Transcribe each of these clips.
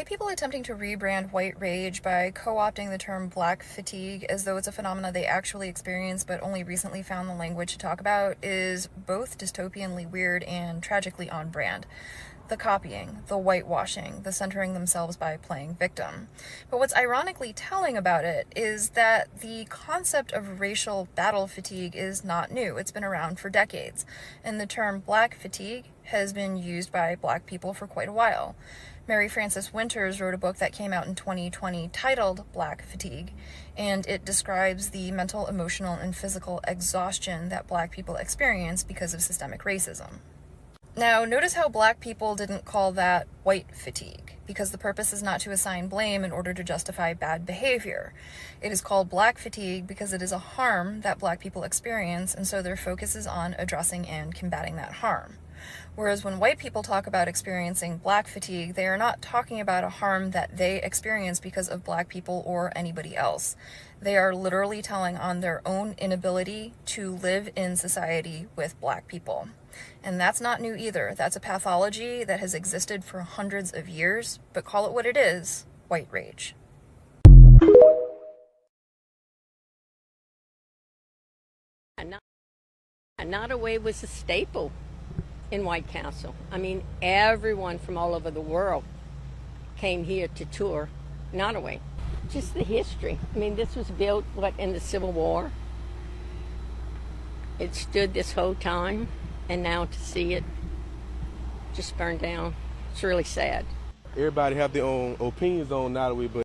people attempting to rebrand white rage by co-opting the term black fatigue as though it's a phenomena they actually experience but only recently found the language to talk about is both dystopianly weird and tragically on brand. The copying, the whitewashing, the centering themselves by playing victim. But what's ironically telling about it is that the concept of racial battle fatigue is not new. It's been around for decades, and the term black fatigue has been used by black people for quite a while. Mary Frances Winters wrote a book that came out in 2020 titled Black Fatigue, and it describes the mental, emotional, and physical exhaustion that black people experience because of systemic racism. Now, notice how black people didn't call that white fatigue, because the purpose is not to assign blame in order to justify bad behavior. It is called black fatigue because it is a harm that black people experience, and so their focus is on addressing and combating that harm. Whereas when white people talk about experiencing black fatigue, they are not talking about a harm that they experience because of black people or anybody else. They are literally telling on their own inability to live in society with black people. And that's not new either. That's a pathology that has existed for hundreds of years, but call it what it is, white rage. Nottoway was a staple in White Castle. I mean, everyone from all over the world came here to tour Nottoway. Just the history. I mean, this was built, in the Civil War. It stood this whole time, and now to see it just burned down, it's really sad. Everybody have their own opinions on Nottoway, but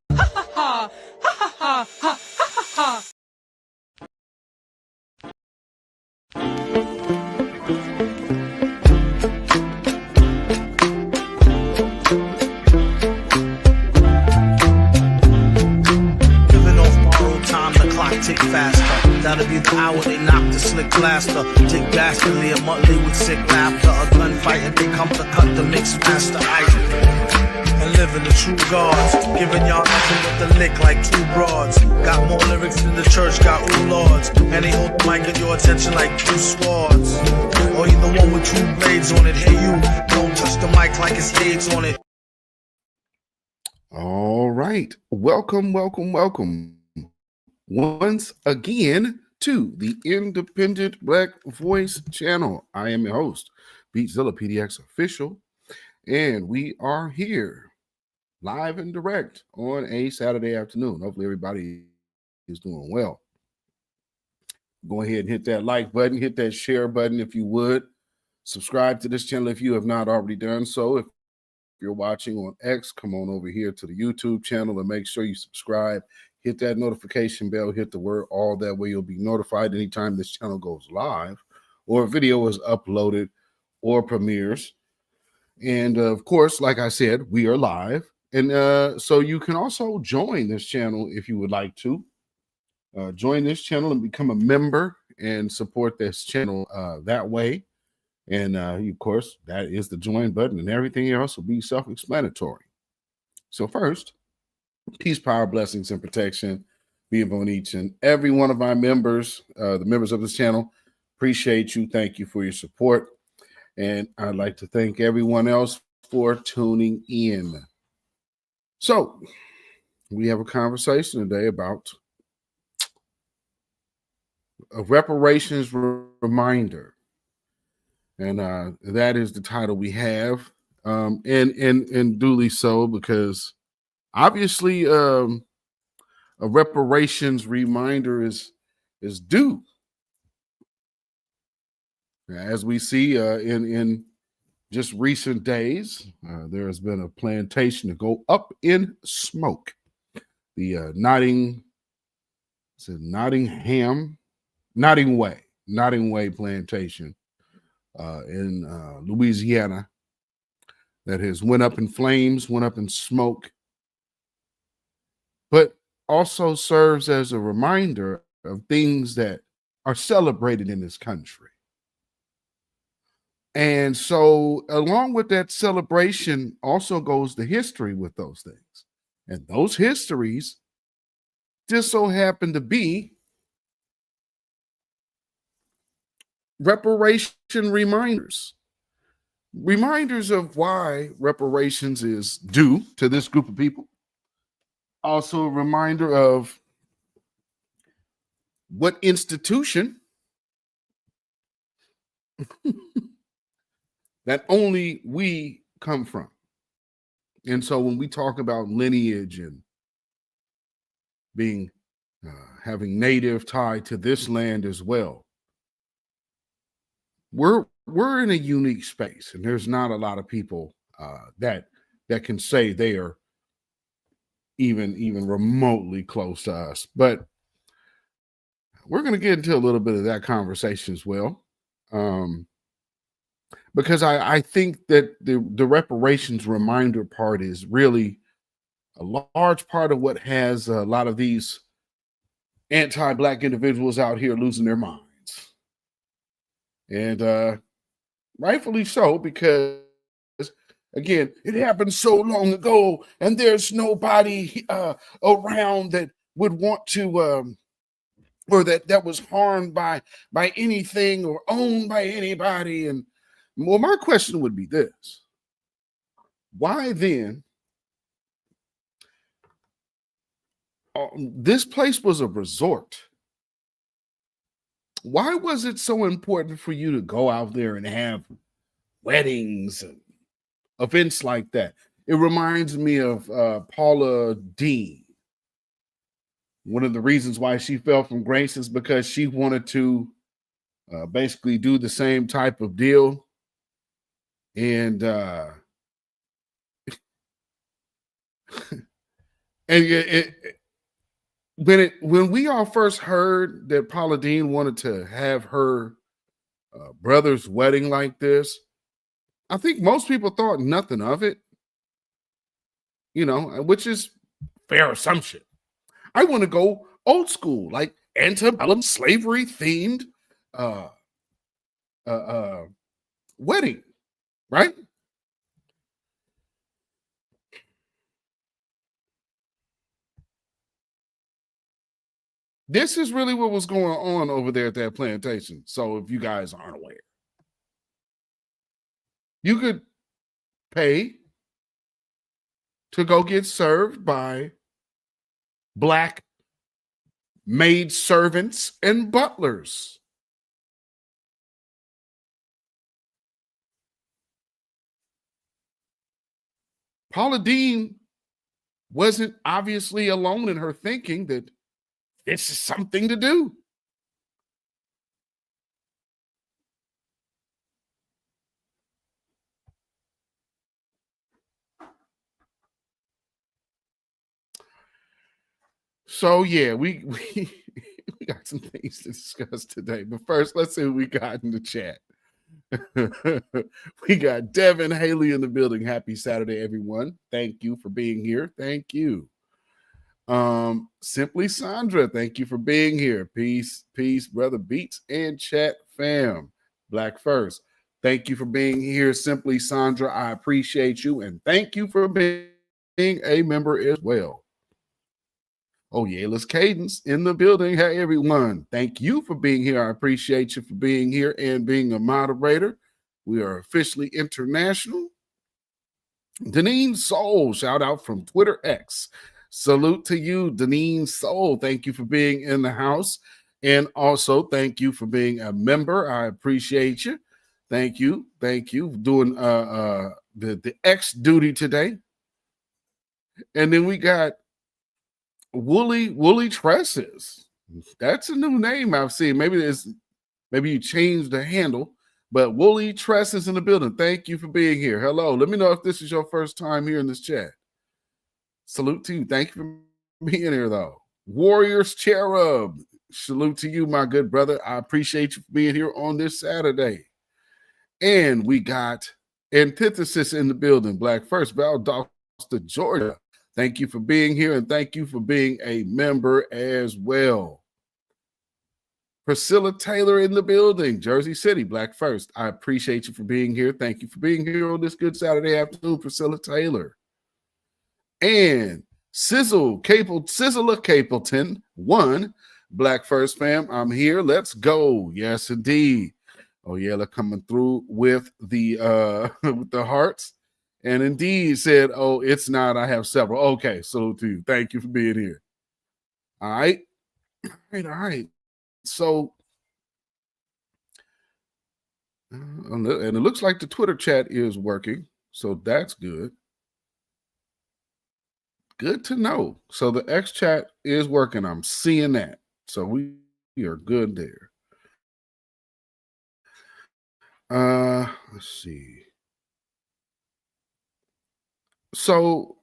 tick faster. That'll be the hour they knock the slick blaster. Dick dastardly, a Muttley with sick laughter. A gunfight and they come to cut the mix master. And living the true gods. Giving y'all nothing but the lick like two broads. Got more lyrics than the church got ooh lords. And they hold the mic at your attention like two swords. Or you the one with two blades on it. Hey you, don't touch the mic like it's AIDS on it. All right. Welcome once again to the Independent Black Voice channel. I am your host, beatzillapdx official, and we are here live and direct on a Saturday afternoon. Hopefully everybody is doing well. Go ahead and hit that like button, hit that share button if you would. Subscribe to this channel if you have not already done so. If you're watching on X, come on over here to the YouTube channel and make sure you subscribe. Hit that notification bell, hit the word all, that way you'll be notified anytime this channel goes live or a video is uploaded or premieres. And of course, like I said, we are live. And so you can also join this channel if you would like to. Join this channel and become a member and support this channel that way. And of course, that is the join button, and everything else will be self-explanatory. So first, peace, power, blessings, and protection be upon each and every one of our members, the members of this channel. Appreciate you. Thank you for your support. And I'd like to thank everyone else for tuning in. So we have a conversation today about a reparations reminder. And that is the title we have. And duly so, because obviously, a reparations reminder is due. As we see in just recent days, there has been a plantation to go up in smoke. The Notting Way plantation in Louisiana that has went up in flames, went up in smoke, but also serves as a reminder of things that are celebrated in this country. And so along with that celebration also goes the history with those things. And those histories just so happen to be reparation reminders. reminders of why reparations is due to this group of people. Also, a reminder of what institution that only we come from. And so when we talk about lineage and being having native tied to this land as well, we're in a unique space, and there's not a lot of people that can say they are even remotely close to us. But we're going to get into a little bit of that conversation as well, because I think that the reparations reminder part is really a large part of what has a lot of these anti-Black individuals out here losing their minds. And rightfully so, because again, it happened so long ago, and there's nobody around that would want to, or that was harmed by anything or owned by anybody. And well, my question would be this: why then? This place was a resort. Why was it so important for you to go out there and have weddings and events like that? It reminds me of Paula Dean. One of the reasons why she fell from grace is because she wanted to basically do the same type of deal. And when we all first heard that Paula Dean wanted to have her brother's wedding like this, I think most people thought nothing of it, which is fair assumption. I want to go old school, like antebellum slavery themed wedding, right? This is really what was going on over there at that plantation. So if you guys aren't aware, you could pay to go get served by Black maid servants and butlers. Paula Dean wasn't obviously alone in her thinking that this is something to do. So yeah, we got some things to discuss today. But first, let's see who we got in the chat. We got Devin Haley in the building. Happy Saturday, everyone. Thank you for being here. Thank you. Simply Sandra, thank you for being here. Peace, brother Beats and chat fam. Black first. Thank you for being here. Simply Sandra, I appreciate you. And thank you for being a member as well. Oh, yeah, let's Cadence in the building. Hey, everyone. Thank you for being here. I appreciate you for being here and being a moderator. We are officially international. Deneen Soul, shout out from Twitter X. Salute to you, Deneen Soul. Thank you for being in the house. And also, thank you for being a member. I appreciate you. Thank you. Thank you for doing the X duty today. And then we got Woolly Tresses. That's a new name I've seen. Maybe you changed the handle, but Woolly Tresses in the building. Thank you for being here. Hello. Let me know if this is your first time here in this chat. Salute to you. Thank you for being here, though. Warriors Cherub. Salute to you, my good brother. I appreciate you for being here on this Saturday. And we got Antithesis in the building. Black First, Valdosta, Georgia. Thank you for being here, and thank you for being a member as well. Priscilla Taylor in the building, Jersey City, Black First. I appreciate you for being here. Thank you for being here on this good Saturday afternoon, Priscilla Taylor. And Sizzler Capleton, one, Black First fam, I'm here. Let's go. Yes, indeed. Oh, yeah, they're coming through with the with the hearts. And indeed said, oh, it's not. I have several. Okay, salute to you. Thank you for being here. All right. All right. So, and it looks like the Twitter chat is working. So that's good. Good to know. So the X chat is working. I'm seeing that. So we are good there. Let's see. So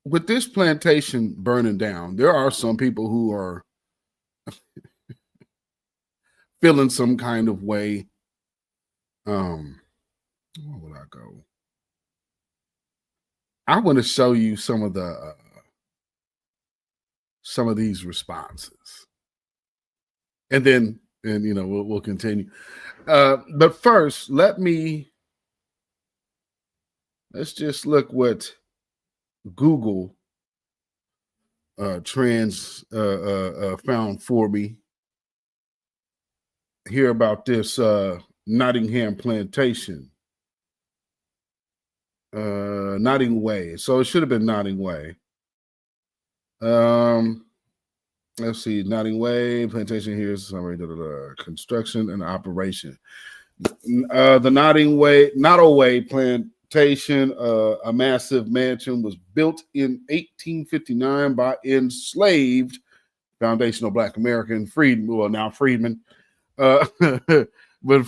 with this plantation burning down, there are some people who are feeling some kind of way. Where would I go? I want to show you some of these responses, and then we'll continue. But first, let's just look what Google Trends found for me. Hear about this Nottingham plantation. Notting Way. So it should have been Notting Way. Let's see. Notting Way plantation. Here's summary. Construction and operation. The Notting Way plantation, a massive mansion, was built in 1859 by enslaved foundational Black American freedmen. Well, now freedmen. But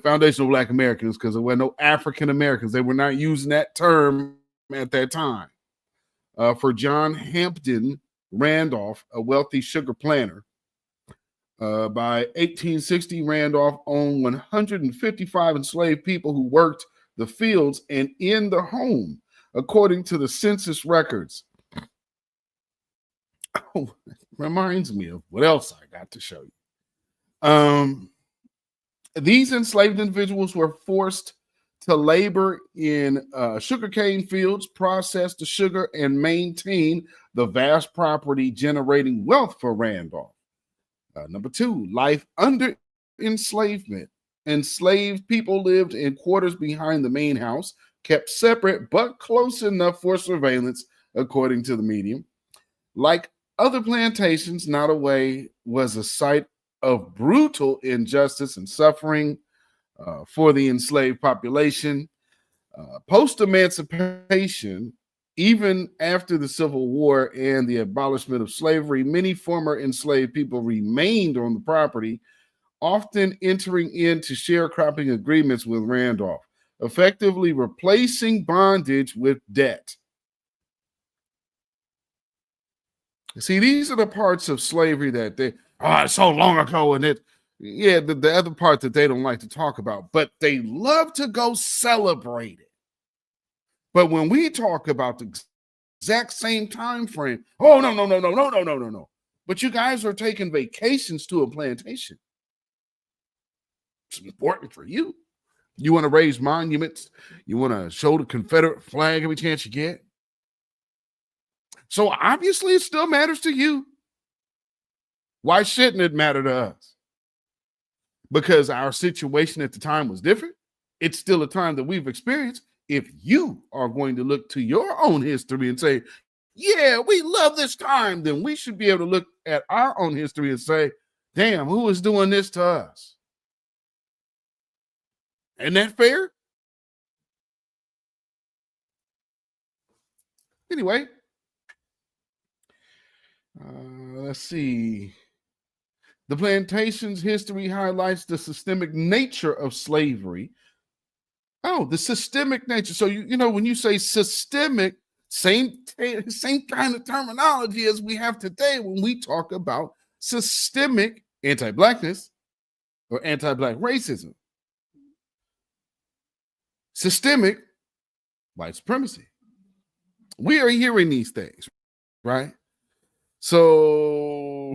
foundational Black Americans, because there were no African Americans. They were not using that term at that time. For John Hampden Randolph, a wealthy sugar planter. By 1860, Randolph owned 155 enslaved people who worked the fields and in the home, according to the census records. Oh, reminds me of what else I got to show you. These enslaved individuals were forced to labor in sugarcane fields, process the sugar, and maintain the vast property, generating wealth for Randolph. Number two, life under enslavement. Enslaved people lived in quarters behind the main house, kept separate but close enough for surveillance, according to the medium. Like other plantations, Nottoway was a site of brutal injustice and suffering for the enslaved population. Post-emancipation, even after the Civil War and the abolishment of slavery, many former enslaved people remained on the property, often entering into sharecropping agreements with Randolph, effectively replacing bondage with debt. See, these are the parts of slavery that it's so long ago, and the other part that they don't like to talk about, but they love to go celebrate it. But when we talk about the exact same time frame, oh, no. But you guys are taking vacations to a plantation. It's important for you. You want to raise monuments. You want to show the Confederate flag every chance you get. So obviously it still matters to you. Why shouldn't it matter to us? Because our situation at the time was different. It's still a time that we've experienced. If you are going to look to your own history and say, yeah, we love this time, then we should be able to look at our own history and say, damn, who is doing this to us? Isn't that fair? Anyway, let's see. The plantation's history highlights the systemic nature of slavery. Oh, the systemic nature. So, when you say systemic, same kind of terminology as we have today when we talk about systemic anti-Blackness or anti-Black racism. Systemic white supremacy. We are hearing these things, right? So,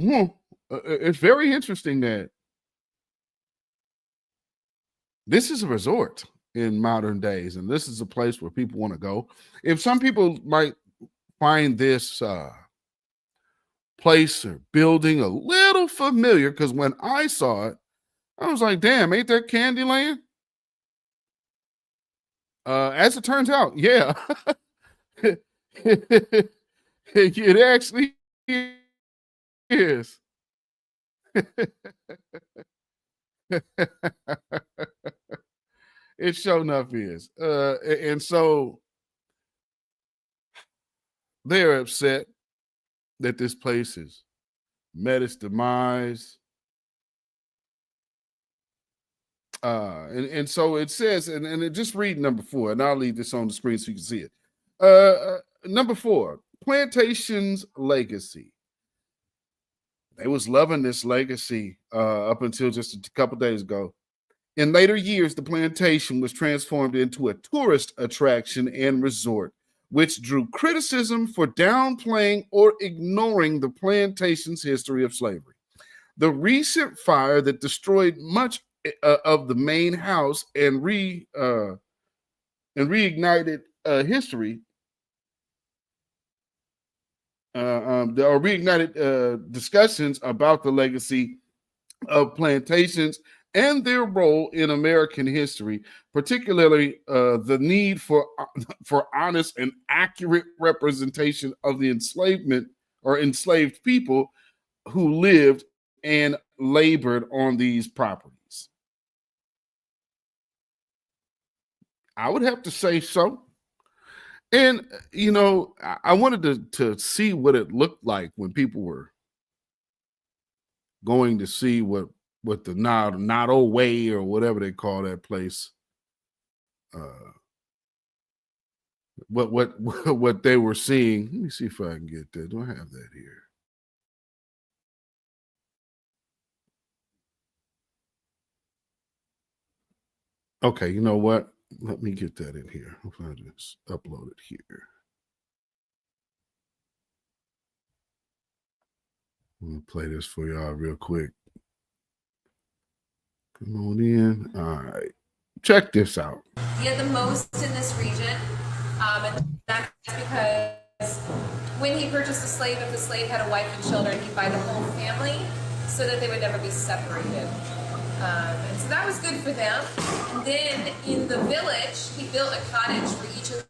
it's very interesting that this is a resort in modern days, and this is a place where people want to go. If some people might find this place or building a little familiar, because when I saw it, I was like, damn, ain't that Candyland? As it turns out, yeah. It actually is. It sure enough is. And so they're upset that this place has met its demise. And so it says, and it, just read number 4, and I'll leave this on the screen so you can see it. Number 4, Plantation's legacy. They was loving this legacy up until just a couple days ago. In later years, the plantation was transformed into a tourist attraction and resort, which drew criticism for downplaying or ignoring the plantation's history of slavery. The recent fire that destroyed much of the main house and reignited history, or reignited discussions about the legacy of plantations and their role in American history, particularly the need for honest and accurate representation of the enslavement or enslaved people who lived and labored on these properties. I would have to say so. And, you know, I wanted to see what it looked like when people were going to see what the Nado Way or whatever they call that place, what they were seeing. Let me see if I can get that. Do I have that here? Okay, you know what? Let me get that in here. I'll just upload it here. I'm gonna play this for y'all real quick. Come on in. All right. Check this out. He had the most in this region, and that's because when he purchased a slave, if the slave had a wife and children, he'd buy the whole family so that they would never be separated. And so that was good for them. And then in the village, he built a cottage for each of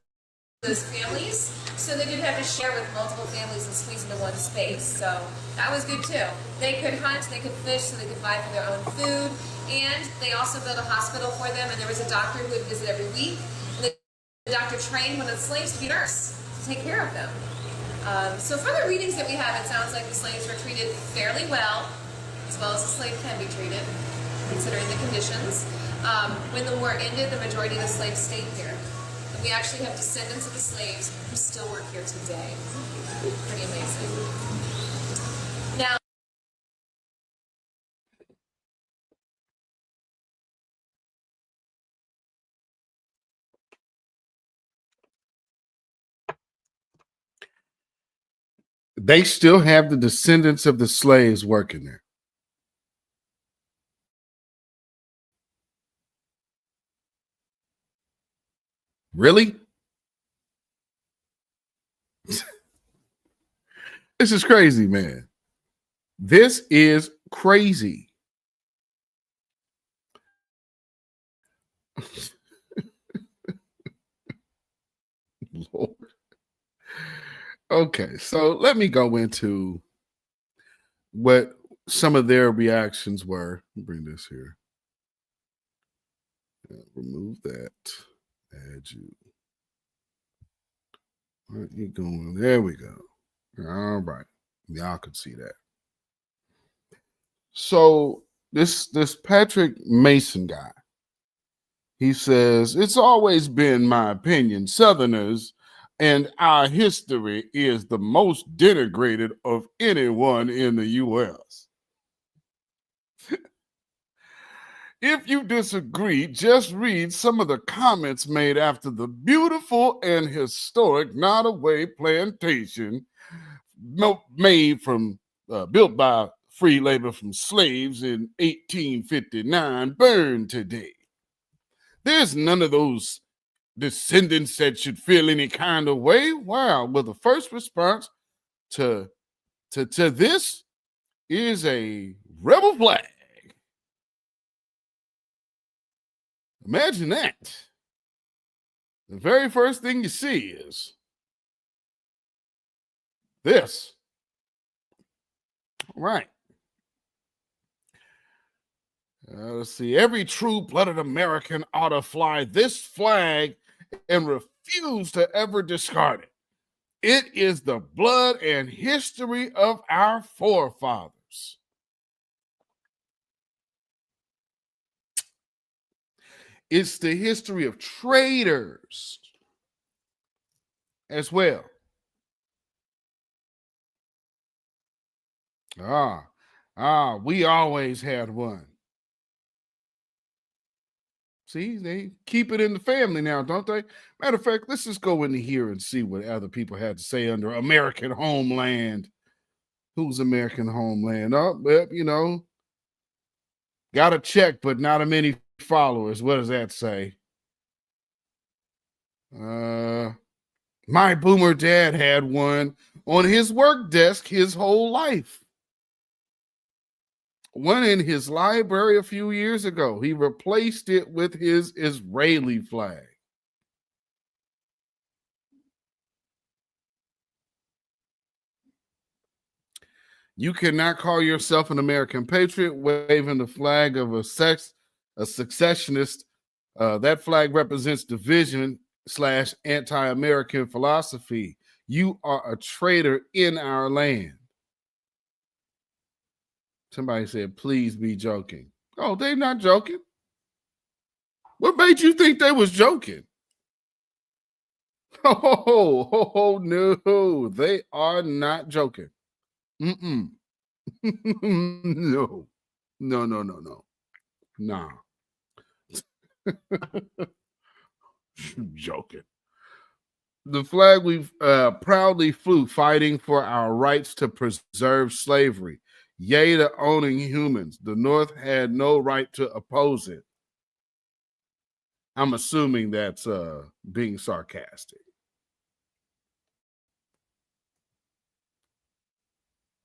those families so they didn't have to share with multiple families and squeeze into one space. So that was good too. They could hunt, they could fish, so they could buy for their own food. And they also built a hospital for them, and there was a doctor who would visit every week. And the doctor trained one of the slaves to be a nurse to take care of them. So from the readings that we have, it sounds like the slaves were treated fairly well as a slave can be treated, considering the conditions. When the war ended, the majority of the slaves stayed here. And we actually have descendants of the slaves who still work here today. Pretty amazing. Now, they still have the descendants of the slaves working there. Really? This is crazy, man. This is crazy. Lord. Okay, so let me go into what some of their reactions were. Bring this here. Remove that. Add you. Where are you going? There we go. All right. Y'all can see that. So this Patrick Mason guy, he says, it's always been my opinion, Southerners and our history is the most denigrated of anyone in the U.S. If you disagree, just read some of the comments made after the beautiful and historic Nottoway plantation made from built by free labor from slaves in 1859 burned today. There's none of those descendants that should feel any kind of way. Wow. Well, the first response to this is a rebel flag. Imagine that. The very first thing you see is this. All right. Let's see. Every true-blooded American ought to fly this flag and refuse to ever discard it. It is the blood and history of our forefathers. It's the history of traitors as well. We always had one. See, they keep it in the family now, don't they? Matter of fact, let's just go into here and see what other people had to say under American Homeland. Who's American Homeland? Oh, well, you know, got a check, but not a many followers. What does that say? My boomer dad had one on his work desk his whole life. One in his library a few years ago. He replaced it with his Israeli flag. You cannot call yourself an American patriot waving the flag of a successionist. That flag represents division / anti-American philosophy. You are a traitor in our land. Somebody said, please be joking. Oh, they're not joking. What made you think they was joking? Oh, no, they are not joking. No. Nah. Joking. The flag we proudly flew fighting for our rights to preserve slavery. Yea, to owning humans. The North had no right to oppose it. I'm assuming that's being sarcastic.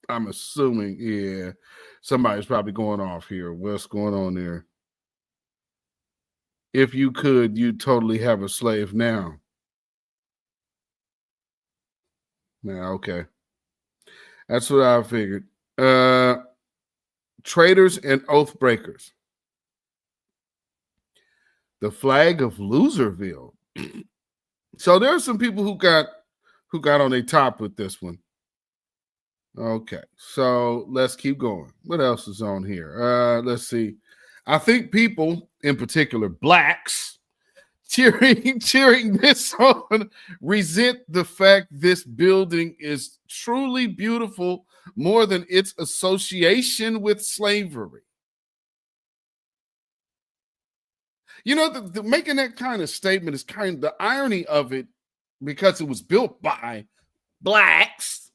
I'm assuming, yeah, somebody's probably going off here. What's going on there? If you could, you'd totally have a slave now. Yeah, okay. That's what I figured. Traitors and oath breakers. The flag of Loserville. So there are some people who got on their top with this one. Okay, so let's keep going. What else is on here? Let's see. I think people, in particular blacks, cheering this on, resent the fact this building is truly beautiful more than its association with slavery. You know, the making that kind of statement is kind of the irony of it, because it was built by blacks.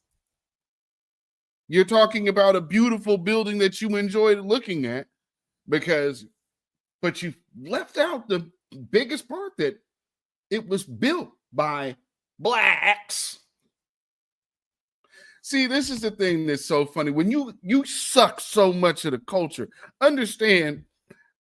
You're talking about a beautiful building that you enjoyed looking at, but you left out the biggest part, that it was built by blacks. See, this is the thing that's so funny. When you suck so much of the culture, understand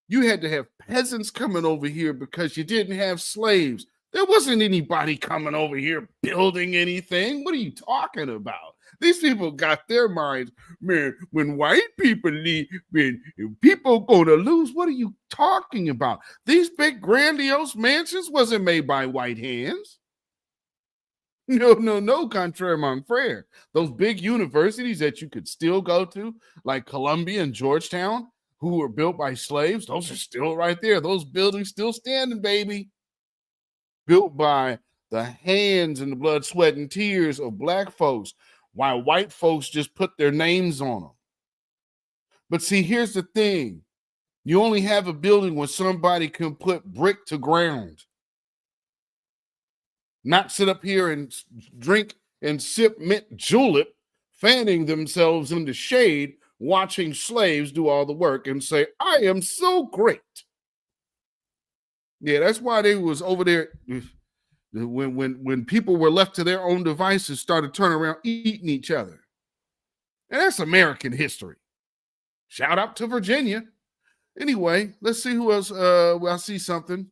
you had to have peasants coming over here because you didn't have slaves. There wasn't anybody coming over here building anything. What are you talking about? These people got their minds, man, when white people leave, when people gonna lose, what are you talking about? These big grandiose mansions wasn't made by white hands. No, contraire, mon frere. Those big universities that you could still go to, like Columbia and Georgetown, who were built by slaves, those are still right there. Those buildings still standing, baby. Built by the hands and the blood, sweat, and tears of black folks, while white folks just put their names on them. But see, here's the thing. You only have a building when somebody can put brick to ground. Not sit up here and drink and sip mint julep, fanning themselves in the shade, watching slaves do all the work and say, I am so great. Yeah, that's why they was over there when people were left to their own devices, started turning around eating each other. And that's American history. Shout out to Virginia. Anyway, let's see who else. I see something.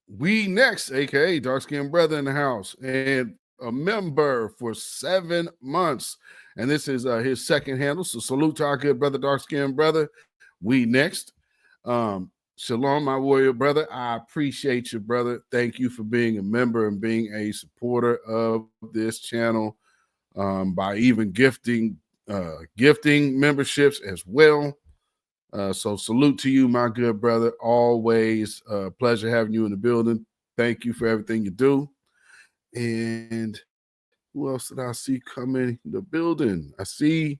We next, aka dark skinned brother in the house, and a member for 7 months. And this is his second handle. So salute to our good brother, dark skinned brother. We next. Shalom, my warrior brother. I appreciate you, brother. Thank you for being a member and being a supporter of this channel, by even gifting memberships as well. So salute to you, my good brother. Always a pleasure having you in the building. Thank you for everything you do. And who else did I see coming in the building? I see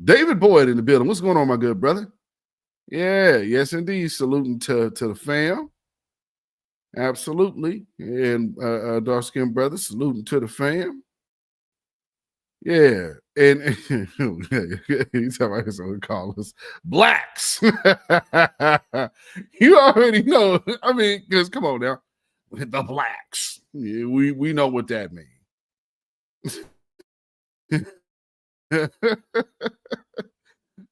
David Boyd in the building. What's going on, my good brother? Yeah, yes, indeed. Saluting to the fam. Absolutely. And dark skinned brother, saluting to the fam. Yeah, and he's talking about call us blacks. You already know. I mean, because come on now, the blacks. Yeah, we know what that means.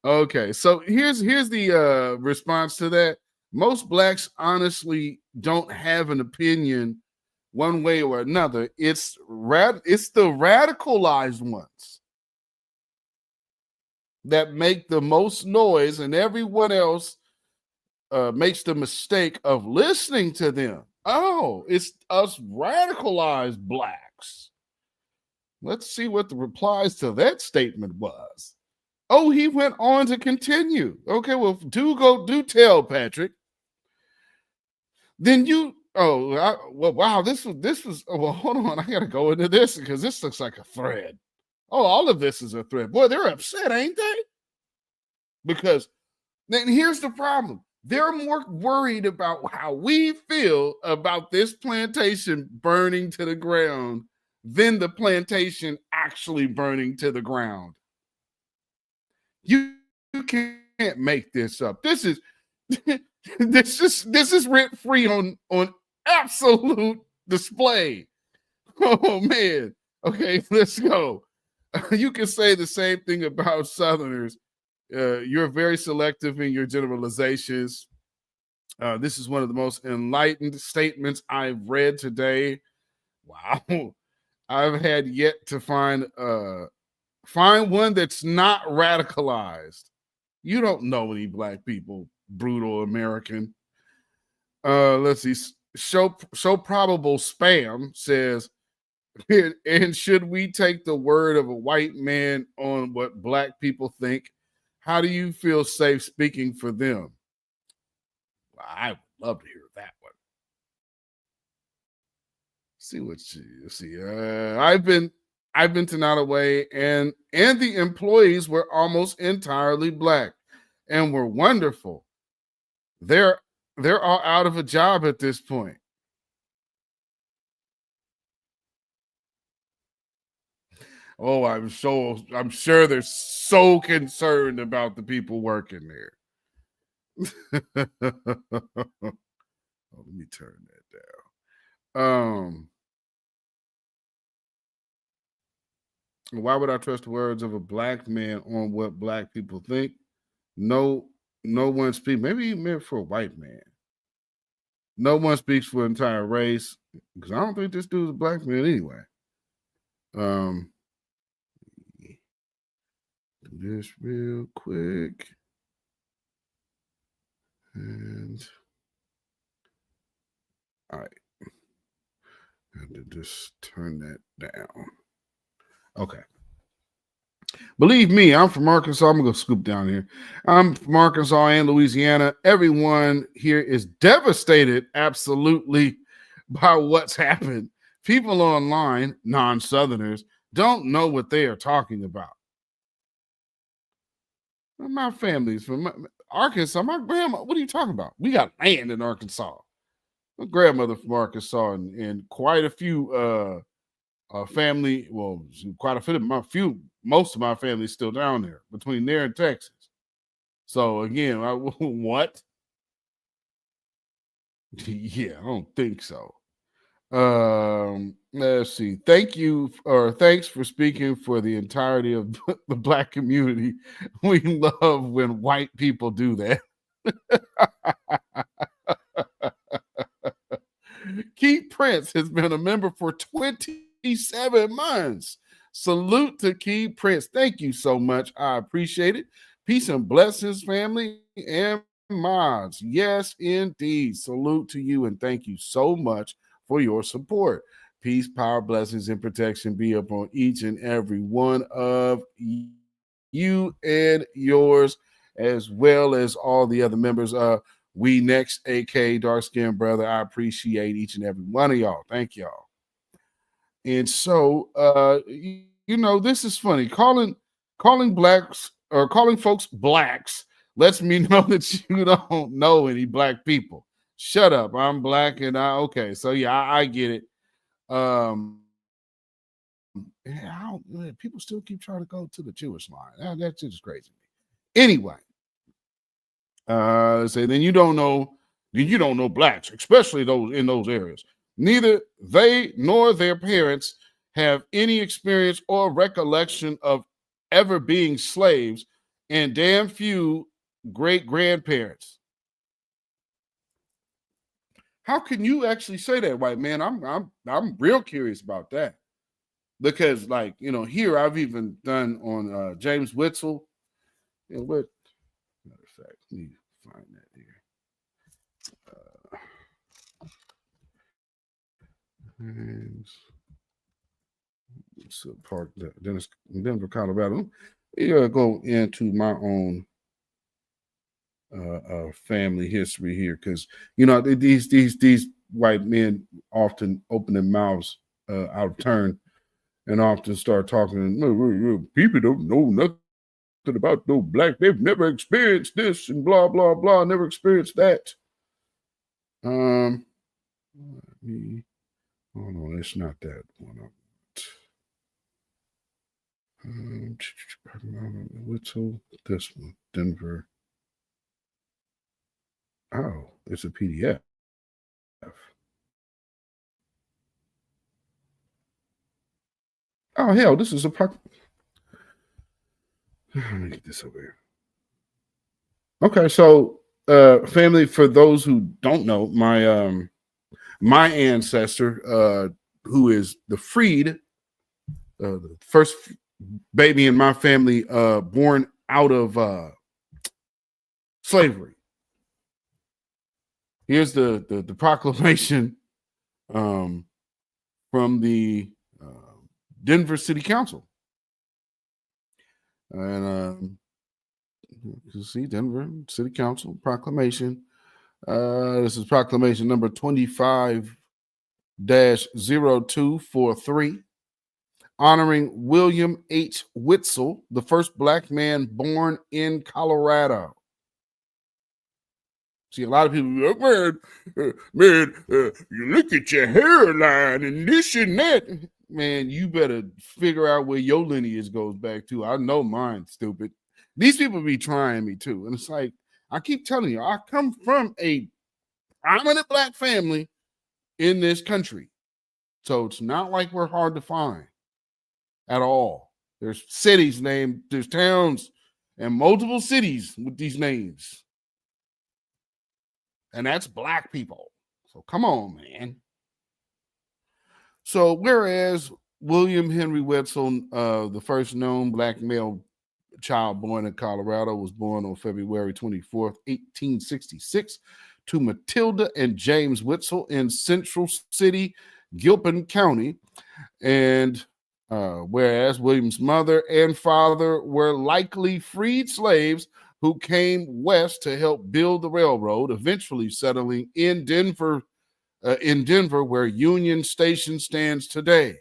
Okay, so here's the response to that. Most blacks honestly don't have an opinion one way or another. It's the radicalized ones that make the most noise, and everyone else makes the mistake of listening to them. Oh, it's us radicalized blacks. Let's see what the replies to that statement was. Oh, he went on to continue. Okay, well, do tell, Patrick. Then you, wow, this was, oh, well, hold on, I gotta go into this because this looks like a thread. Oh, all of this is a thread. Boy, they're upset, ain't they? Because then here's the problem. They're more worried about how we feel about this plantation burning to the ground than the plantation actually burning to the ground. You can't make this up. This is this is rent free on absolute display. Oh man. Okay, let's go. You can say the same thing about Southerners. You're very selective in your generalizations. This is one of the most enlightened statements I've read today. Wow. I've had yet to find one that's not radicalized. You don't know any black people, brutal American. Let's see. So probable spam says, and should we take the word of a white man on what black people think? How do you feel safe speaking for them? Well, I would love to hear that one. See what you see. I've been to Nottoway, and the employees were almost entirely black and were wonderful. They're all out of a job at this point. Oh, I'm sure they're so concerned about the people working there. Let me turn that down. Why would I trust the words of a black man on what black people think? No one speaks. Maybe he meant for a white man. No one speaks for an entire race, because I don't think this dude's a black man anyway. Do this real quick. And all right. I have to just turn that down. Okay. Believe me, I'm from Arkansas. I'm going to scoop down here. I'm from Arkansas and Louisiana. Everyone here is devastated, absolutely, by what's happened. People online, non-Southerners, don't know what they are talking about. My family's from Arkansas. My grandma, what are you talking about? We got land in Arkansas. My grandmother from Arkansas, and quite a few family, well, quite a few, most of my family is still down there, between there and Texas. So again, what? Yeah, I don't think so. Let's see. Thank you, or thanks for speaking for the entirety of the Black community. We love when white people do that. Keith Prince has been a member for 27 months. Salute to Keith Prince. Thank you so much. I appreciate it. Peace and blessings, family and mods. Yes, indeed. Salute to you and thank you so much for your support. Peace, power, blessings, and protection be upon each and every one of you and yours, as well as all the other members. We next, AK Dark Skin Brother. I appreciate each and every one of y'all. Thank y'all. And so, this is funny. Calling blacks or calling folks blacks lets me know that you don't know any black people. Shut up. I'm black and okay. So yeah, I get it. People still keep trying to go to the Jewish line. That's just crazy. Anyway, say then you don't know blacks, especially those in those areas. Neither they nor their parents have any experience or recollection of ever being slaves, and damn few great grandparents. How can you actually say that, white man? I'm real curious about that. Because, like, here I've even done on James Witzel. Matter of fact, let me find that here. It's a park, Denver, Colorado. Go into my own family history here, because these white men often open their mouths out of turn and often start talking. People don't know nothing about no black. They've never experienced this and blah blah blah. Never experienced that. Hold on, it's not that one. Whistle, this one, Denver. Oh, it's a PDF. Oh hell, this is a let me get this over here. Okay, so family, for those who don't know, my ancestor, who is the freed, the first baby in my family born out of slavery. Here's the proclamation from the Denver City Council. And you see, Denver City Council proclamation. This is proclamation number 25-0243, honoring William H. Witzel, the first black man born in Colorado. See, a lot of people like, man, you look at your hairline and this and that. Man, you better figure out where your lineage goes back to. I know mine, stupid. These people be trying me too. And it's like, I keep telling you, I come from a prominent black family in this country. So it's not like we're hard to find at all. There's cities named, there's towns and multiple cities with these names. And that's black people. So come on, man. So whereas William Henry Wetzel, the first known black male child born in Colorado, was born on February 24th, 1866, to Matilda and James Witzel in Central City, Gilpin County. And whereas William's mother and father were likely freed slaves who came west to help build the railroad, eventually settling in Denver, where Union Station stands today.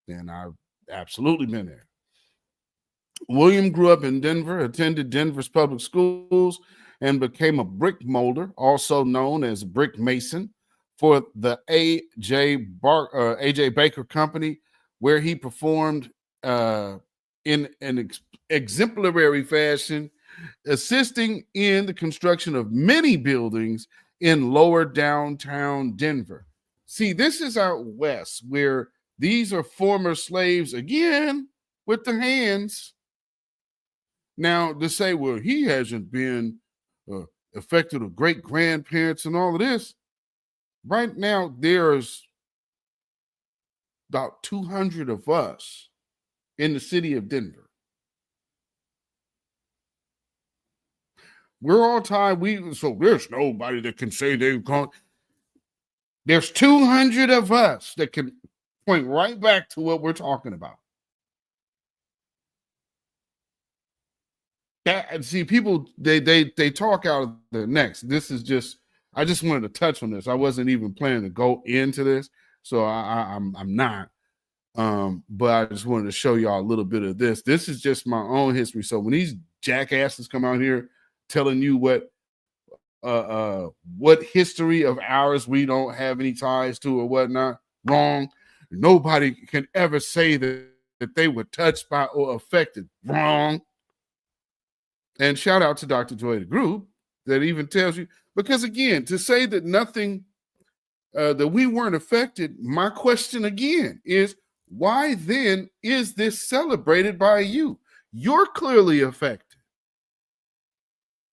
And I've absolutely been there. William grew up in Denver, attended Denver's public schools, and became a brick molder, also known as brick mason, for the A.J. Baker Company, where he performed in an exemplary fashion, assisting in the construction of many buildings in lower downtown Denver. See, this is out west where these are former slaves again with the hands. Now, to say, well, he hasn't been affected of great grandparents and all of this. Right now, there's about 200 of us in the city of Denver. We're all tied. So there's nobody that can say they've gone. There's 200 of us that can point right back to what we're talking about. That, see, people they talk out of their necks. This is just, I just wanted to touch on this. I wasn't even planning to go into this, so I'm not. But I just wanted to show y'all a little bit of this. This is just my own history. So when these jackasses come out here telling you what history of ours we don't have any ties to or whatnot, wrong. Nobody can ever say that they were touched by or affected, wrong. And shout out to Dr. Joy, the group, that even tells you, because again, to say that nothing, that we weren't affected, my question again is, why then is this celebrated by you? You're clearly affected.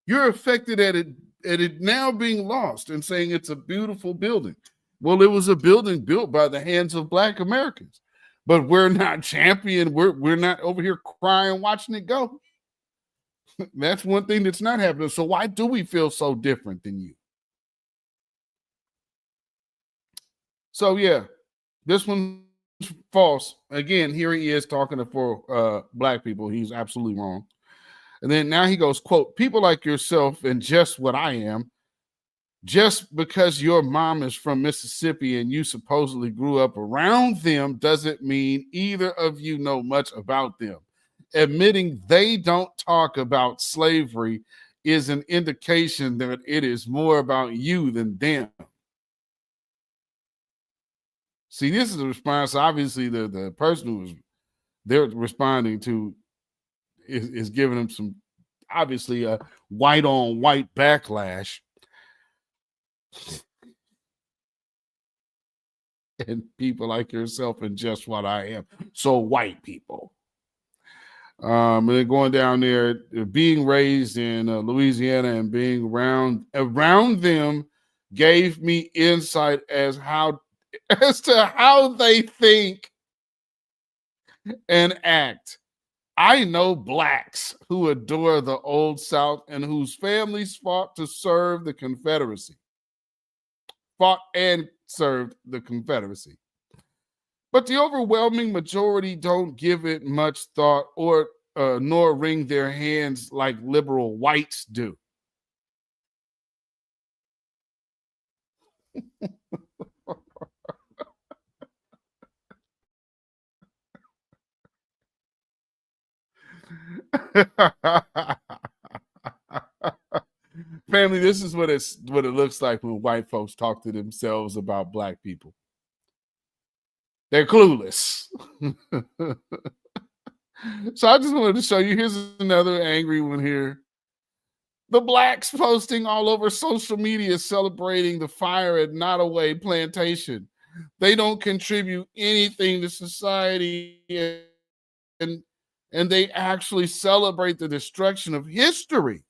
You're affected at it now being lost and saying it's a beautiful building. Well, it was a building built by the hands of Black Americans, but we're not champion. We're not over here crying, watching it go. That's one thing that's not happening. So why do we feel so different than you? So yeah, this one's false. Again, here he is talking for Black people. He's absolutely wrong. And then now he goes, quote, people like yourself and just what I am, just because your mom is from Mississippi and you supposedly grew up around them doesn't mean either of you know much about them. Admitting they don't talk about slavery is an indication that it is more about you than them. See, this is a response. Obviously, the person who they're responding to is giving them some, obviously, a white on white backlash. And people like yourself and just what I am. So white people. And then going down there, being raised in Louisiana and being around them gave me insight as to how they think and act. I know Blacks who adore the Old South and whose families fought and served the Confederacy. But the overwhelming majority don't give it much thought or nor wring their hands like liberal whites do. Family, this is what it looks like when white folks talk to themselves about Black people. They're clueless. So I just wanted to show you. Here's another angry one here. The Blacks posting all over social media celebrating the fire at Nottoway Plantation. They don't contribute anything to society, and they actually celebrate the destruction of history.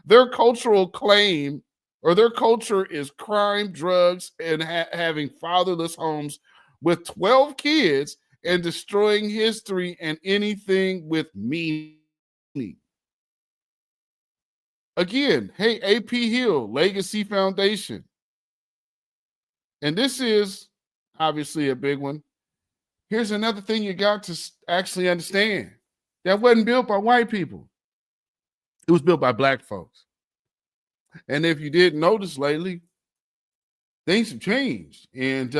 Their cultural claim, or their culture, is crime, drugs, and having fatherless homes with 12 kids and destroying history and anything with meaning. Again, hey, AP Hill, Legacy Foundation. And this is obviously a big one. Here's another thing you got to actually understand. That wasn't built by white people. It was built by Black folks. And if you didn't notice lately, things have changed. And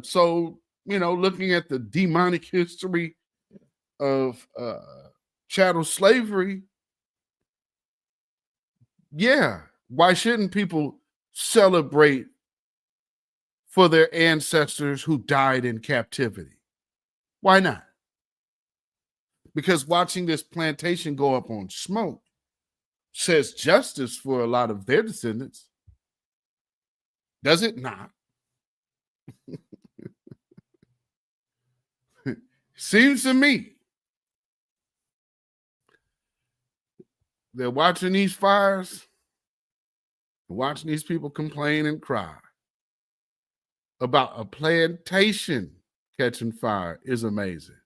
so, looking at the demonic history of chattel slavery, yeah, why shouldn't people celebrate for their ancestors who died in captivity? Why not? Because watching this plantation go up on smoke says justice for a lot of their descendants. Does it not? Seems to me they're watching these fires, watching these people complain and cry about a plantation catching fire is amazing.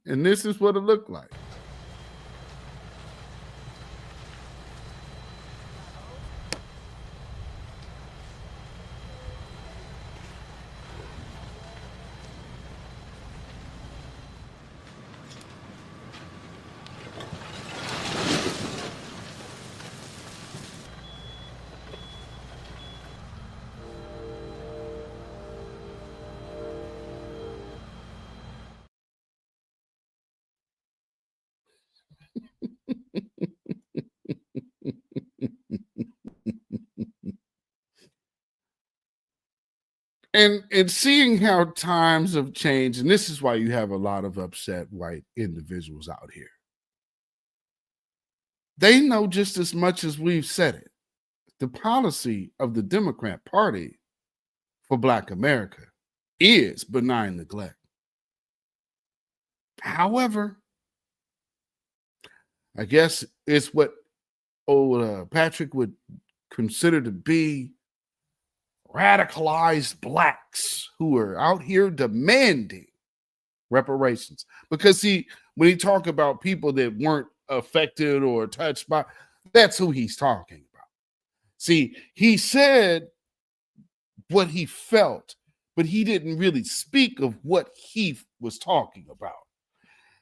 And this is what it looked like. And seeing how times have changed, and this is why you have a lot of upset white individuals out here. They know just as much as we've said it. The policy of the Democrat Party for Black America is benign neglect. However, I guess it's what old Patrick would consider to be radicalized blacks who are out here demanding reparations. Because see, when he talk about people that weren't affected or touched by, that's who he's talking about. See, he said what he felt, but he didn't really speak of what he was talking about.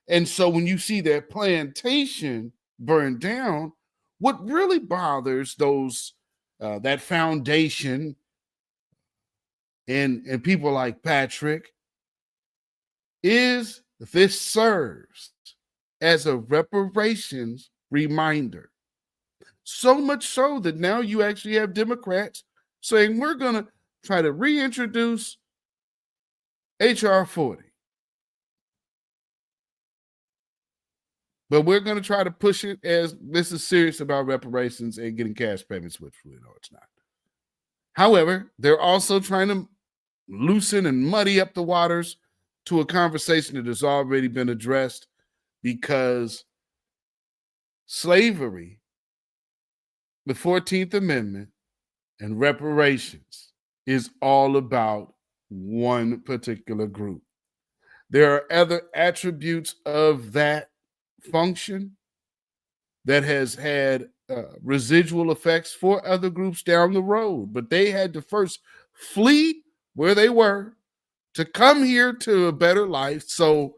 And so when you see that plantation burned down, what really bothers those that foundation and people like Patrick is this serves as a reparations reminder. So much so that now you actually have Democrats saying we're going to try to reintroduce H.R. 40. But we're going to try to push it as this is serious about reparations and getting cash payments, which we know it's not. However, they're also trying to loosen and muddy up the waters to a conversation that has already been addressed, because slavery, the 14th Amendment, and reparations is all about one particular group. There are other attributes of that function that has had residual effects for other groups down the road, but they had to first flee where they were to come here to a better life. So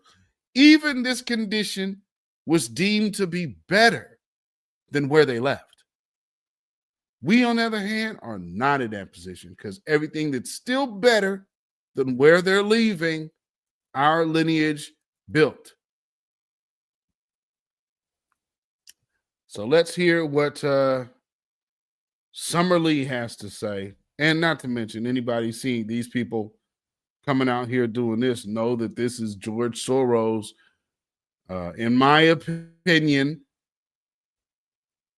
even this condition was deemed to be better than where they left. We, on the other hand, are not in that position, because everything that's still better than where they're leaving, our lineage built. So let's hear what Summerlee has to say. And not to mention, anybody seeing these people coming out here doing this know that this is George Soros, in my opinion,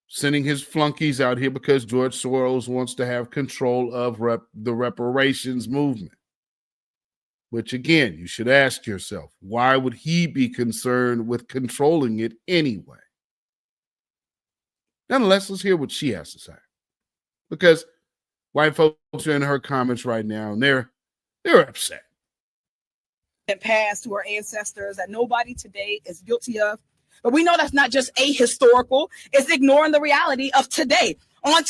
sending his flunkies out here because George Soros wants to have control of the reparations movement. Which, again, you should ask yourself, why would he be concerned with controlling it anyway? Nonetheless, let's hear what she has to say. Because white folks are in her comments right now, and they're upset. That passed to our ancestors that nobody today is guilty of. But we know that's not just ahistorical. It's ignoring the reality of today. On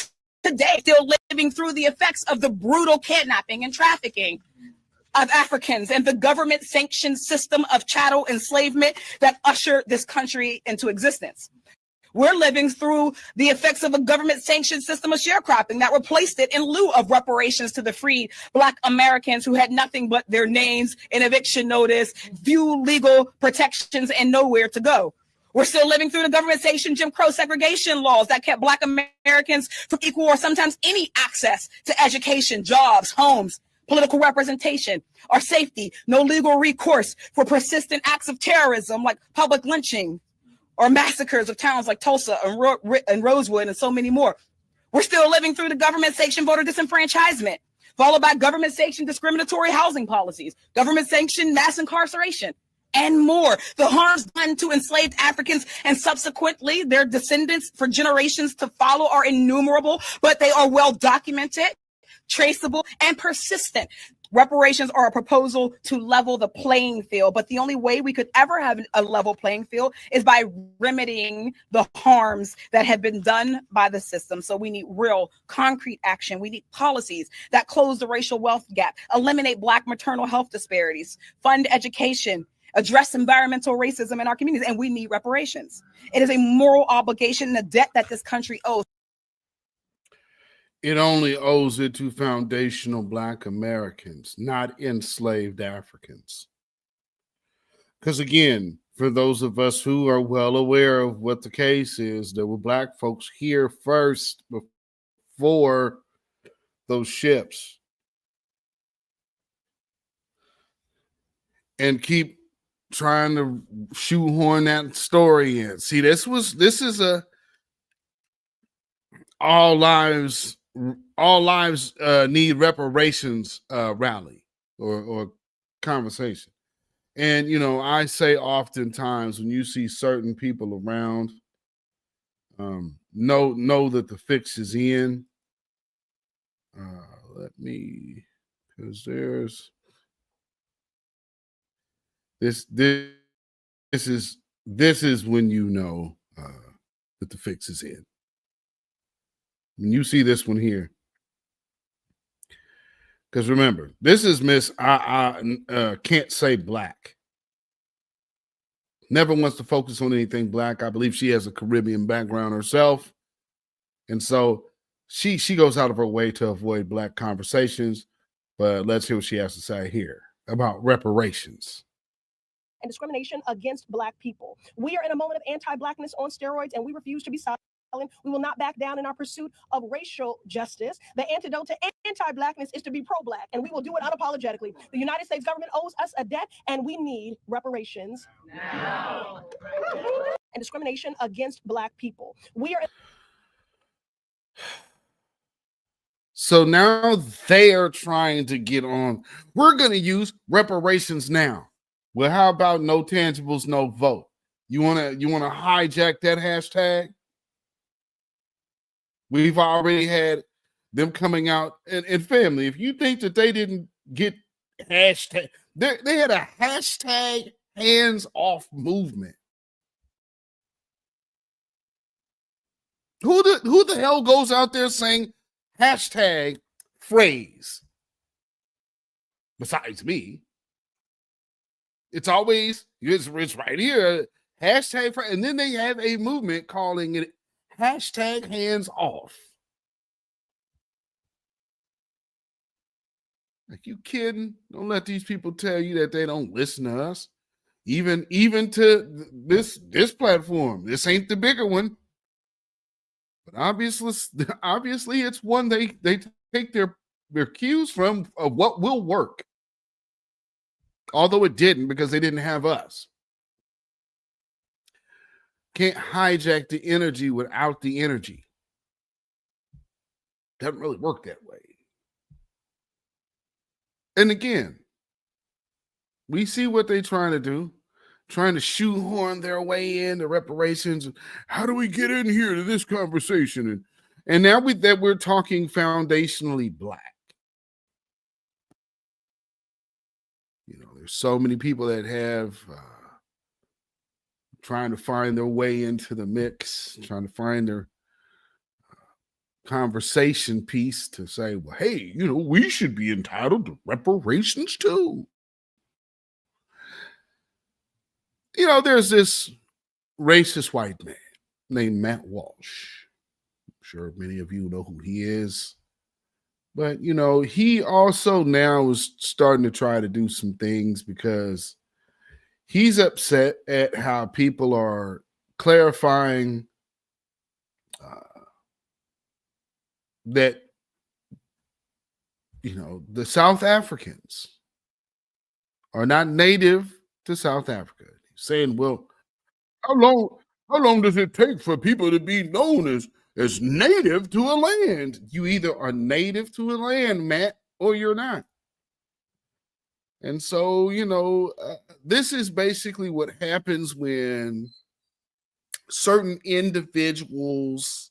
today, still living through the effects of the brutal kidnapping and trafficking of Africans and the government-sanctioned system of chattel enslavement that ushered this country into existence. We're living through the effects of a government-sanctioned system of sharecropping that replaced it in lieu of reparations to the freed Black Americans who had nothing but their names, an eviction notice, few legal protections, and nowhere to go. We're still living through the government-sanctioned Jim Crow segregation laws that kept Black Americans from equal or sometimes any access to education, jobs, homes, political representation, or safety, no legal recourse for persistent acts of terrorism like public lynching, or massacres of towns like Tulsa and Rosewood and so many more. We're still living through the government-sanctioned voter disenfranchisement, followed by government-sanctioned discriminatory housing policies, government-sanctioned mass incarceration, and more. The harms done to enslaved Africans and subsequently their descendants for generations to follow are innumerable, but they are well documented, traceable, and persistent. Reparations are a proposal to level the playing field, but the only way we could ever have a level playing field is by remedying the harms that have been done by the system. So we need real concrete action. We need policies that close the racial wealth gap, eliminate Black maternal health disparities, fund education, address environmental racism in our communities, and we need reparations. It is a moral obligation and a debt that this country owes. It only owes it to foundational Black Americans, not enslaved Africans. Because again, for those of us who are well aware of what the case is, there were Black folks here first before those ships. And keep trying to shoehorn that story in. See, this is a all lives need reparations rally or conversation. And I say oftentimes when you see certain people around, know that the fix is in. Because there's this is when that the fix is in. When you see this one here, because remember, this is Miss I can't say Black. Never wants to focus on anything Black. I believe she has a Caribbean background herself, and so she goes out of her way to avoid Black conversations. But let's hear what she has to say here about reparations and discrimination against Black people. We are in a moment of anti-Blackness on steroids, and we refuse to be silent. We will not back down in our pursuit of racial justice. The antidote to anti-Blackness is to be pro-Black, and we will do it unapologetically. The United States government owes us a debt, and we need reparations now. And discrimination against Black people. We are. So now they are trying to get on. We're going to use reparations now. Well, how about no tangibles, no vote? You want to hijack that hashtag? We've already had them coming out and family. If you think that they didn't get hashtag, they had a hashtag hands off movement. Who the hell goes out there saying hashtag phrase? Besides me, it's always it's right here. Hashtag phrase, and then they have a movement calling it hashtag hands off. Like, you kidding? Don't let these people tell you that they don't listen to us. Even to this platform. This ain't the bigger one. But obviously it's one they take their cues from of what will work. Although it didn't, because they didn't have us. Can't hijack the energy without the energy. Doesn't really work that way. And again, we see what they're trying to do, trying to shoehorn their way into reparations. How do we get in here to this conversation? And now that we're talking foundationally Black. There's so many people that have trying to find their way into the mix, trying to find their conversation piece to say, well, hey, we should be entitled to reparations too. There's this racist white man named Matt Walsh. I'm sure many of you know who he is. But, he also now is starting to try to do some things because he's upset at how people are clarifying that, the South Africans are not native to South Africa. He's saying, well, how long does it take for people to be known as is native to a land. You either are native to a land, Matt, or you're not. And so, this is basically what happens when certain individuals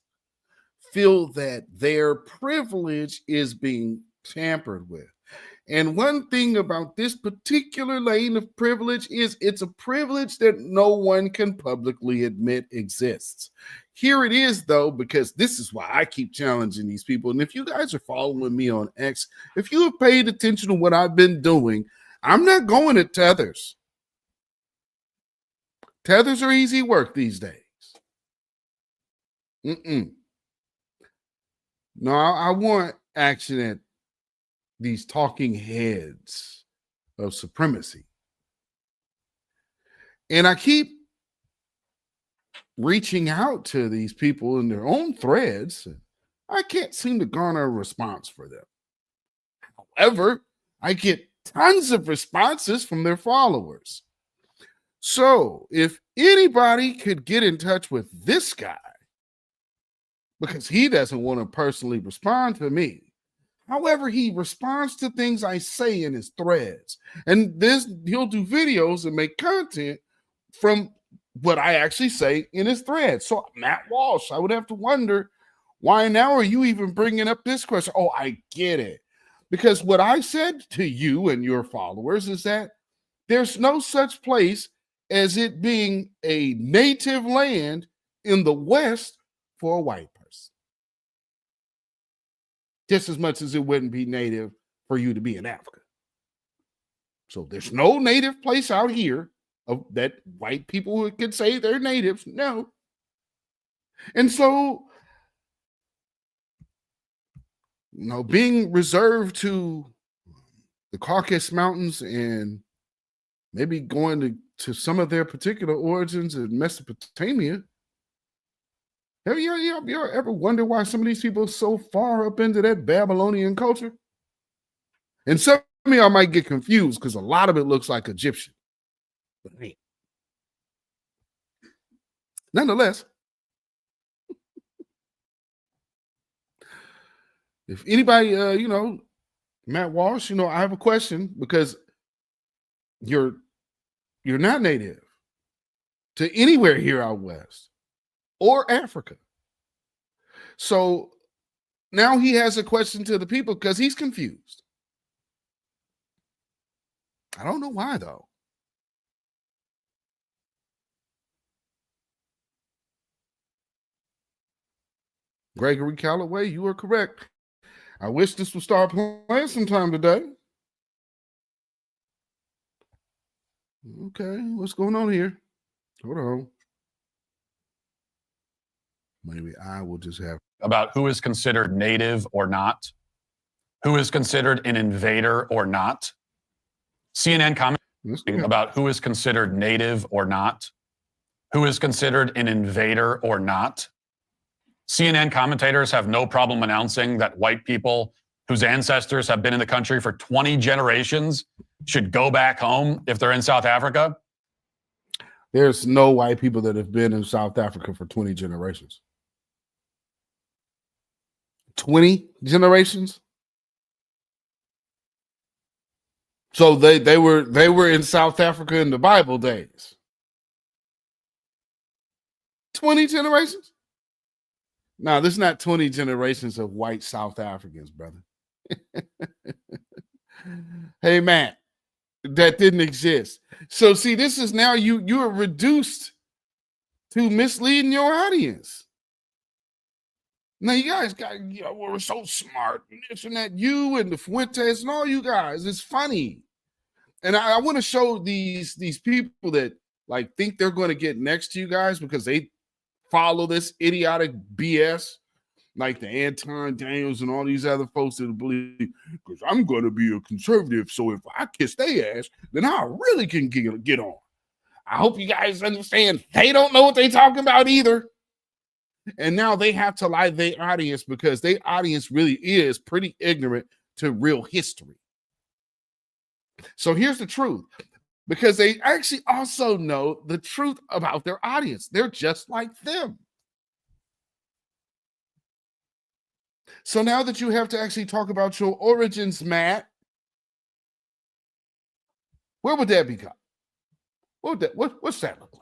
feel that their privilege is being tampered with. And one thing about this particular lane of privilege is it's a privilege that no one can publicly admit exists. Here it is, though, because this is why I keep challenging these people. And if you guys are following me on X, if you have paid attention to what I've been doing, I'm not going at tethers. Tethers are easy work these days. No, I want action at these talking heads of supremacy. And I keep reaching out to these people in their own threads. I can't seem to garner a response for them. However, I get tons of responses from their followers. So if anybody could get in touch with this guy, because he doesn't want to personally respond to me. However, he responds to things I say in his threads. And he'll do videos and make content from what I actually say in his threads. So Matt Walsh, I would have to wonder, why now are you even bringing up this question? Oh, I get it. Because what I said to you and your followers is that there's no such place as it being a native land in the West for a white person. Just as much as it wouldn't be native for you to be in Africa. So there's no native place out here of that white people could say they're natives. No. And so, being reserved to the Caucasus Mountains and maybe going to some of their particular origins in Mesopotamia. Have you ever wondered why some of these people are so far up into that Babylonian culture? And some of y'all might get confused because a lot of it looks like Egyptian. But hey, nonetheless, if anybody, Matt Walsh, I have a question because you're not native to anywhere here out west or Africa. So now he has a question to the people because he's confused. I don't know why, though. Gregory Calloway, you are correct. I wish this would start playing sometime today. Okay, what's going on here? Hold on. Maybe I will just have about who is considered native or not, who is considered an invader or not. CNN comment about who is considered native or not, who is considered an invader or not. CNN commentators have no problem announcing that white people whose ancestors have been in the country for 20 generations should go back home if they're in South Africa. There's no white people that have been in South Africa for 20 generations. 20 generations? So they were in South Africa in the Bible days. 20 generations? No, this is not 20 generations of white South Africans, brother. Hey, Matt, that didn't exist. So see, this is now you are reduced to misleading your audience. Now you guys we're so smart and this and that. You and the Fuentes and all you guys, it's funny. And I want to show these people that like think they're going to get next to you guys because they follow this idiotic BS, like the Anton Daniels and all these other folks that believe, because I'm going to be a conservative, so if I kiss their ass, then I really can get on. I hope you guys understand they don't know what they're talking about either. And now they have to lie to their audience because their audience really is pretty ignorant to real history. So here's the truth. Because they actually also know the truth about their audience. They're just like them. So now that you have to actually talk about your origins, Matt, where would that become? What's that look like?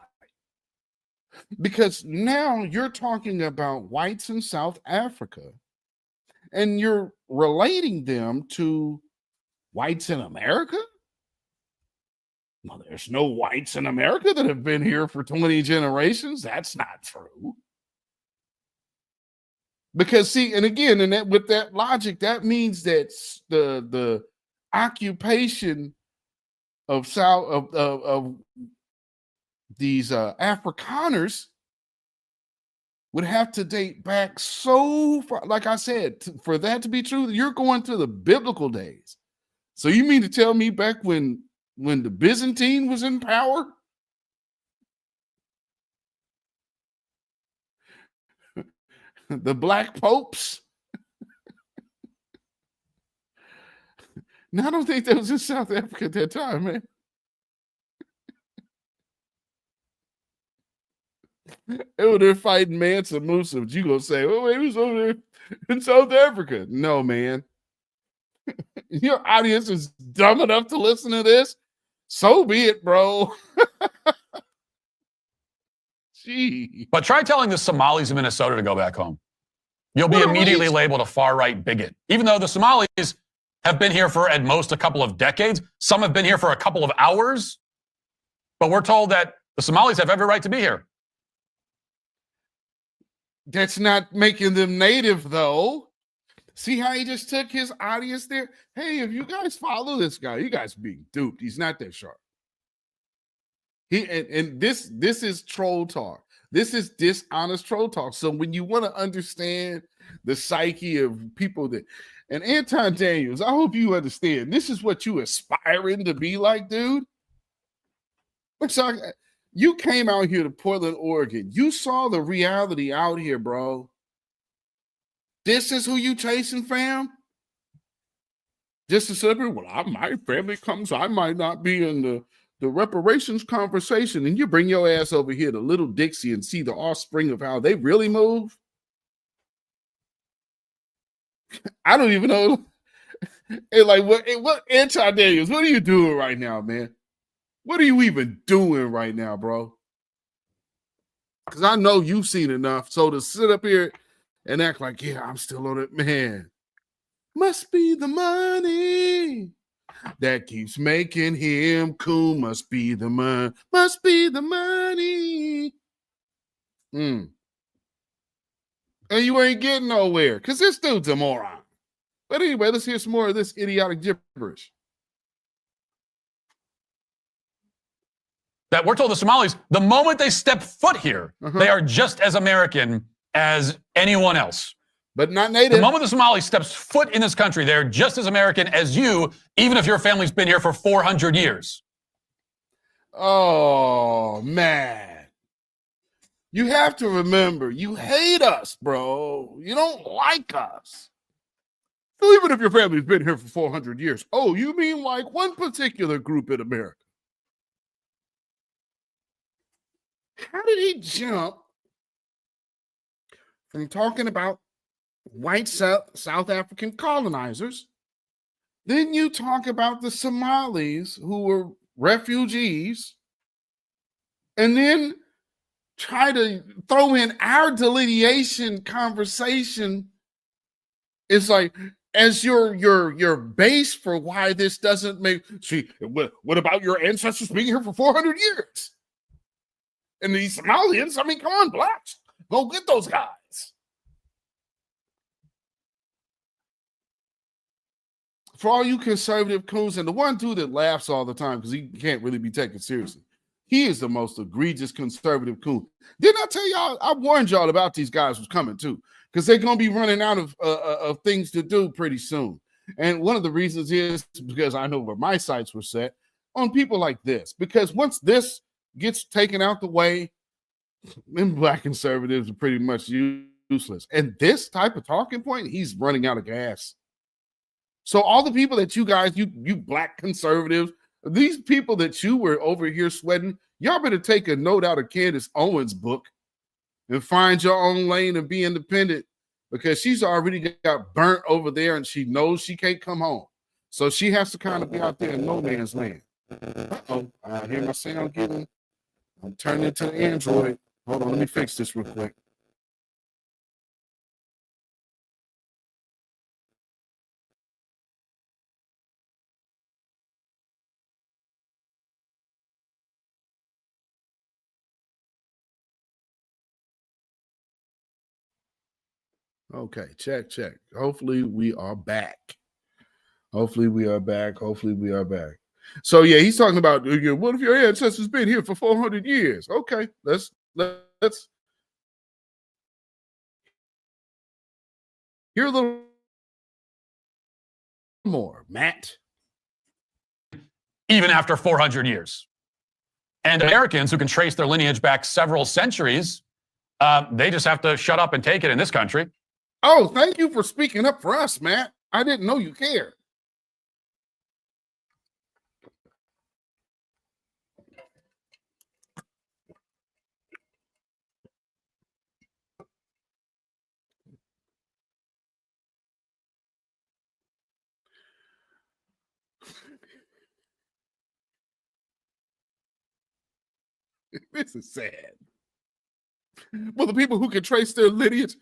Because now you're talking about whites in South Africa and you're relating them to whites in America? Well, there's no whites in America that have been here for 20 generations. That's not true. Because see, and again, and that with that logic, that means that the occupation of these Afrikaners would have to date back so far. Like I said, for that to be true, you're going to the biblical days. So you mean to tell me back when the Byzantine was in power? The black popes? No, I don't think that was in South Africa at that time, man. They were there fighting Mansa Musa, but you gonna say, oh, he was over there in South Africa. No, man. Your audience is dumb enough to listen to this. So be it, bro. Gee. But try telling the Somalis in Minnesota to go back home. You'll be immediately labeled a far-right bigot. Even though the Somalis have been here for at most a couple of decades. Some have been here for a couple of hours. But we're told that the Somalis have every right to be here. That's not making them native, though. See how he just took his audience there? Hey, if you guys follow this guy, you guys being duped. He's not that sharp. This is troll talk. This is dishonest troll talk. So when you want to understand the psyche of people that, and Anton Daniels, I hope you understand. This is what you aspiring to be like, dude. So you came out here to Portland, Oregon. You saw the reality out here, bro. This is who you chasing, fam? Just to say, well, my family comes, I might not be in the reparations conversation, and you bring your ass over here to Little Dixie and see the offspring of how they really move. I don't even know. Hey, like what Anton Daniels, what are you doing right now, man? What are you even doing right now, bro? Because I know you've seen enough. So to sit up here and act like, yeah, I'm still on it, man. Must be the money that keeps making him cool. Must be the money. Must be the money. And you ain't getting nowhere because this dude's a moron. But anyway, let's hear some more of this idiotic gibberish. That we're told the Somalis, the moment they step foot here, they are just as American as anyone else. But not native. The moment the Somali steps foot in this country, they're just as American as you, even if your family's been here for 400 years. Oh, man. You have to remember, you hate us, bro. You don't like us. So even if your family's been here for 400 years, oh, you mean like one particular group in America? How did he jump from talking about white South African colonizers? Then you talk about the Somalis who were refugees, and then try to throw in our delineation conversation. It's like, as your base for why this doesn't make. See, what about your ancestors being here for 400 years? And these Somalians, I mean, come on, blacks, go get those guys. For all you conservative coons, and the one dude that laughs all the time because he can't really be taken seriously, he is the most egregious conservative coon. Didn't I tell y'all? I warned y'all about these guys was coming too, because they're going to be running out of things to do pretty soon. And one of the reasons is because I know where my sights were set on people like this. Because once this gets taken out the way, then black conservatives are pretty much useless. And this type of talking point, he's running out of gas. So all the people that you guys, you black conservatives, these people that you were over here sweating, y'all better take a note out of Candace Owens' book and find your own lane and be independent. because she's already got burnt over there and she knows she can't come home. So she has to kind of be out there in no man's land. Uh-oh, I hear my sound getting. I'm turning into the Android. Hold on, let me fix this real quick. Okay, check. Hopefully we are back. Hopefully we are back. So yeah, he's talking about what if your ancestors been here for 400 years? Okay, let's hear a little more, Matt. Even after 400 years. And Americans who can trace their lineage back several centuries, they just have to shut up and take it in this country. Oh, thank you for speaking up for us, Matt. I didn't know you cared. This is sad. Well, the people who can trace their lineage,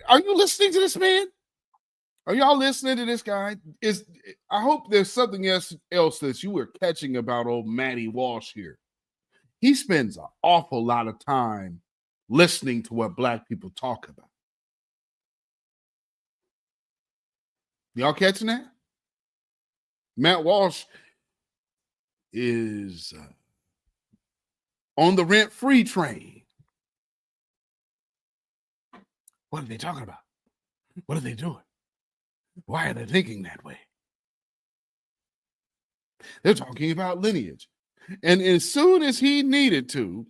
are you listening to this man? Are y'all listening to this guy? I hope there's something else that you were catching about old Matty Walsh here. He spends an awful lot of time listening to what Black people talk about. Y'all catching that? Matt Walsh is on the rent-free train. What are they talking about? What are they doing? Why are they thinking that way? They're talking about lineage. And as soon as he needed to,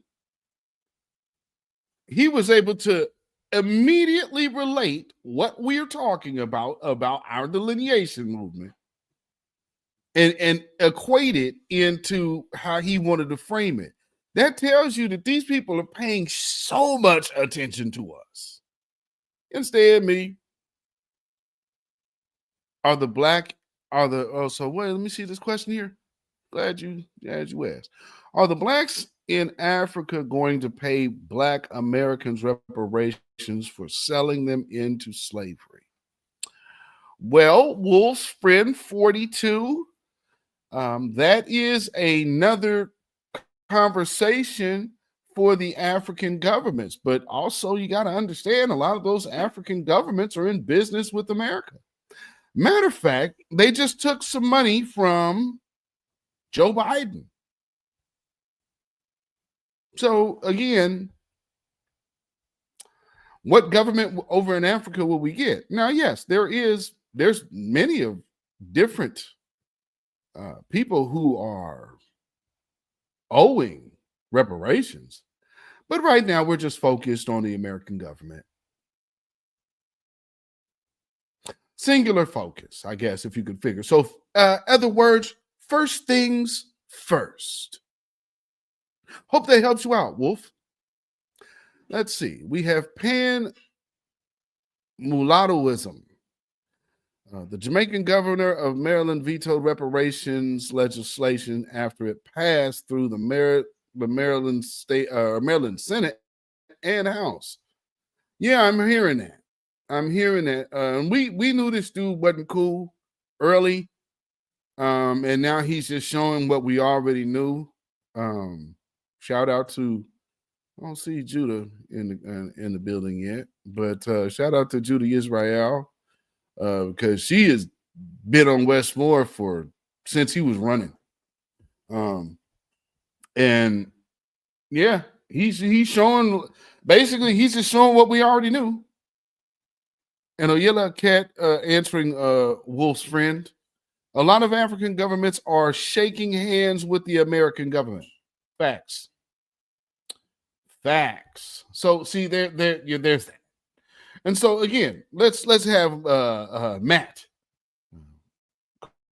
he was able to immediately relate what we're talking about our delineation movement and equate it into how he wanted to frame it. That tells you that these people are paying so much attention to us. Instead, let me see this question here. Glad you asked. Are the Blacks in Africa going to pay Black Americans reparations for selling them into slavery? Well, Wolf's friend 42, that is another conversation for the African governments. But also you got to understand a lot of those African governments are in business with America. Matter of fact, they just took some money from Joe Biden. So again, what government over in Africa will we get? Now, yes, there's many of different people who are owing reparations, but right now we're just focused on the American government. Singular focus, I guess, if you could figure. So, other words, first things first. Hope that helps you out, Wolf. Let's see. We have pan-mulattoism. The Jamaican governor of Maryland vetoed reparations legislation after it passed through the Maryland Senate and House. Yeah, I'm hearing that. We knew this dude wasn't cool early, and now he's just showing what we already knew. Shout out to, I don't see Judah in the building yet, but shout out to Judah Israel because she has been on Westmore since he was running, and yeah, he's showing basically he's just showing what we already knew. And Oyela Cat answering Wolf's friend, a lot of African governments are shaking hands with the American government. Facts. So see, there's that. And so again, let's have Matt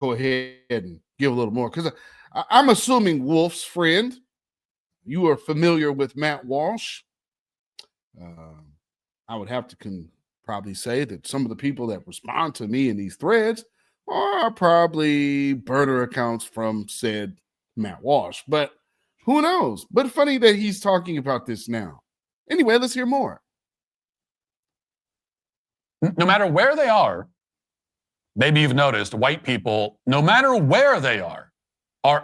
go ahead and give a little more, because I'm assuming Wolf's friend, you are familiar with Matt Walsh. I would have to probably say that some of the people that respond to me in these threads are probably burner accounts from said Matt Walsh. But who knows? But funny that he's talking about this now. Anyway, let's hear more. No matter where they are, maybe you've noticed white people, no matter where they are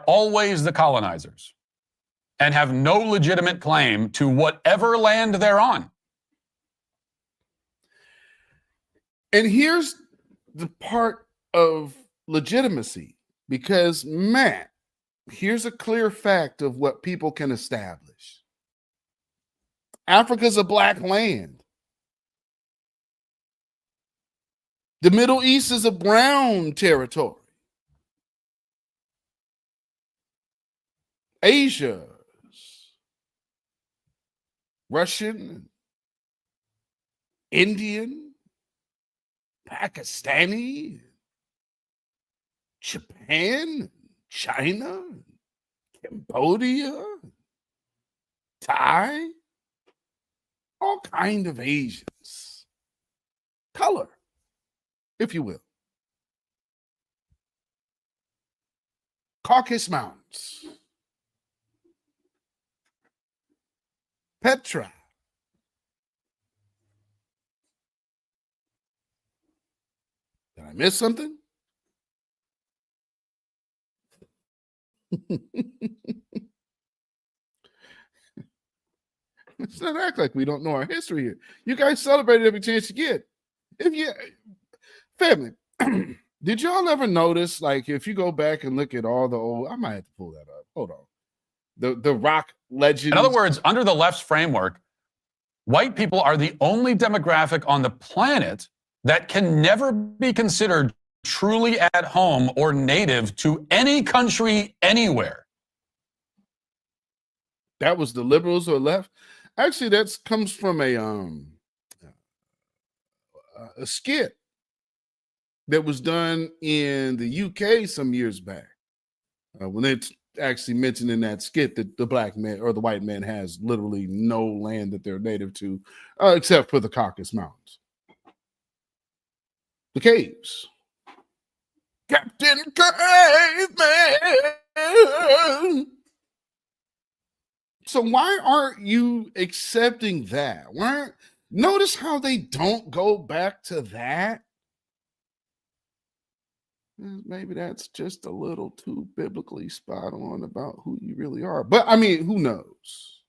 always the colonizers and have no legitimate claim to whatever land they're on. And here's the part of legitimacy, because Matt, here's a clear fact of what people can establish. Africa's a black land. The Middle East is a brown territory. Asia, Russian, Indian, Pakistani, Japan, China, Cambodia, Thai, all kind of Asians. Color, if you will. Caucasus Mountains. Petra. Did I miss something? Let's not act like we don't know our history here. You guys celebrate every chance you get. If you family, did y'all ever notice, like, if you go back and look at all the old, I might have to pull that up. Hold on. The rock legends. In other words, under the left's framework, white people are the only demographic on the planet that can never be considered truly at home or native to any country anywhere. That was the liberals or left. Actually, that comes from a skit that was done in the UK some years back, when they actually mentioned in that skit that the black man or the white man has literally no land that they're native to, except for the Caucasus Mountains. The caves. Captain Caveman. So why aren't you accepting that? Notice how they don't go back to that? Maybe that's just a little too biblically spot on about who you really are. But I mean, who knows?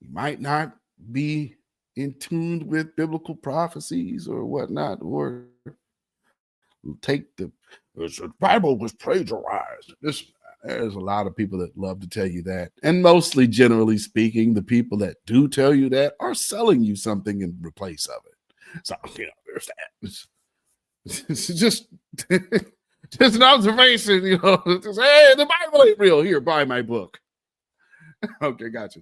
You might not be in tune with biblical prophecies or whatnot, or take the Bible was plagiarized. There's a lot of people that love to tell you that. And mostly, generally speaking, the people that do tell you that are selling you something in replace of it. So, there's that. It's just an observation, just, hey, the Bible ain't real. Here, buy my book. Okay, gotcha.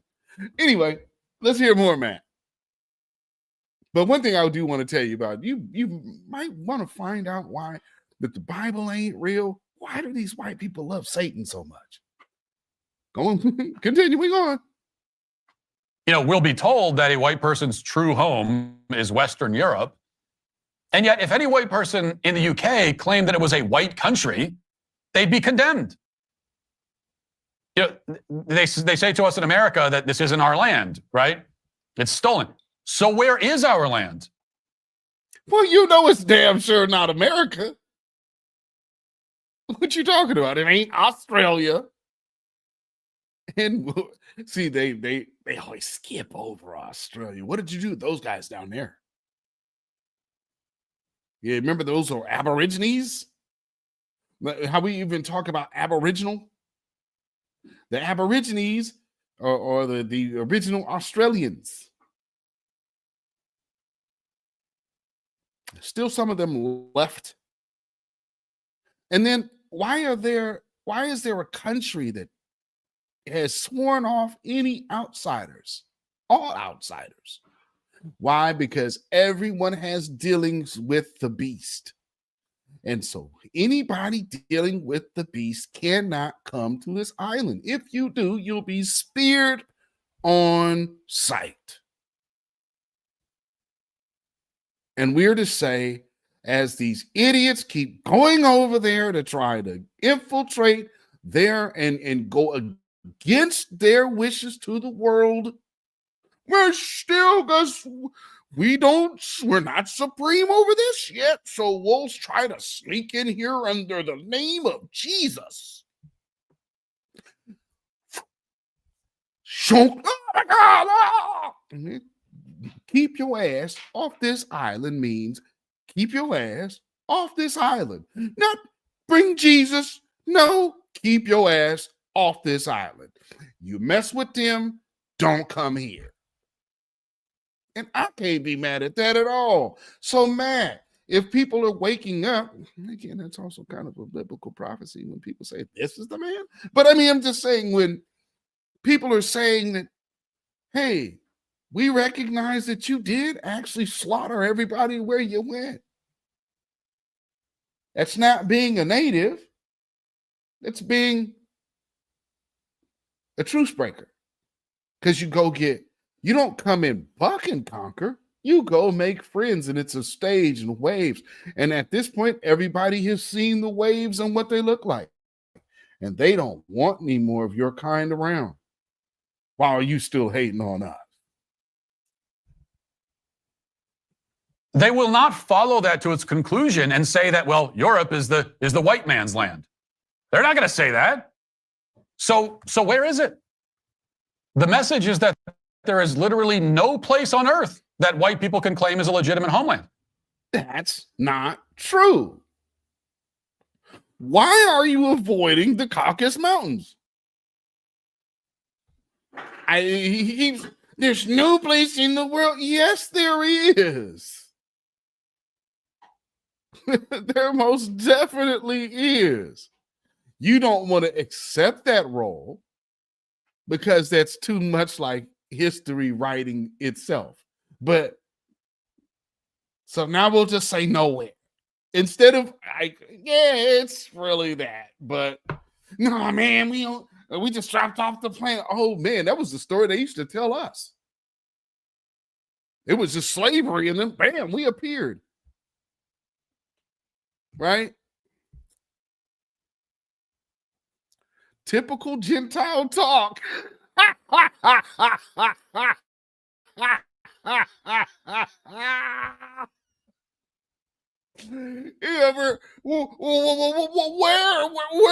Anyway, let's hear more, Matt. But one thing I do want to tell you about, you might want to find out why that the Bible ain't real. Why do these white people love Satan so much? Go on, continuing on. We'll be told that a white person's true home is Western Europe. And yet, if any white person in the UK claimed that it was a white country, they'd be condemned. They say to us in America that this isn't our land, right? It's stolen. So where is our land? Well, it's damn sure not America. What you talking about? It ain't Australia. And see, they always skip over Australia. What did you do with those guys down there? Yeah, remember those are Aborigines? How we even talk about Aboriginal? The Aborigines are the original Australians. Still some of them left. And then why is there a country that has sworn off any outsiders? All outsiders. Why? Because everyone has dealings with the beast. And so anybody dealing with the beast cannot come to this island. If you do, you'll be speared on sight. And we're to say, as these idiots keep going over there to try to infiltrate there and go against their wishes to the world, we're still, because we're not supreme over this yet, so we'll try to sneak in here under the name of Jesus. Oh my God! Ah! Keep your ass off this island means keep your ass off this island. Not bring Jesus. No, keep your ass off this island. You mess with them, don't come here. And I can't be mad at that at all. So, Matt, if people are waking up, again, that's also kind of a biblical prophecy when people say, this is the man. But I mean, I'm just saying, when people are saying that, hey, we recognize that you did actually slaughter everybody where you went. That's not being a native. That's being a truce breaker. Because you don't come in buck and conquer. You go make friends, and it's a stage and waves. And at this point, everybody has seen the waves and what they look like. And they don't want any more of your kind around. Why are you still hating on us? They will not follow that to its conclusion and say that, well, Europe is the white man's land. They're not going to say that. So where is it? The message is that there is literally no place on earth that white people can claim as a legitimate homeland. That's not true. Why are you avoiding the Caucasus Mountains? There's no place in the world. Yes, there is. There most definitely is. You don't want to accept that role because that's too much like history writing itself. But so now we'll just say nowhere. Instead of, it's really that. But no, man, we just dropped off the planet. Oh, man, that was the story they used to tell us. It was just slavery, and then bam, we appeared. Right? Typical Gentile talk. Where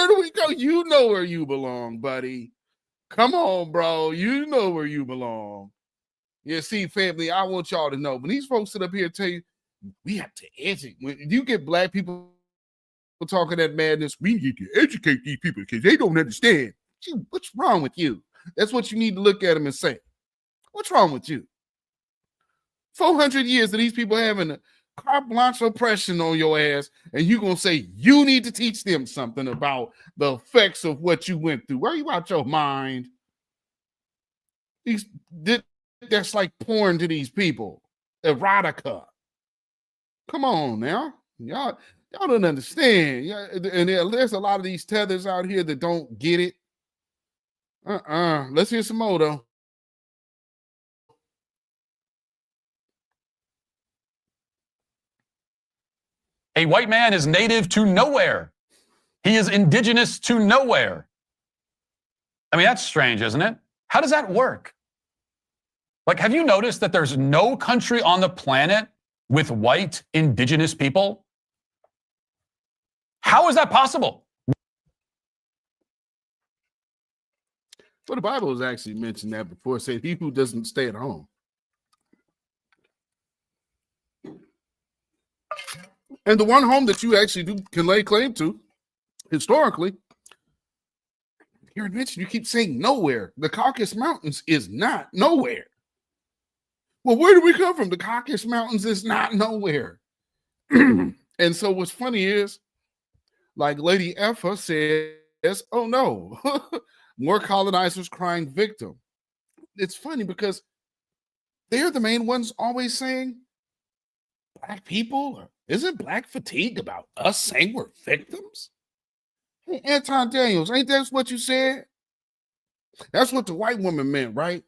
do we go? You know where you belong, buddy. Come on, bro. You know where you belong. Yeah, see, family, I want y'all to know, when these folks sit up here and tell you, we have to educate. When you get black people talking that madness, we need to educate these people because they don't understand. What's wrong with you? That's what you need to look at them and say. What's wrong with you? 400 years of these people having a carte blanche oppression on your ass, and you're going to say you need to teach them something about the effects of what you went through. Are you out your mind? That's like porn to these people. Erotica. Come on now. Y'all don't understand. And there's a lot of these tethers out here that don't get it. Let's hear some more, though. A white man is native to nowhere. He is indigenous to nowhere. I mean, that's strange, isn't it? How does that work? Like, have you noticed that there's no country on the planet with white indigenous people? How is that possible? Well, the Bible has actually mentioned that before. It said, he who doesn't stay at home. And the one home that you actually can lay claim to, historically, here in Mitchell, you keep saying nowhere. The Caucasus Mountains is not nowhere. Well, where do we come from? The Caucasus Mountains is not nowhere. And so what's funny is, like Lady Effa says, oh no, more colonizers crying victim. It's funny because they're the main ones always saying, black people, isn't black fatigue about us saying we're victims? Hey, Anton Daniels, ain't that what you said? That's what the white woman meant, right?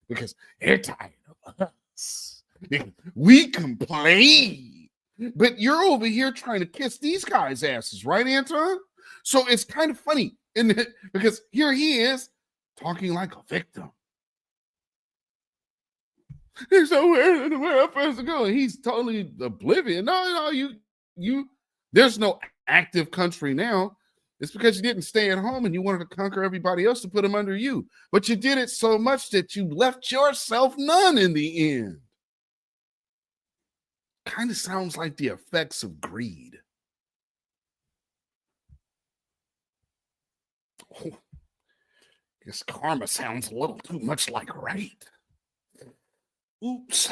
Because they're tired of us. We complain, but you're over here trying to kiss these guys' asses, right, Anton? So it's kind of funny, because here he is talking like a victim. There's nowhere in the world for us to go. And he's totally oblivious. No, you. There's no active country now. It's because you didn't stay at home and you wanted to conquer everybody else to put them under you. But you did it so much that you left yourself none in the end. Kind of sounds like the effects of greed. Oh, guess karma sounds a little too much like right. Oops.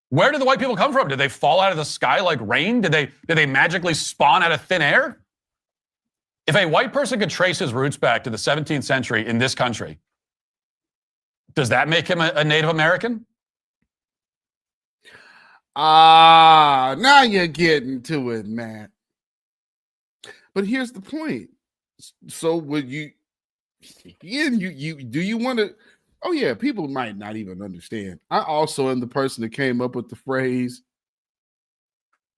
Where did the white people come from? Did they fall out of the sky like rain? Did they magically spawn out of thin air? If a white person could trace his roots back to the 17th century in this country, does that make him a Native American? Now you're getting to it, Matt. But here's the point. So would you do you want to? Oh yeah, people might not even understand. I also am the person that came up with the phrase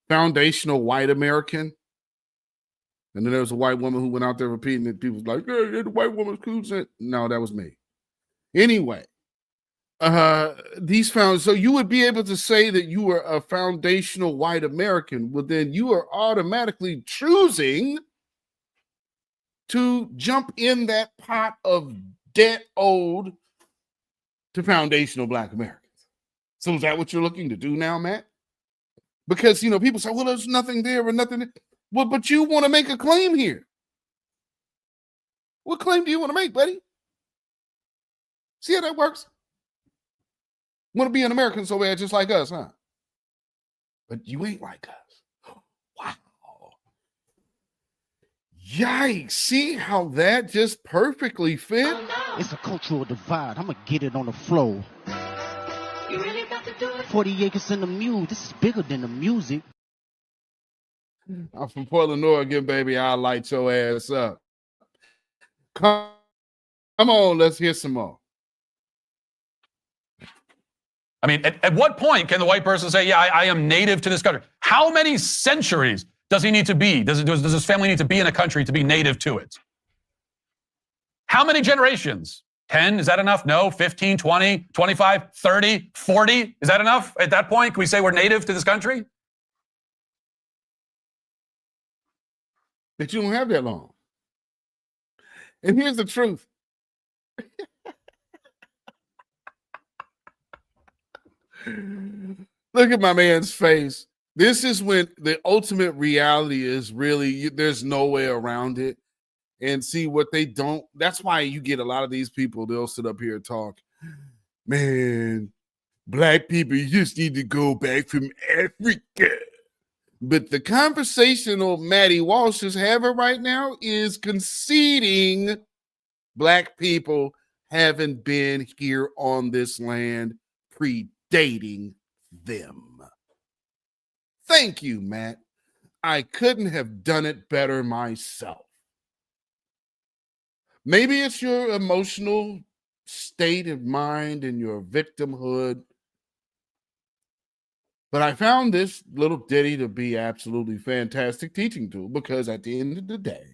foundational white American. And then there was a white woman who went out there repeating it. People was like, hey, the white woman's cool. No, that was me. Anyway, so you would be able to say that you were a foundational white American. Well, then you are automatically choosing to jump in that pot of debt owed to foundational Black Americans. So is that what you're looking to do now, Matt? Because, people say, well, there's nothing there or nothing there. Well, but you want to make a claim here. What claim do you want to make, buddy? See how that works? Want to be an American so bad, just like us, huh? But you ain't like us. Wow. Yikes. See how that just perfectly fit? It's a cultural divide. I'm going to get it on the floor. You really got to do it? 40 acres in the mule. This is bigger than the music. I'm from Portland, Oregon, baby. I'll light your ass up. Come on, let's hear some more. I mean, at what point can the white person say, yeah, I am native to this country? How many centuries does he need to be? Does his family need to be in a country to be native to it? How many generations? 10? Is that enough? No. 15, 20, 25, 30, 40? Is that enough? At that point, can we say we're native to this country? That you don't have that long. And here's the truth. Look at my man's face. This is when the ultimate reality is really, there's no way around it. And see what they don't. That's why you get a lot of these people, they'll sit up here and talk. Man, Black people, you just need to go back from Africa. But the conversation old Maddie Walsh is having right now is conceding Black people haven't been here on this land predating them. Thank you, Matt. I couldn't have done it better myself. Maybe it's your emotional state of mind and your victimhood. But I found this little ditty to be absolutely fantastic teaching tool because at the end of the day,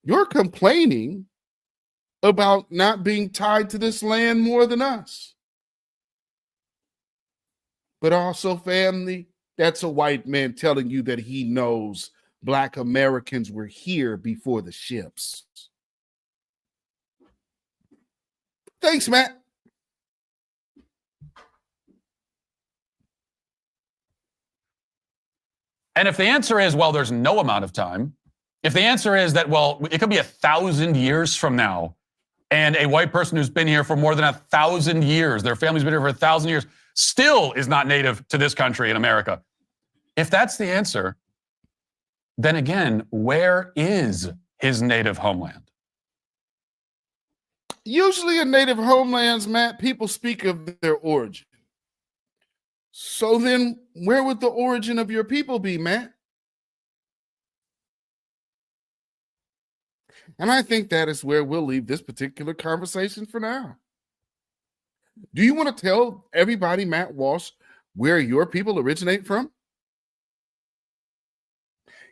you're complaining about not being tied to this land more than us. But also, family, that's a white man telling you that he knows Black Americans were here before the ships. Thanks, Matt. And if the answer is, well, there's no amount of time, if the answer is that, well, it could be 1,000 years from now, and a white person who's been here for more than 1,000 years, their family's been here for 1,000 years, still is not native to this country in America. If that's the answer, then again, where is his native homeland? Usually in native homelands, Matt, people speak of their origin. So then where would the origin of your people be, Matt? And I think that is where we'll leave this particular conversation for now. Do you want to tell everybody, Matt Walsh, where your people originate from?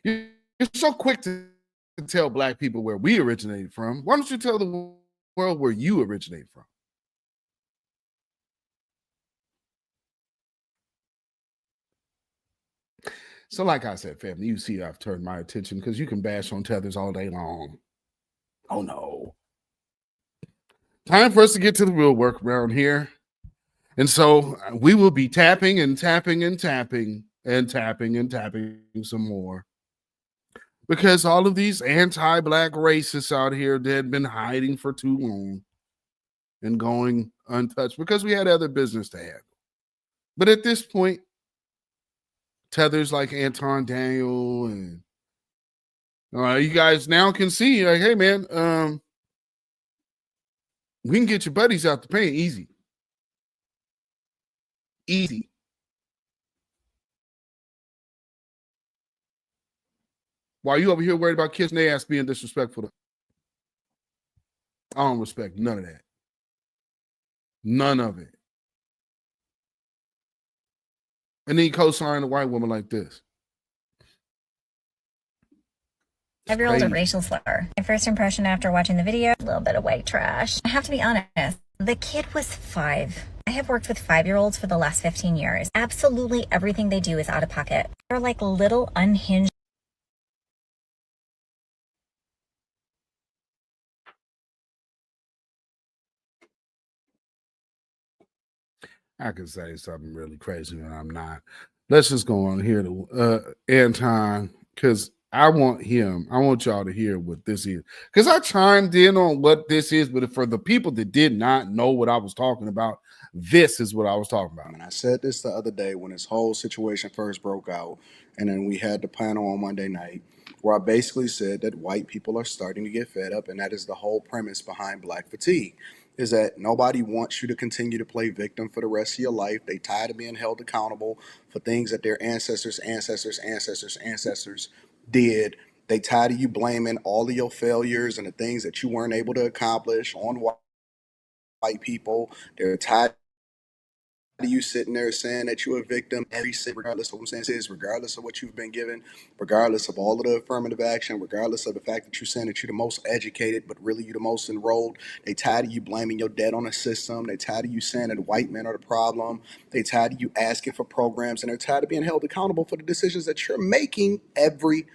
You're so quick to tell black people where we originated from. Why don't you tell the world where you originate from? So, like I said, family, you see I've turned my attention because you can bash on tethers all day long. Oh, no. Time for us to get to the real work around here. And so we will be tapping and tapping and tapping and tapping and tapping some more. Because all of these anti-black racists out here, they had been hiding for too long and going untouched because we had other business to handle. But at this point, tethers like Anton Daniel and you guys now can see, like, hey, man, we can get your buddies out the paint easy. Easy. While you over here worried about kissing their ass being disrespectful, I don't respect none of that. None of it. And then you co-sign a white woman like this. 5-year-old a racial slur. My first impression after watching the video, a little bit of white trash. I have to be honest, the kid was 5. I have worked with 5-year-olds for the last 15 years. Absolutely everything they do is out of pocket. They're like little unhinged. I could say something really crazy and I'm not. Let's just go on here to Anton, because I want y'all to hear what this is. Because I chimed in on what this is, but for the people that did not know what I was talking about, this is what I was talking about. And I said this the other day when this whole situation first broke out, and then we had the panel on Monday night, where I basically said that white people are starting to get fed up, and that is the whole premise behind Black fatigue, is that nobody wants you to continue to play victim for the rest of your life. They tired of being held accountable for things that their ancestors did. They tired of you blaming all of your failures and the things that you weren't able to accomplish on white people. They're tired of you sitting there saying that you're a victim regardless of circumstances, regardless of what you've been given, regardless of all of the affirmative action, regardless of the fact that you're saying that you're the most educated, but really you're the most enrolled. They tired of you blaming your debt on the system. They tired of you saying that white men are the problem. They tired of you asking for programs, and they're tired of being held accountable for the decisions that you're making every.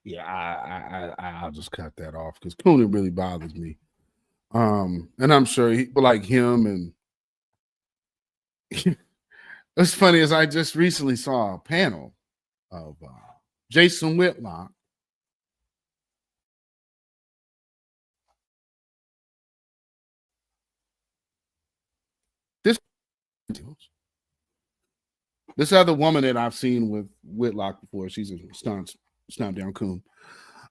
Yeah, I'll just cut that off because Cooney really bothers me. And I'm sure people like him, and it's funny as I just recently saw a panel of Jason Whitlock. This other woman that I've seen with Whitlock before, she's a stomp down coon.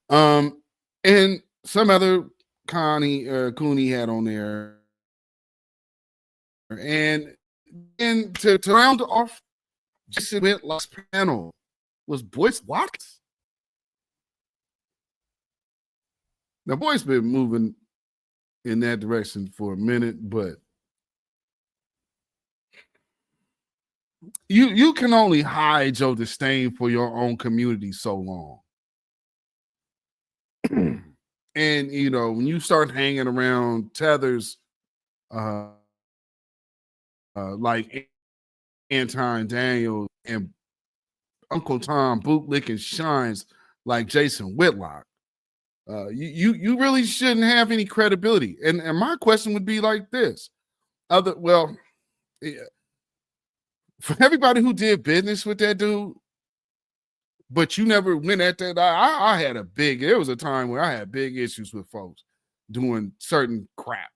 And some other Cooney had on there. And to round off Jason Whitlock's panel was Boyce Watkins. Now, Boyce been moving in that direction for a minute, but you can only hide your disdain for your own community so long. And, you know, when you start hanging around tethers like Anton Daniel and Uncle Tom bootlicking shines like Jason Whitlock, you really shouldn't have any credibility. And my question would be like this. For everybody who did business with that dude, but you never went at that. There was a time where I had big issues with folks doing certain crap.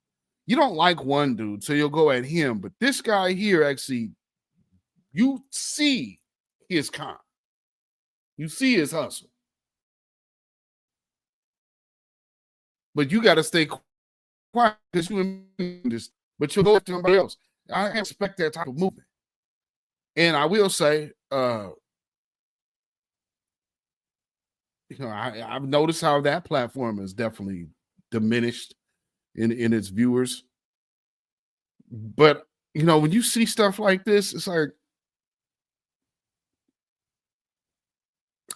You don't like one dude, so you'll go at him. But this guy here, actually, you see his con. You see his hustle. But you got to stay quiet because you this, but you'll go after somebody else. I expect that type of movement. And I will say, I've noticed how that platform is definitely diminished in its viewers. But you know, when you see stuff like this, it's like,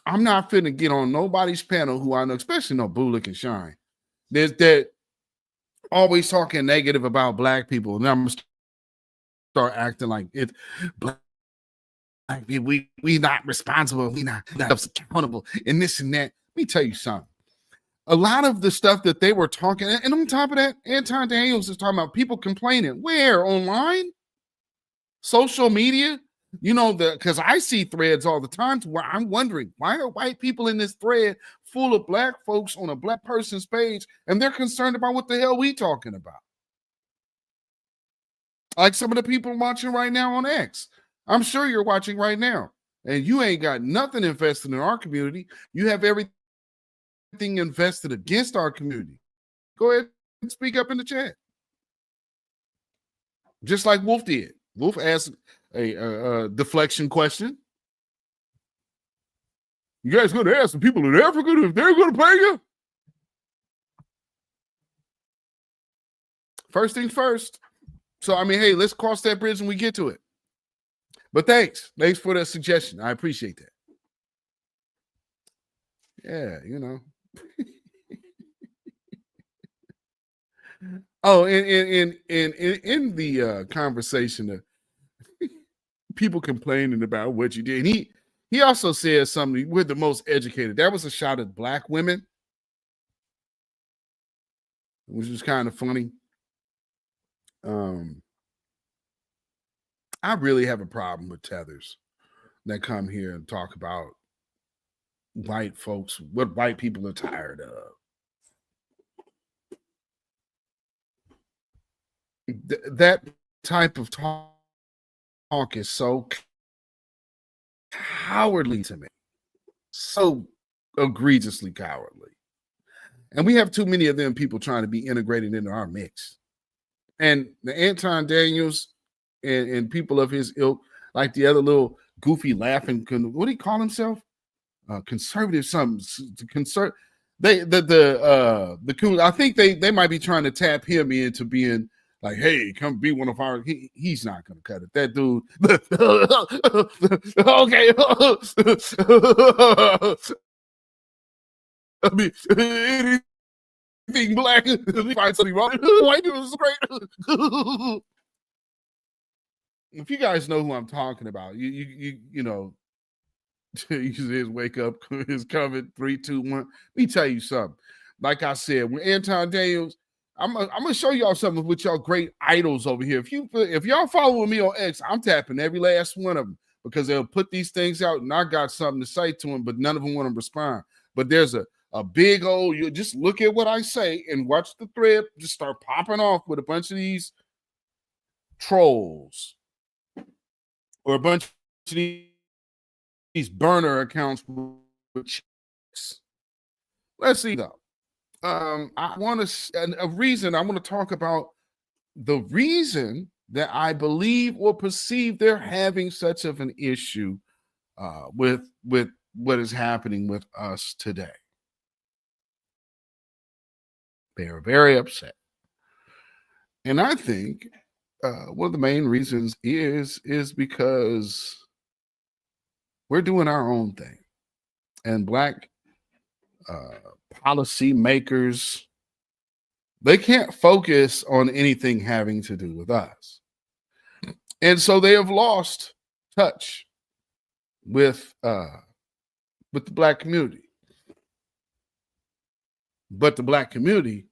I'm not finna get on nobody's panel who I know, especially no Bullock and Shine. There's that always talking negative about black people, and I'm gonna start acting like it. Black people, we not responsible, we not accountable, and this and that. Let me tell you something. A lot of the stuff that they were talking, and on top of that, Anton Daniels is talking about people complaining. Where? Online? Social media? You know, because I see threads all the time to where I'm wondering, why are white people in this thread full of black folks on a black person's page, and they're concerned about what the hell we talking about? Like some of the people watching right now on X. I'm sure you're watching right now, and you ain't got nothing invested in our community. You have everything invested against our community. Go ahead and speak up in the chat. Just like Wolf did. Wolf asked a deflection question. You guys going to ask the people in Africa if they're going to pay you? First things first. So, I mean, hey, let's cross that bridge when we get to it. But thanks. Thanks for the suggestion. I appreciate that. Yeah, you know. Oh, in the conversation, people complaining about what you did. He also said something. We're the most educated. That was a shot at black women, which was kind of funny. I really have a problem with tethers that come here and talk about white folks, what white people are tired of. That type of talk is so cowardly to me. So egregiously cowardly. And we have too many of them people trying to be integrated into our mix. And the Anton Daniels and people of his ilk, like the other little goofy laughing, what do he call himself? Conservative something. I think they might be trying to tap him into being like, hey, come be one of our. He's not going to cut it. That dude. Okay. I mean, anything black, find something wrong. White people is great. If you guys know who I'm talking about, you know, you just wake up, is coming 3, 2, 1. Let me tell you something. Like I said, when Anton Daniels, I'm gonna show y'all something with y'all great idols over here. If y'all follow me on X, I'm tapping every last one of them because they'll put these things out, and I got something to say to them, but none of them want to respond. But there's a big old, you just look at what I say and watch the thread just start popping off with a bunch of these trolls or a bunch of these burner accounts with checks. Let's see though. I want to talk about the reason that I believe or perceive they're having such of an issue with what is happening with us today. They are very upset. And I think one of the main reasons is because we're doing our own thing. And black policy makers, they can't focus on anything having to do with us. And so they have lost touch with the black community. But the black community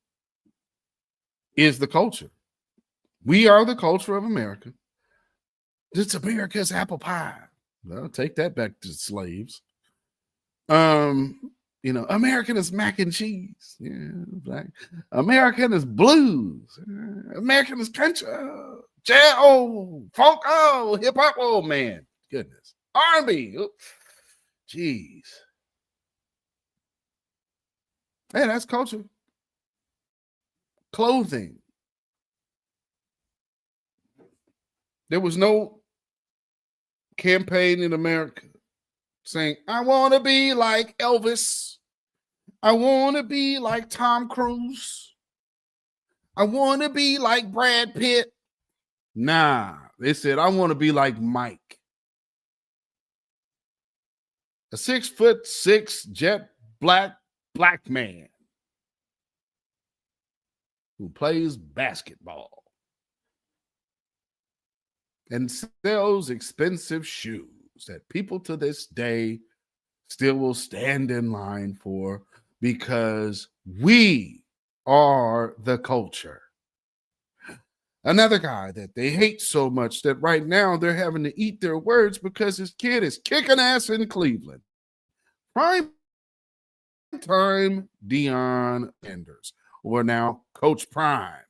is the culture. We are the culture of America. It's America's apple pie. Well, take that back to slaves. You know, American is mac and cheese. Yeah, black. American is blues. American is country. Jazz, folk, hip hop. Oh man, goodness. R&B. Jeez. Hey, that's culture. Clothing. There was no campaign in America saying, I want to be like Elvis. I want to be like Tom Cruise. I want to be like Brad Pitt. Nah, they said, I want to be like Mike. A 6'6" jet black man who plays basketball and sells expensive shoes that people to this day still will stand in line for because we are the culture. Another guy that they hate so much that right now they're having to eat their words because his kid is kicking ass in Cleveland. Prime time Deion Sanders, or now Coach Prime,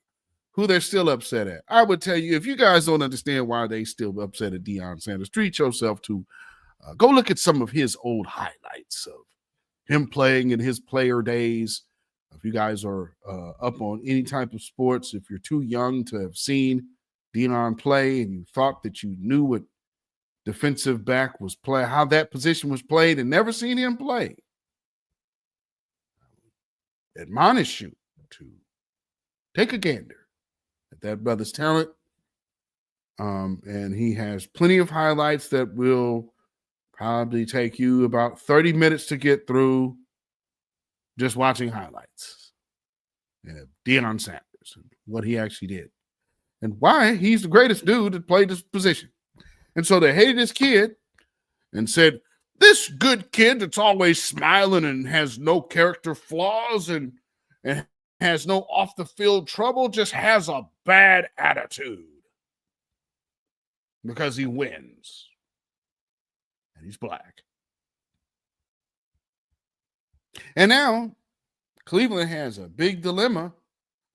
who they're still upset at. I would tell you, if you guys don't understand why they still upset at Deion Sanders, treat yourself to go look at some of his old highlights of him playing in his player days. If you guys are up on any type of sports, if you're too young to have seen Deion play and you thought that you knew what defensive back was play, how that position was played and never seen him play, admonish you to take a gander at that brother's talent. And he has plenty of highlights that will probably take you about 30 minutes to get through just watching highlights. Deion Sanders and what he actually did and why he's the greatest dude that played this position. And so they hated this kid and said, this good kid that's always smiling and has no character flaws and has no off the field trouble just has a bad attitude because he wins and he's black. And now Cleveland has a big dilemma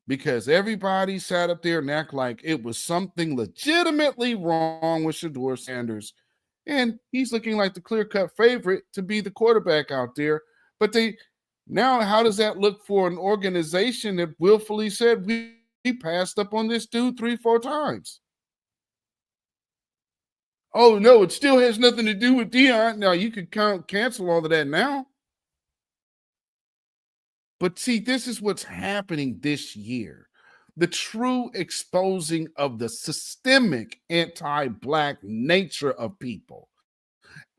because everybody sat up there and act like it was something legitimately wrong with Shedeur Sanders. And he's looking like the clear-cut favorite to be the quarterback out there. But now how does that look for an organization that willfully said we passed up on this dude 3-4 times? Oh, no, it still has nothing to do with Deion. Now, you could cancel all of that now. But see, this is what's happening this year. The true exposing of the systemic anti-black nature of people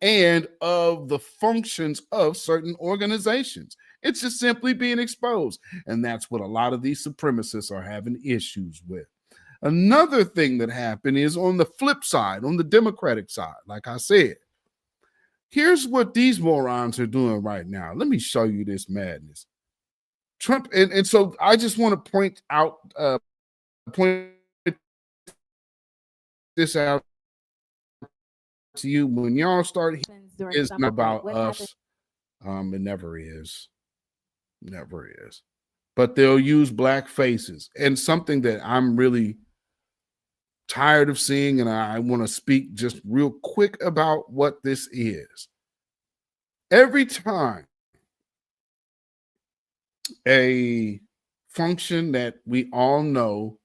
and of the functions of certain organizations. It's just simply being exposed. And that's what a lot of these supremacists are having issues with. Another thing that happened is on the flip side, on the Democratic side, like I said, here's what these morons are doing right now. Let me show you this madness. Trump, and so I just want to point this out to you. When y'all start, it's not about us. It never is. Never is. But they'll use black faces. And something that I'm really tired of seeing, and I want to speak just real quick about what this is. Every time a function that we all know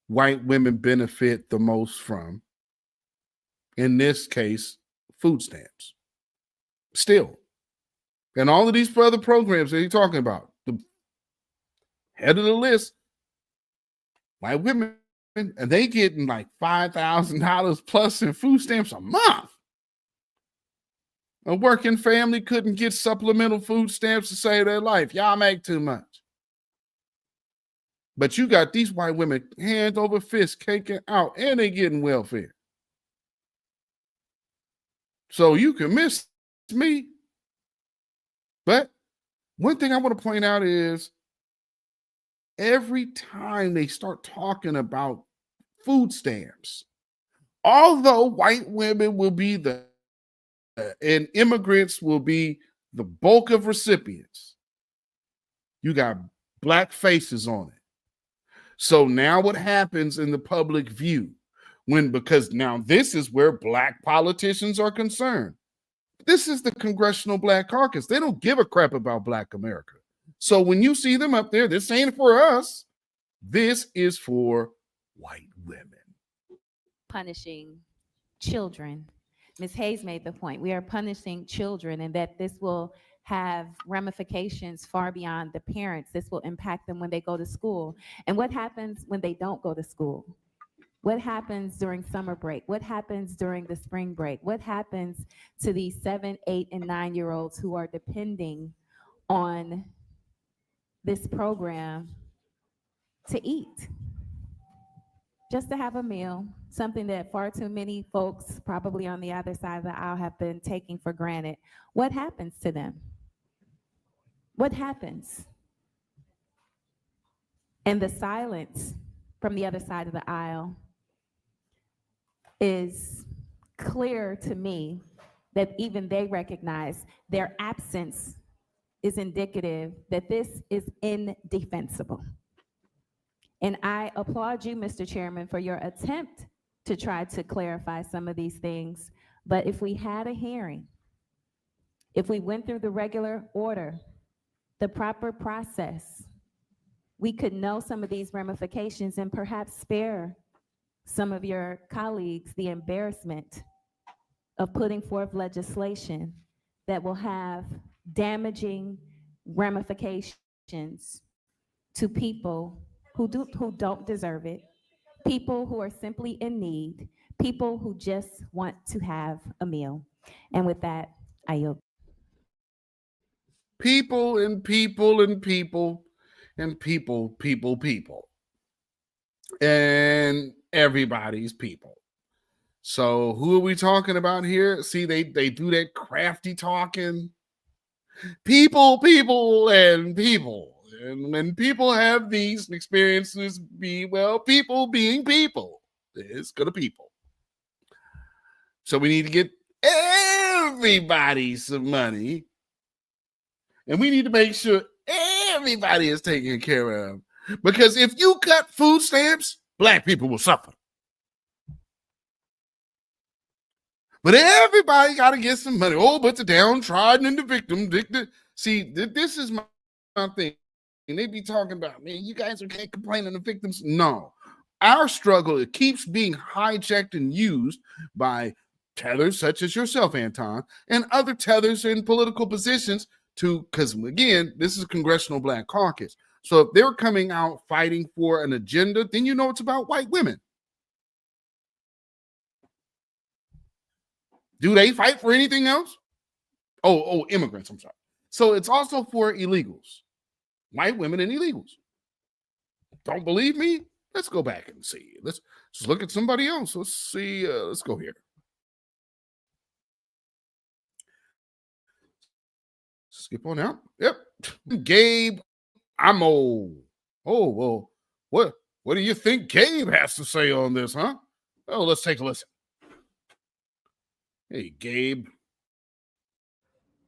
white women benefit the most from, in this case, food stamps. Still. And all of these other programs that he's talking about, the head of the list, white women, and they getting like $5,000 plus in food stamps a month. A working family couldn't get supplemental food stamps to save their life. Y'all make too much. But you got these white women hand over fist caking out, and they getting welfare. So you can miss me. But one thing I want to point out is every time they start talking about food stamps, although white women will be and immigrants will be the bulk of recipients, you got black faces on it. So now what happens in the public view because now this is where black politicians are concerned. This is the Congressional Black Caucus. They don't give a crap about Black America. So when you see them up there, this ain't for us. This is for white women. Punishing children. Ms. Hayes made the point. We are punishing children and that this will have ramifications far beyond the parents. This will impact them when they go to school. And what happens when they don't go to school? What happens during summer break? What happens during the spring break? What happens to these 7, 8, and 9-year-olds who are depending on this program to eat? Just to have a meal, something that far too many folks, probably on the other side of the aisle, have been taking for granted. What happens to them? What happens? And the silence from the other side of the aisle is clear to me that even they recognize their absence is indicative that this is indefensible. And I applaud you, Mr. Chairman, for your attempt to try to clarify some of these things. But if we had a hearing, if we went through the regular order, the proper process, we could know some of these ramifications and perhaps spare some of your colleagues the embarrassment of putting forth legislation that will have damaging ramifications to people who don't deserve it, people who are simply in need, people who just want to have a meal. And with that, I yield. People and people and people and people. And everybody's people. So who are we talking about here? See, they do that crafty talking. People, and people. And when people have these experiences, people being people. It's gonna people. So we need to get everybody some money. And we need to make sure everybody is taken care of. Because if you cut food stamps, Black people will suffer. But everybody got to get some money. Oh, but the downtrodden and the victim. See, this is my thing. And they be talking about, man, you guys are complaining the victims. No. Our struggle, it keeps being hijacked and used by tethers such as yourself, Anton, and other tethers in political positions because, again, this is a Congressional Black Caucus. So if they're coming out fighting for an agenda, then you know it's about white women. Do they fight for anything else? Oh, immigrants, I'm sorry. So it's also for illegals, white women and illegals. Don't believe me? Let's go back and see. Let's just look at somebody else. Let's see. Let's go here. Skip on out. Yep. Gabe Amo. Oh, well, what do you think Gabe has to say on this, huh? Oh, let's take a listen. Hey, Gabe.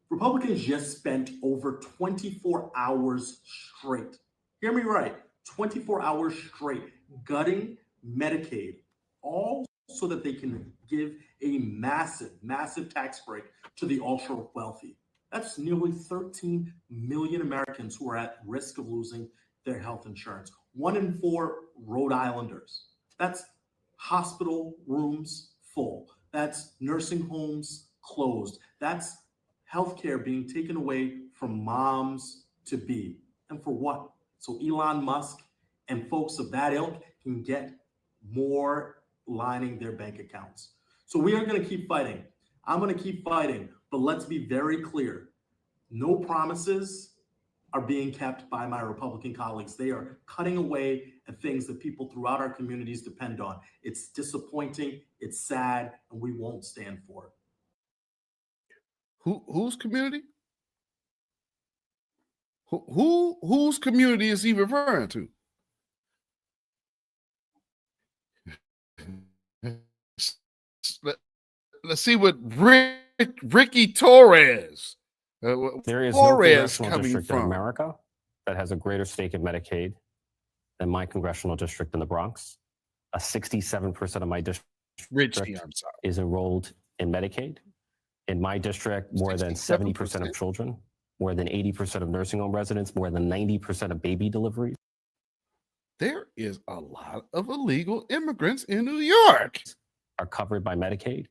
Republicans just spent over 24 hours straight. Hear me right. 24 hours straight gutting Medicaid, all so that they can give a massive, massive tax break to the ultra wealthy. That's nearly 13 million Americans who are at risk of losing their health insurance. 1 in 4 Rhode Islanders. That's hospital rooms full. That's nursing homes closed. That's healthcare being taken away from moms to be. And for what? So Elon Musk and folks of that ilk can get more lining their bank accounts. So we are going to keep fighting. I'm going to keep fighting, but let's be very clear. No promises are being kept by my Republican colleagues. They are cutting away at things that people throughout our communities depend on. It's disappointing, it's sad, and we won't stand for it. Whose community? Whose community is he referring to? Let's see what Ricky Torres. There is Torres no congressional district in America that has a greater stake in Medicaid than my congressional district in the Bronx. 67% of my district is enrolled in Medicaid. In my district, more than 70% of children, more than 80% of nursing home residents, more than 90% of baby deliveries. There is a lot of illegal immigrants in New York. Are covered by Medicaid.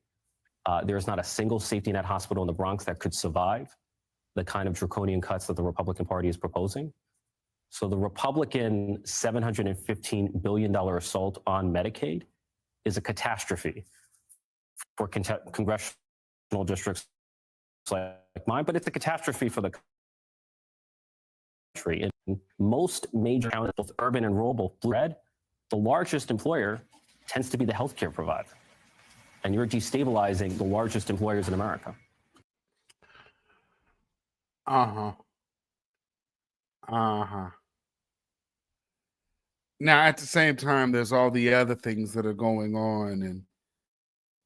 There is not a single safety net hospital in the Bronx that could survive the kind of draconian cuts that the Republican Party is proposing. So the Republican $715 billion assault on Medicaid is a catastrophe for congressional districts like mine, but it's a catastrophe for the country. In most major counties, both urban and rural, both blue and red, the largest employer tends to be the healthcare provider. And you're destabilizing the largest employers in America. Now, at the same time, there's all the other things that are going on. And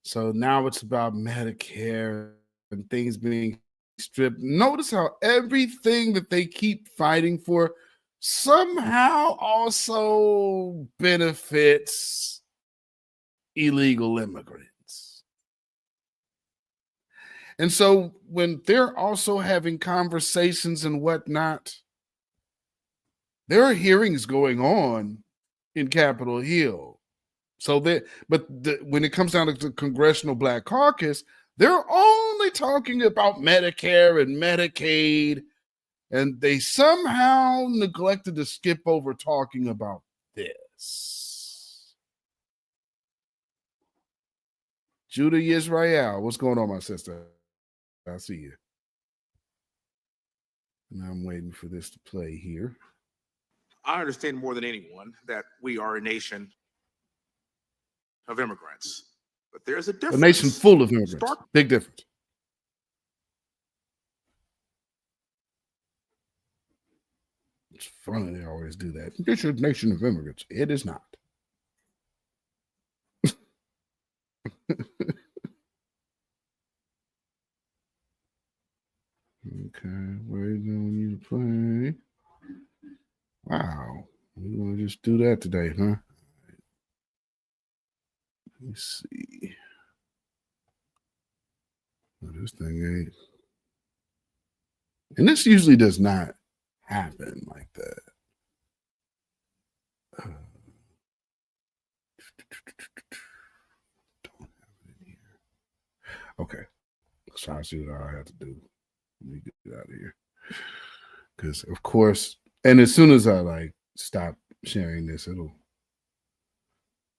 so now it's about Medicare and things being stripped. Notice how everything that they keep fighting for somehow also benefits illegal immigrants. And so when they're also having conversations and whatnot, there are hearings going on in Capitol Hill. So when it comes down to the Congressional Black Caucus, they're only talking about Medicare and Medicaid, and they somehow neglected to skip over talking about this. Judah Yisrael, what's going on, my sister? I see you. And I'm waiting for this to play here. I understand more than anyone that we are a nation of immigrants, but there's a difference. A nation full of immigrants. Big difference. It's funny they always do that. This is a nation of immigrants. It is not. Okay, waiting on you to play. Wow, we're gonna just do that today, huh? Let's see. Oh, this thing ain't. And this usually does not happen like that. Don't have it in here. Okay, let's try to see what I have to do. Let me get out of here. Because of course, and as soon as I stop sharing this, it'll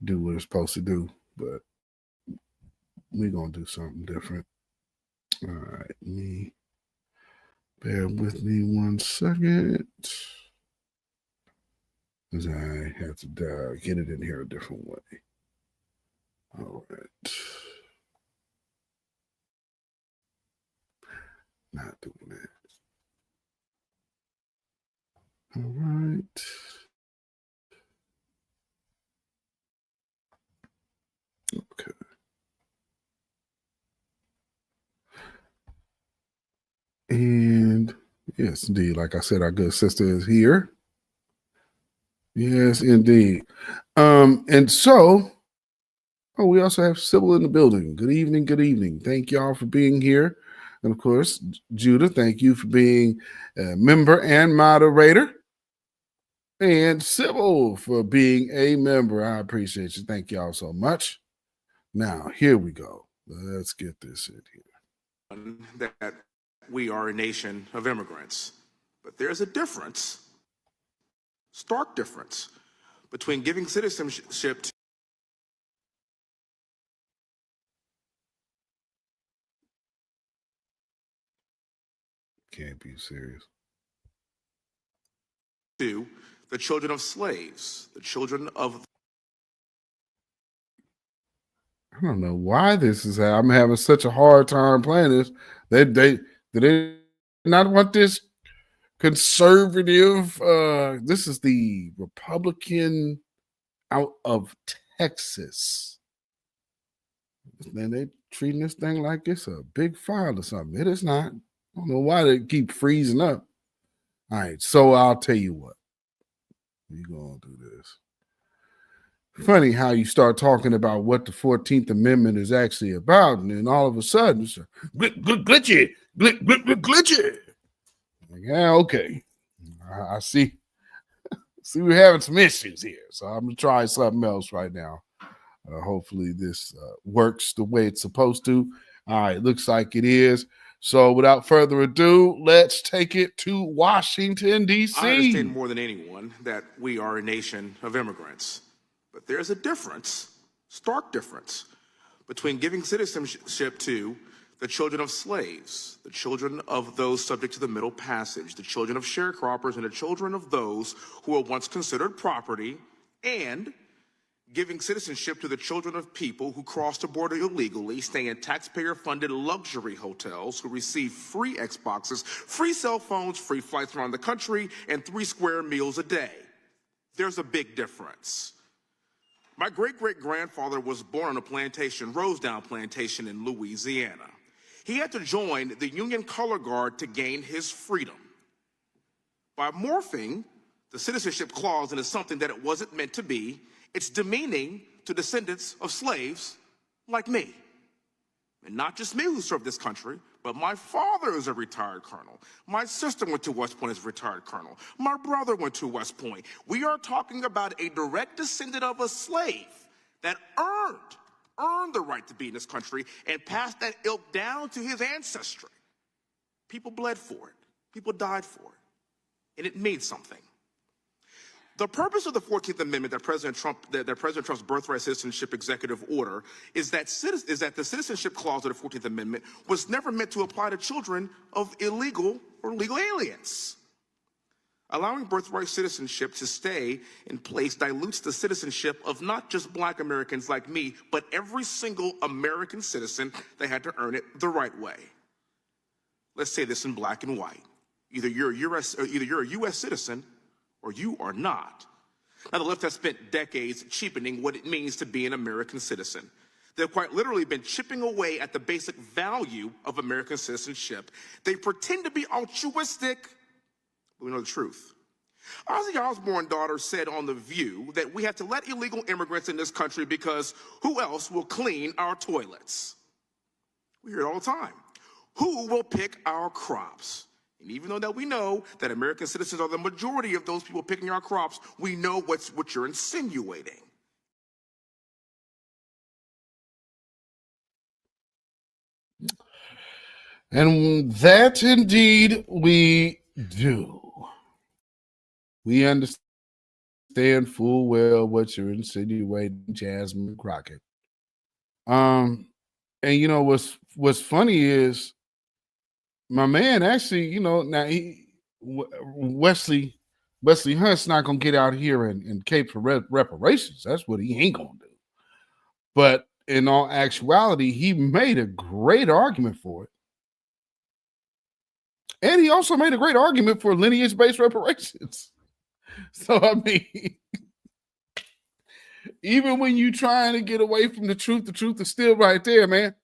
do what it's supposed to do. But we're gonna do something different. All right, bear with me 1 second. Because I have to get it in here a different way. All right. Not doing that. All right. Okay. And yes, indeed, like I said, our good sister is here. Yes, indeed. And so, we also have Sybil in the building. Good evening, good evening. Thank y'all for being here. And of course, Judah, thank you for being a member and moderator. And Sybil for being a member. I appreciate you. Thank y'all so much. Now, here we go. Let's get this in here. That we are a nation of immigrants, but there's a difference, stark difference, between giving citizenship Can't be serious. to the children of slaves, the children of. I don't know why this is. I'm having such a hard time playing this. They not want this conservative. This is the Republican out of Texas. And they treating this thing like it's a big file or something. It is not. I don't know why they keep freezing up. All right, so I'll tell you what. We're going to do this. Funny how you start talking about what the 14th Amendment is actually about, and then all of a sudden, it's glitchy. Like, yeah, okay. I see. See, we're having some issues here, so I'm going to try something else right now. Hopefully this works the way it's supposed to. All right, looks like it is. So without further ado, let's take it to Washington, D.C. I understand more than anyone that we are a nation of immigrants. But there's a difference, stark difference, between giving citizenship to the children of slaves, the children of those subject to the Middle Passage, the children of sharecroppers, and the children of those who were once considered property, and giving citizenship to the children of people who crossed the border illegally, stay in taxpayer-funded luxury hotels, who receive free Xboxes, free cell phones, free flights around the country, and 3 square meals a day. There's a big difference. My great-great-grandfather was born on a plantation, Rosedown Plantation in Louisiana. He had to join the Union Color Guard to gain his freedom. By morphing the citizenship clause into something that it wasn't meant to be, it's demeaning to descendants of slaves like me. And not just me who served this country, but my father is a retired colonel. My sister went to West Point as a retired colonel. My brother went to West Point. We are talking about a direct descendant of a slave that earned the right to be in this country and passed that ilk down to his ancestry. People bled for it. People died for it. And it means something. The purpose of the 14th Amendment that President Trump's birthright citizenship executive order is that the citizenship clause of the 14th Amendment was never meant to apply to children of illegal or legal aliens. Allowing birthright citizenship to stay in place dilutes the citizenship of not just Black Americans like me, but every single American citizen that had to earn it the right way. Let's say this in black and white. Either you're a U.S. citizen or you are not. Now, the left has spent decades cheapening what it means to be an American citizen. They've quite literally been chipping away at the basic value of American citizenship. They pretend to be altruistic, but we know the truth. Ozzy Osbourne's daughter said on The View that we have to let illegal immigrants in this country because who else will clean our toilets? We hear it all the time. Who will pick our crops? And even though that we know that American citizens are the majority of those people picking our crops, we know what you're insinuating. And that indeed we do. We understand full well what you're insinuating, Jasmine Crockett. And you know what's funny is my man actually, now Wesley Hunt's not gonna get out here and cape for reparations. That's what he ain't gonna do. But in all actuality, he made a great argument for it. And he also made a great argument for lineage-based reparations. So, I mean, even when you're trying to get away from the truth is still right there, man.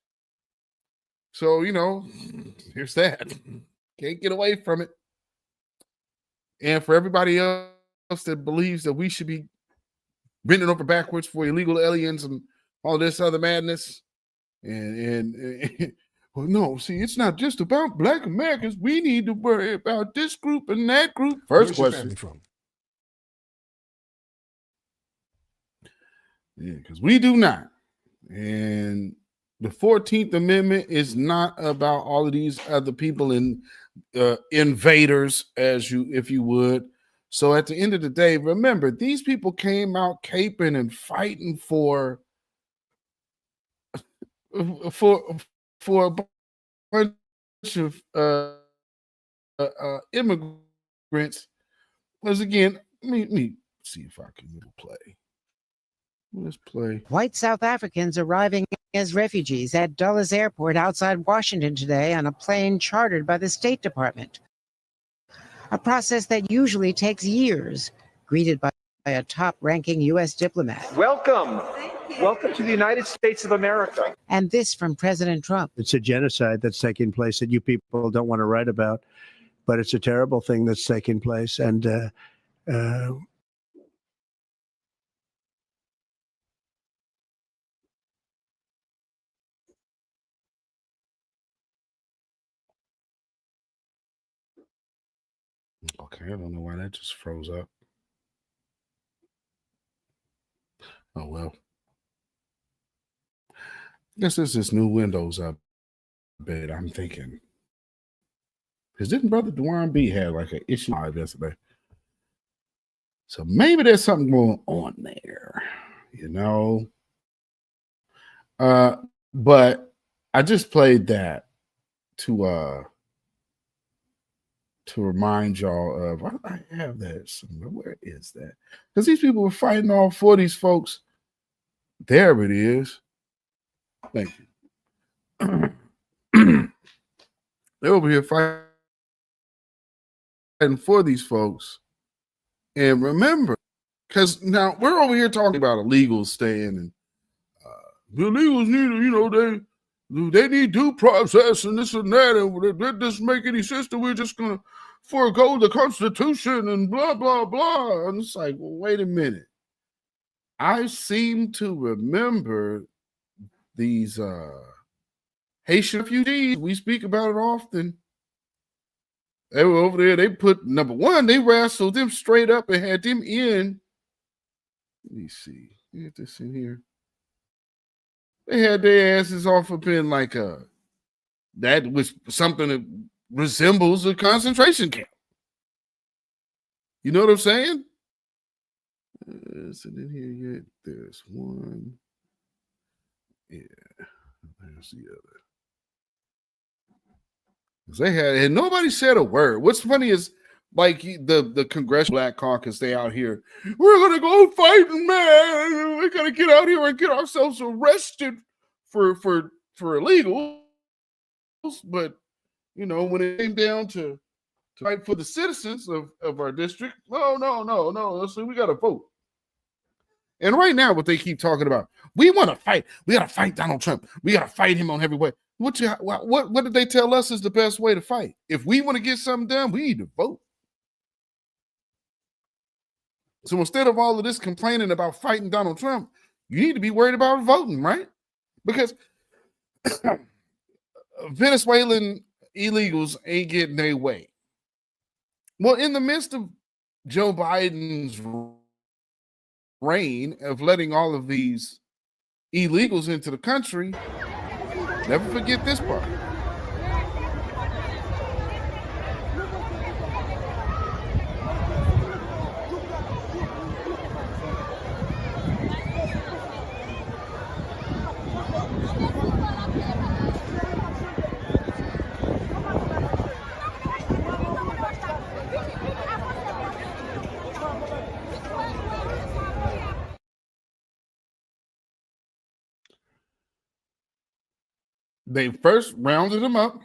So, here's that. Can't get away from it. And for everybody else that believes that we should be bending over backwards for illegal aliens and all this other madness, and well, no, see, it's not just about Black Americans. We need to worry about this group and that group. First Where's your question. family from? Yeah, because we do not. And the 14th Amendment is not about all of these other people and invaders, if you would. So at the end of the day, remember, these people came out caping and fighting for a bunch of immigrants. Because again, let me see if I can play. Let's play. White South Africans arriving as refugees at Dulles Airport outside Washington today on a plane chartered by the State Department. A process that usually takes years, greeted by a top-ranking U.S. diplomat. Welcome. Welcome to the United States of America. And this from President Trump. It's a genocide that's taking place that you people don't want to write about, but it's a terrible thing that's taking place. And okay, I don't know why that just froze up. Oh, well. I guess there's this new Windows update, I'm thinking. Because didn't Brother Dewan B have like an issue yesterday? So maybe there's something going on there, you know. But I just played that to remind y'all of. I have that somewhere. Where is that? Because these people were fighting all for these folks. There it is. Thank you. They're over here fighting for these folks. And remember, because now we're over here talking about illegals staying, and the illegals need, they need due process and this and that, and that doesn't make any sense that we're just going to forego the Constitution and blah, blah, blah. And it's like, well, wait a minute. I seem to remember these Haitian refugees. We speak about it often. They were over there. They put, number one, they wrestled them straight up and had them in. Let me see. Get this in here. They had their asses off up in like that was something that resembles a concentration camp. You know what I'm saying? Is it in here yet? There's one. Yeah. There's the other. They had, and nobody said a word. What's funny is, like, the Congressional Black Caucus, they out here, we're gonna go fighting, man. We're gonna get out here and get ourselves arrested for illegals. But when it came down to fight for the citizens of our district, no. So we gotta vote. And right now, what they keep talking about, we want to fight. We got to fight Donald Trump. We got to fight him on every way. What did they tell us is the best way to fight? If we want to get something done, we need to vote. So instead of all of this complaining about fighting Donald Trump, you need to be worried about voting, right? Because Venezuelan illegals ain't getting their way. Well, in the midst of Joe Biden's reign of letting all of these illegals into the country, never forget this part. They first rounded them up,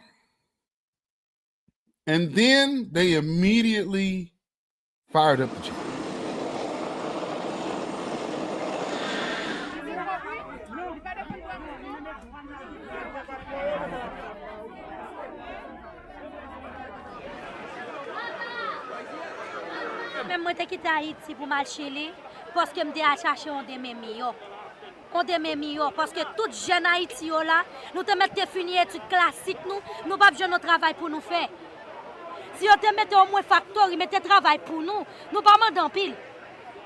and then they immediately fired up the chief. Même moi, quitté Haïti pour marcher parce que me chercher on des meilleurs. On des meilleurs parce que toute jeune Haïti là, nous te mettre fini études classiques nous pas besoin de travail pour nous faire. Si on te mette au moins factory, mettez travail pour nous pas mandant pile.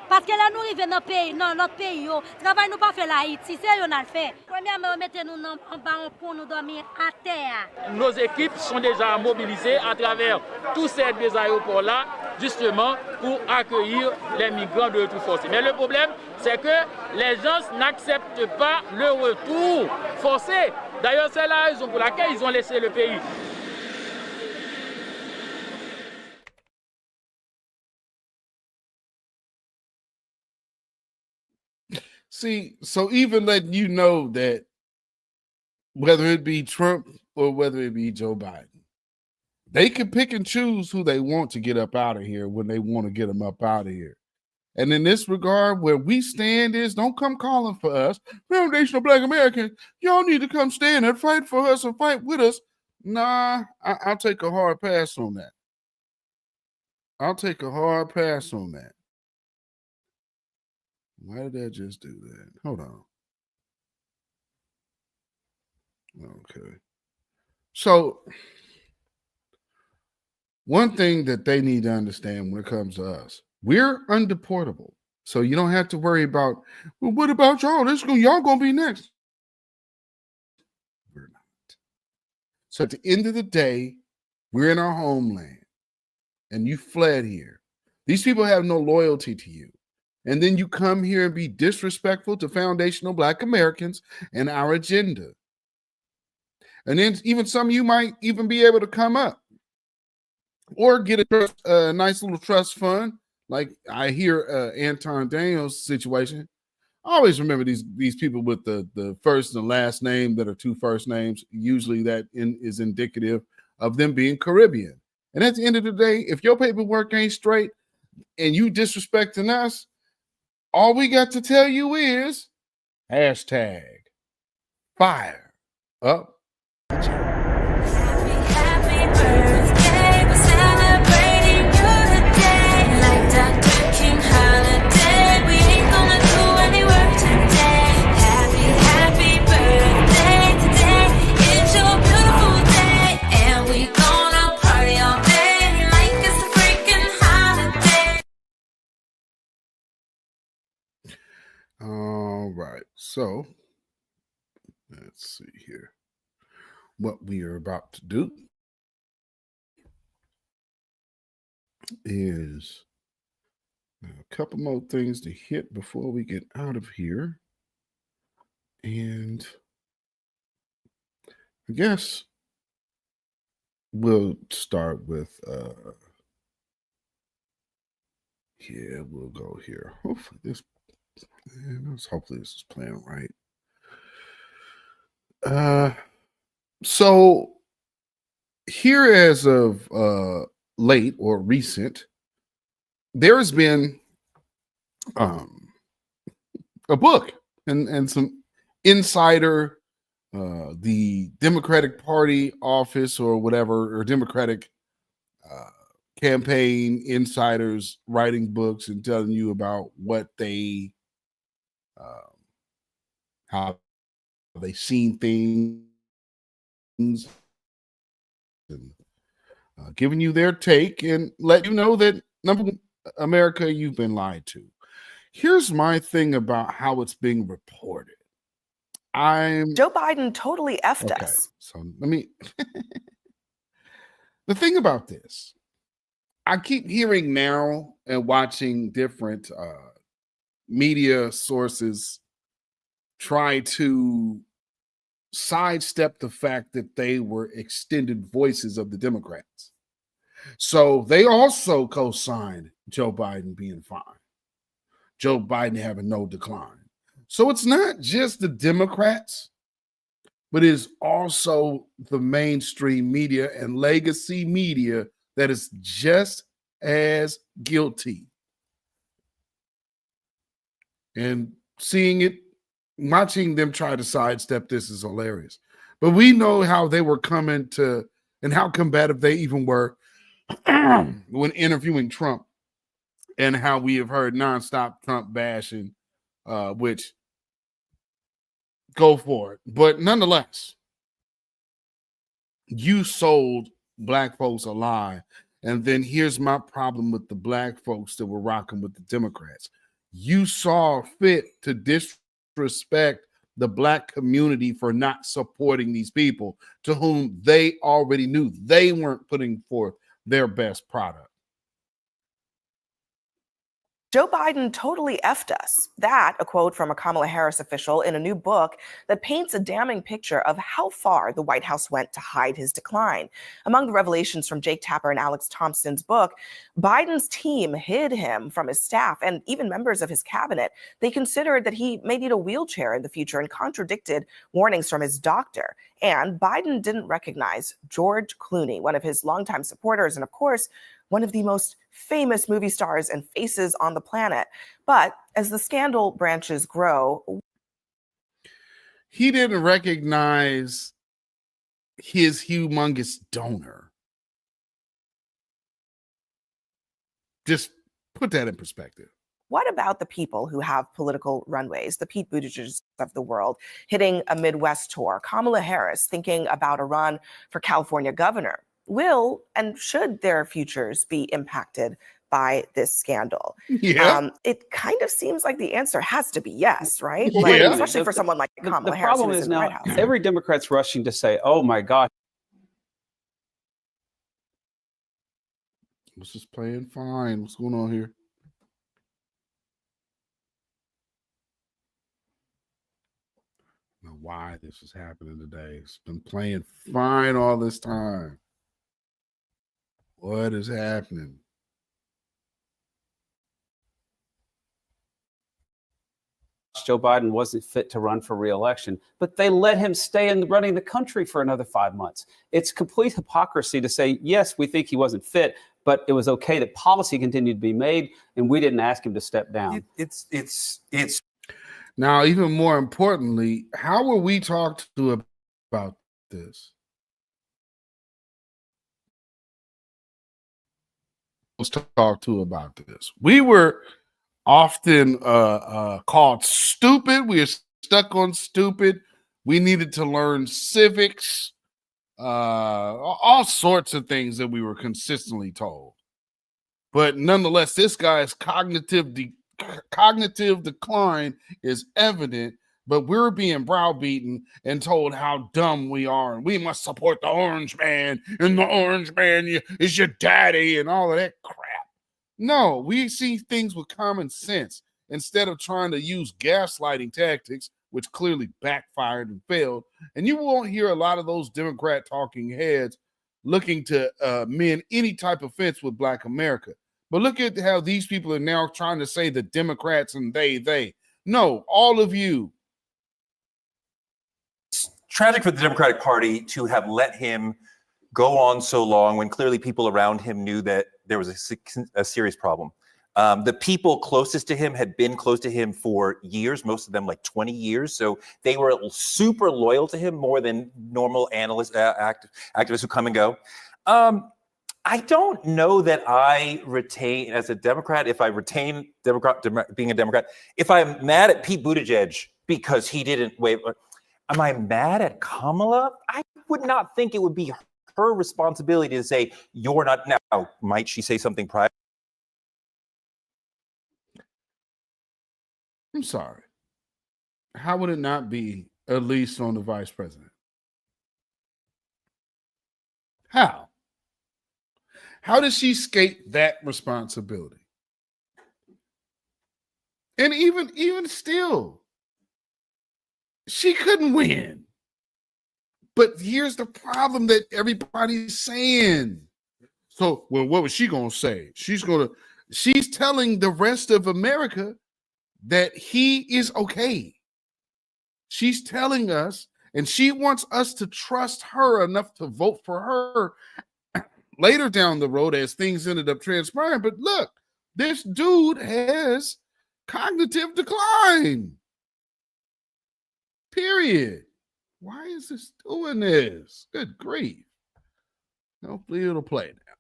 Parce que là nous arrivons dans pays, dans notre pays travail nous pas fait l'Haïti, c'est on a le fait. Premièrement, mettez-nous en bas pour nous dormir à terre. Nos équipes sont déjà mobilisées à travers tous ces deux aéroports là, justement pour accueillir les migrants de retour forcé. Mais le problème, c'est que les gens n'acceptent pas le retour forcé. D'ailleurs, c'est la raison pour laquelle ils ont laissé le pays. See, so even letting you know that whether it be Trump or whether it be Joe Biden, they can pick and choose who they want to get up out of here when they want to get them up out of here. And in this regard, where we stand is, don't come calling for us. Foundational Black Americans, y'all need to come stand and fight for us and fight with us. Nah, I'll take a hard pass on that. I'll take a hard pass on that. Why did I just do that? Hold on. Okay. So, one thing that they need to understand when it comes to us, we're undeportable. So you don't have to worry about, well, what about y'all? Y'all gonna be next. We're not. So at the end of the day, We're in our homeland, and you fled here. These people have no loyalty to you. And then you come here and be disrespectful to foundational Black Americans and our agenda. And then even some of you might even be able to come up or get a nice little trust fund. Like I hear Anton Daniels' situation. I always remember these people with the first and the last name that are two first names. Usually that is indicative of them being Caribbean. And at the end of the day, if your paperwork ain't straight and you disrespecting us, all we got to tell you is hashtag fire up. All right, so let's see here. What we are about to do is a couple more things to hit before we get out of here. And I guess we'll start with yeah, we'll go here. Hopefully this is playing right. So here as of late or recent, there has been a book and some insider, the Democratic Party office or whatever, or Democratic campaign insiders writing books and telling you about what they, how they seen things, and giving you their take and let you know that America, you've been lied to. Here's my thing about how it's being reported. Joe Biden totally effed us. So let me. The thing about this, I keep hearing now and watching different media sources try to sidestep the fact that they were extended voices of the Democrats. So they also co-signed Joe Biden being fine, Joe Biden having no decline. So it's not just the Democrats, but it's also the mainstream media and legacy media that is just as guilty. And seeing it, watching them try to sidestep this is hilarious. But we know how they were coming to, and how combative they even were when interviewing Trump, and how we have heard nonstop Trump bashing, which go for it. But nonetheless, you sold Black folks a lie. And then here's my problem with the Black folks that were rocking with the Democrats. You saw fit to disrespect the Black community for not supporting these people to whom they already knew they weren't putting forth their best product. Joe Biden totally effed us. That, a quote from a Kamala Harris official in a new book that paints a damning picture of how far the White House went to hide his decline. Among the revelations from Jake Tapper and Alex Thompson's book, Biden's team hid him from his staff and even members of his cabinet. They considered that he may need a wheelchair in the future and contradicted warnings from his doctor. And Biden didn't recognize George Clooney, one of his longtime supporters, and of course, one of the most famous movie stars and faces on the planet. But as the scandal branches grow, he didn't recognize his humongous donor. Just put that in perspective. what about the people who have political runways, the Pete Buttigieg of the world, hitting a Midwest tour, Kamala Harris thinking about a run for California governor? Will and should their futures be impacted by this scandal? Yeah. It kind of seems like the answer has to be yes, right? Yeah. Like, especially for someone like Kamala The Harris. problem who's is in the now White House. every Democrat's rushing to say, oh my God, This is playing fine. What's going on here? I don't know why this is happening today. It's been playing fine all this time. What is happening? Joe Biden wasn't fit to run for re-election, but they let him stay in running the country for another 5 months. It's complete hypocrisy to say, yes, we think he wasn't fit, but it was okay that policy continued to be made, and we didn't ask him to step down. It's now, even more importantly, how were we talked to about this? Was talked to about this. We were often called stupid. We are stuck on stupid. We needed to learn civics, all sorts of things that we were consistently told. But nonetheless, this guy's cognitive decline is evident, but we're being browbeaten and told how dumb we are, and we must support the orange man, and the orange man is your daddy, and all of that crap. No, we see things with common sense instead of trying to use gaslighting tactics, which clearly backfired and failed. And you won't hear a lot of those Democrat talking heads looking to mend any type of fence with Black America. But look at how these people are now trying to say the Democrats and they. No, all of you. It's tragic for the Democratic Party to have let him go on so long when clearly people around him knew that there was a serious problem. The people closest to him had been close to him for years, most of them like 20 years. So they were super loyal to him, more than normal analysts, activists who come and go. I don't know that I retain, as a Democrat, if I retain being a Democrat, if I'm mad at Pete Buttigieg because he didn't waive, am I mad at Kamala? I would not think it would be her responsibility to say, you're not. Now, might she say something private? I'm sorry. How would it not be at least on the vice president? How? How does she escape that responsibility? And even still, she couldn't win. But here's the problem that everybody's saying. So, well, what was she going to say? She's telling the rest of America that he is okay. She's telling us, and she wants us to trust her enough to vote for her later down the road as things ended up transpiring. But look, this dude has cognitive decline. Period. Why is this doing this? Good grief. Hopefully it'll play now.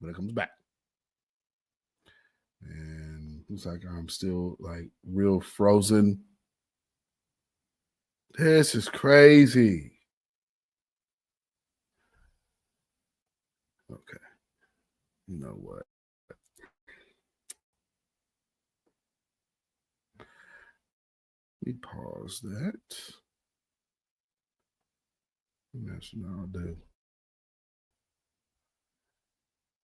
But it comes back. And looks like I'm still like real frozen. This is crazy. Okay. You know what? Let me pause that. That's what I'll do.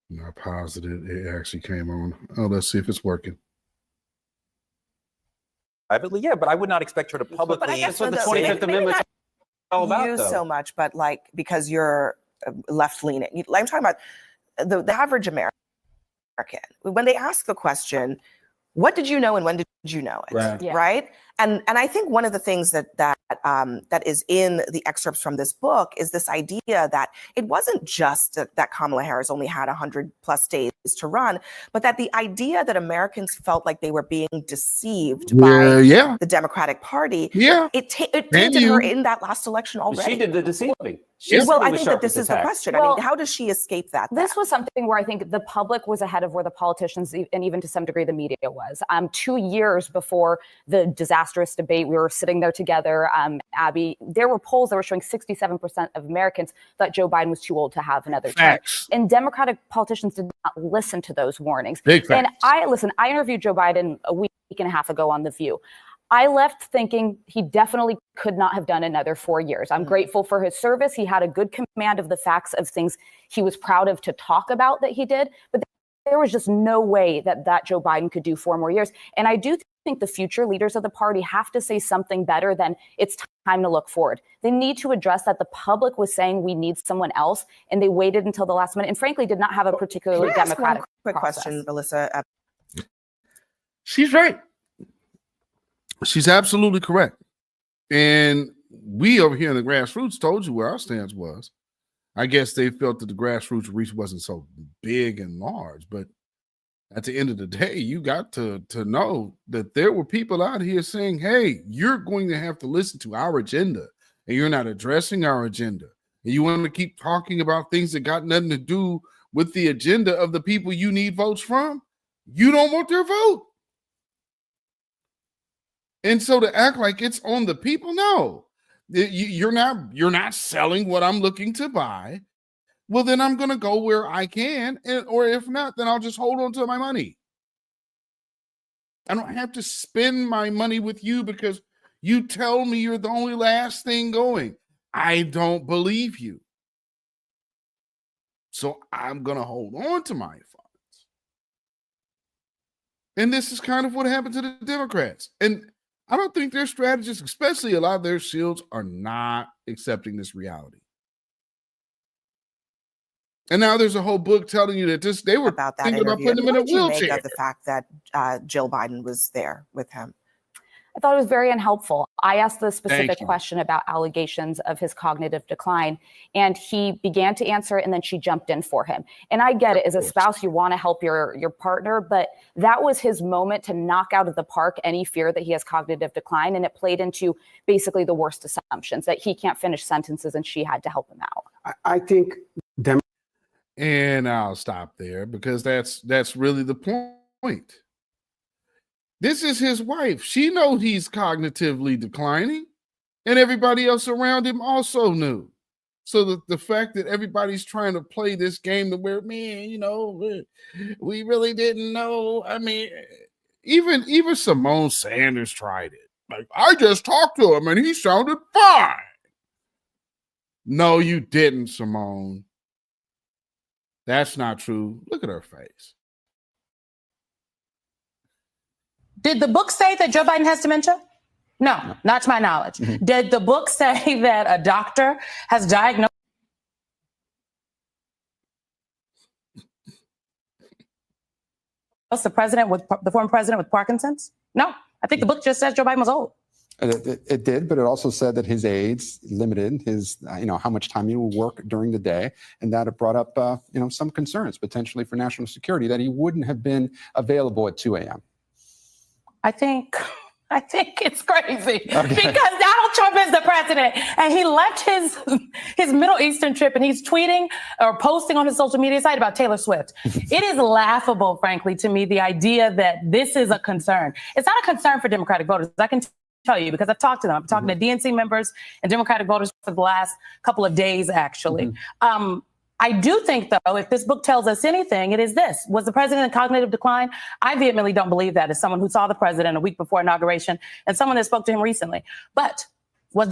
And I paused it. It actually came on. Oh, let's see if it's working. Privately, yeah, but I would not expect her to publicly. But I guess That's what the maybe 25th Amendment is all about, you though. so much, but like because you're left leaning. I'm talking about the average American. When they ask the question, what did you know and when did you know it? Right. Yeah. Right? And I think one of the things that is in the excerpts from this book is this idea that it wasn't just that Kamala Harris only had 100+ days to run, but that the idea that Americans felt like they were being deceived by the Democratic Party, it tainted her in that last election already. She did the deceiving. Well, I think that this is the question. I mean, how does she escape that? This was something where I think the public was ahead of where the politicians and even to some degree the media was. 2 years before the disastrous debate, we were sitting there together, Abby, there were polls that were showing 67% of Americans thought Joe Biden was too old to have another term. And Democratic politicians did not listen to those warnings. Big facts. And I interviewed Joe Biden a week and a half ago on The View. I left thinking he definitely could not have done another 4 years. I'm grateful for his service. He had a good command of the facts of things he was proud of to talk about that he did, but there was just no way that Joe Biden could do 4 more years. And I do think the future leaders of the party have to say something better than it's time to look forward. They need to address that the public was saying we need someone else, and they waited until the last minute and frankly did not have a particularly Can I ask one democratic quick process. question, Melissa? She's right. She's absolutely correct. And we over here in the grassroots told you where our stance was. I guess they felt that the grassroots reach wasn't so big and large, but at the end of the day, you got to know that there were people out here saying, hey, you're going to have to listen to our agenda, and you're not addressing our agenda. And you want to keep talking about things that got nothing to do with the agenda of the people you need votes from. You don't want their vote. And so to act like it's on the people, no, you're not selling what I'm looking to buy. Well, then I'm going to go where I can, or if not, then I'll just hold on to my money. I don't have to spend my money with you because you tell me you're the only last thing going. I don't believe you. So I'm going to hold on to my funds. And this is kind of what happened to the Democrats. And I don't think their strategists, especially a lot of their shields, are not accepting this reality. And now there's a whole book telling you that they were about that thinking about interview. putting him in a What did you make wheelchair. of the fact that Jill Biden was there with him? I thought it was very unhelpful. I asked the Thank specific you. question about allegations of his cognitive decline, and he began to answer it, and then she jumped in for him. And I get it, as a spouse, you want to help your partner, but that was his moment to knock out of the park any fear that he has cognitive decline, and it played into basically the worst assumptions, that he can't finish sentences and she had to help him out. I think And I'll stop there because that's really the point. This is his wife. She knows he's cognitively declining, and everybody else around him also knew. So the fact that everybody's trying to play this game to where, man, we really didn't know. I mean, even Simone Sanders tried it. Like, I just talked to him and he sounded fine. No, you didn't, Simone. That's not true. Look at her face. Did the book say that Joe Biden has dementia? No, not to my knowledge. Did the book say that a doctor has diagnosed the former president with Parkinson's? No, I think the book just says Joe Biden was old. it did, but it also said that his aides limited his, how much time he would work during the day, and that it brought up, some concerns potentially for national security that he wouldn't have been available at 2 a.m. I think it's crazy because Donald Trump is the president and he left his Middle Eastern trip and he's tweeting or posting on his social media site about Taylor Swift. It is laughable, frankly, to me, the idea that this is a concern. It's not a concern for Democratic voters. I can tell you because I've talked to them. I'm talking to DNC members and Democratic voters for the last couple of days, actually. I do think, though, if this book tells us anything, it is this. Was the president in cognitive decline? I vehemently don't believe that as someone who saw the president a week before inauguration and someone that spoke to him recently. But was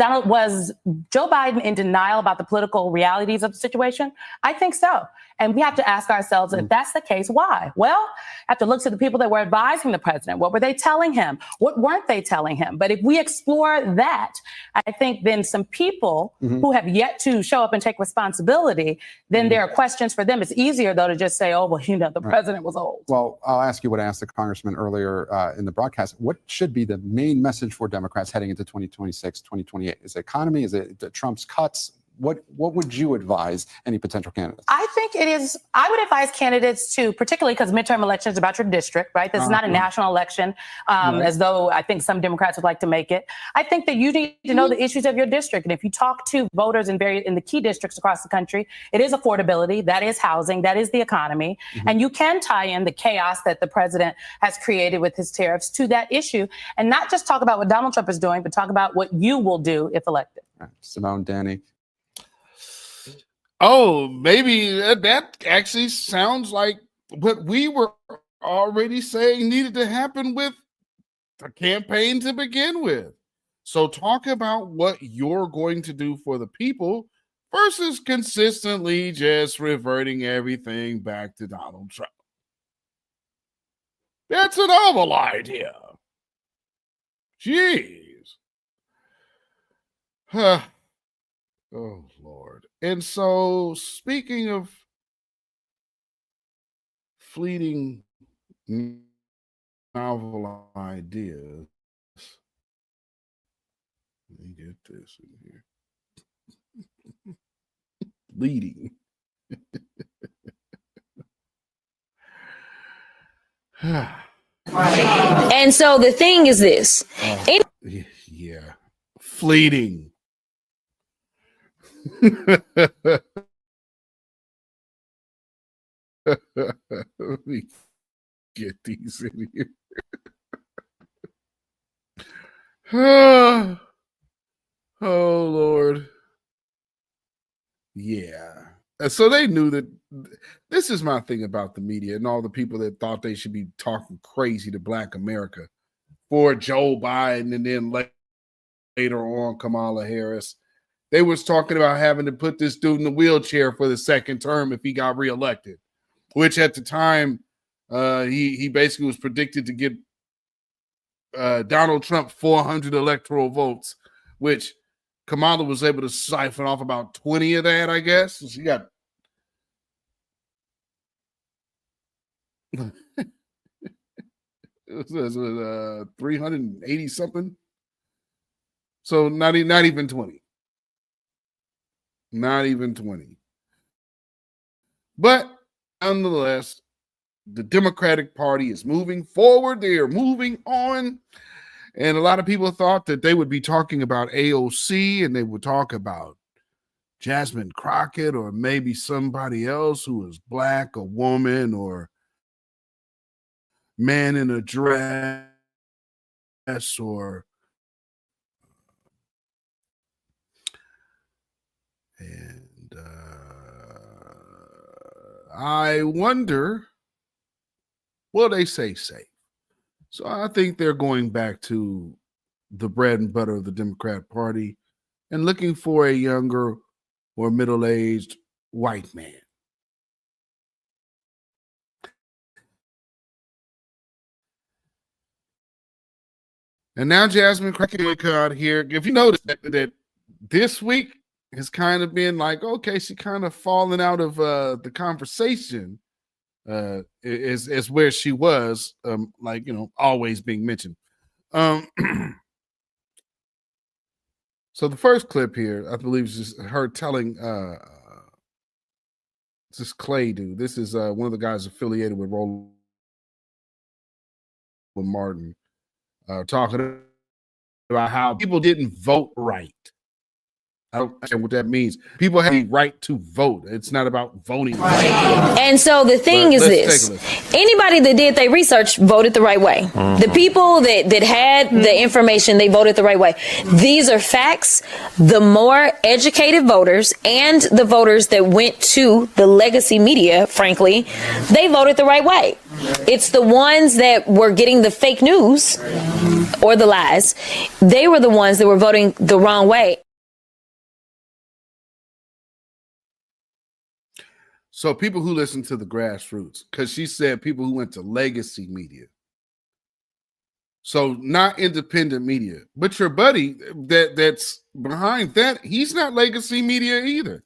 Joe Biden in denial about the political realities of the situation? I think so. And we have to ask ourselves, if that's the case, why? Well, I have to look to the people that were advising the president. What were they telling him? What weren't they telling him? But if we explore that, I think then some people who have yet to show up and take responsibility, then there are questions for them. It's easier, though, to just say, oh, well, the president was old. Well, I'll ask you what I asked the congressman earlier in the broadcast. What should be the main message for Democrats heading into 2026, 2028? Is it economy? Is it Trump's cuts? What would you advise any potential candidates? I think it is. I would advise candidates to, particularly because midterm elections is about your district, right? This is not a national election, as though I think some Democrats would like to make it. I think that you need to know the issues of your district. And if you talk to voters in the key districts across the country, it is affordability, that is housing, that is the economy. And you can tie in the chaos that the president has created with his tariffs to that issue and not just talk about what Donald Trump is doing, but talk about what you will do if elected. Simone, Danny. Oh, maybe that actually sounds like what we were already saying needed to happen with a campaign to begin with. So talk about what you're going to do for the people versus consistently just reverting everything back to Donald Trump. That's a novel idea. Jeez. Oh, Lord. And so, speaking of fleeting novel ideas, let me get this in here. Leading. And so the thing is this. Yeah. Fleeting. Let me get these in here. Oh, Lord. Yeah. So they knew that. This is my thing about the media and all the people that thought they should be talking crazy to Black America for Joe Biden and then later on Kamala Harris. They was talking about having to put this dude in the wheelchair for the second term if he got reelected, which at the time he basically was predicted to get Donald Trump 400 electoral votes, which Kamala was able to siphon off about 20 of that, I guess. So she got it was 380 something. So not even 20. Not even 20. But nonetheless, the Democratic Party is moving forward. They are moving on. And a lot of people thought that they would be talking about AOC and they would talk about Jasmine Crockett or maybe somebody else who is Black, a woman, or man in a dress, or I wonder, well, they say safe. So I think they're going back to the bread and butter of the Democrat Party and looking for a younger or middle-aged white man. And now Jasmine Crockett out here. If you notice that this week has kind of been like, okay, she kind of fallen out of the conversation is where she was, like, you know, always being mentioned. So the first clip here, I believe, is just her telling this Clay dude. This is one of the guys affiliated with Roland Martin, talking about how people didn't vote right. I don't understand what that means. People have the right to vote. It's not about voting. And so the thing is this. Anybody that did their research voted the right way. The people that had the information, they voted the right way. These are facts. The more educated voters and the voters that went to the legacy media, frankly, they voted the right way. It's the ones that were getting the fake news or the lies. They were the ones that were voting the wrong way. So people who listen to the grassroots, because she said people who went to legacy media. So not independent media. But your buddy that's behind that, he's not legacy media either.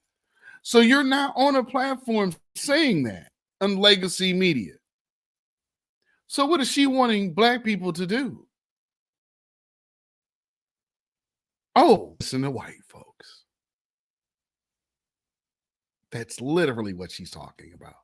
So you're not on a platform saying that on legacy media. So what is she wanting Black people to do? Oh, listen to white folks. That's literally what she's talking about.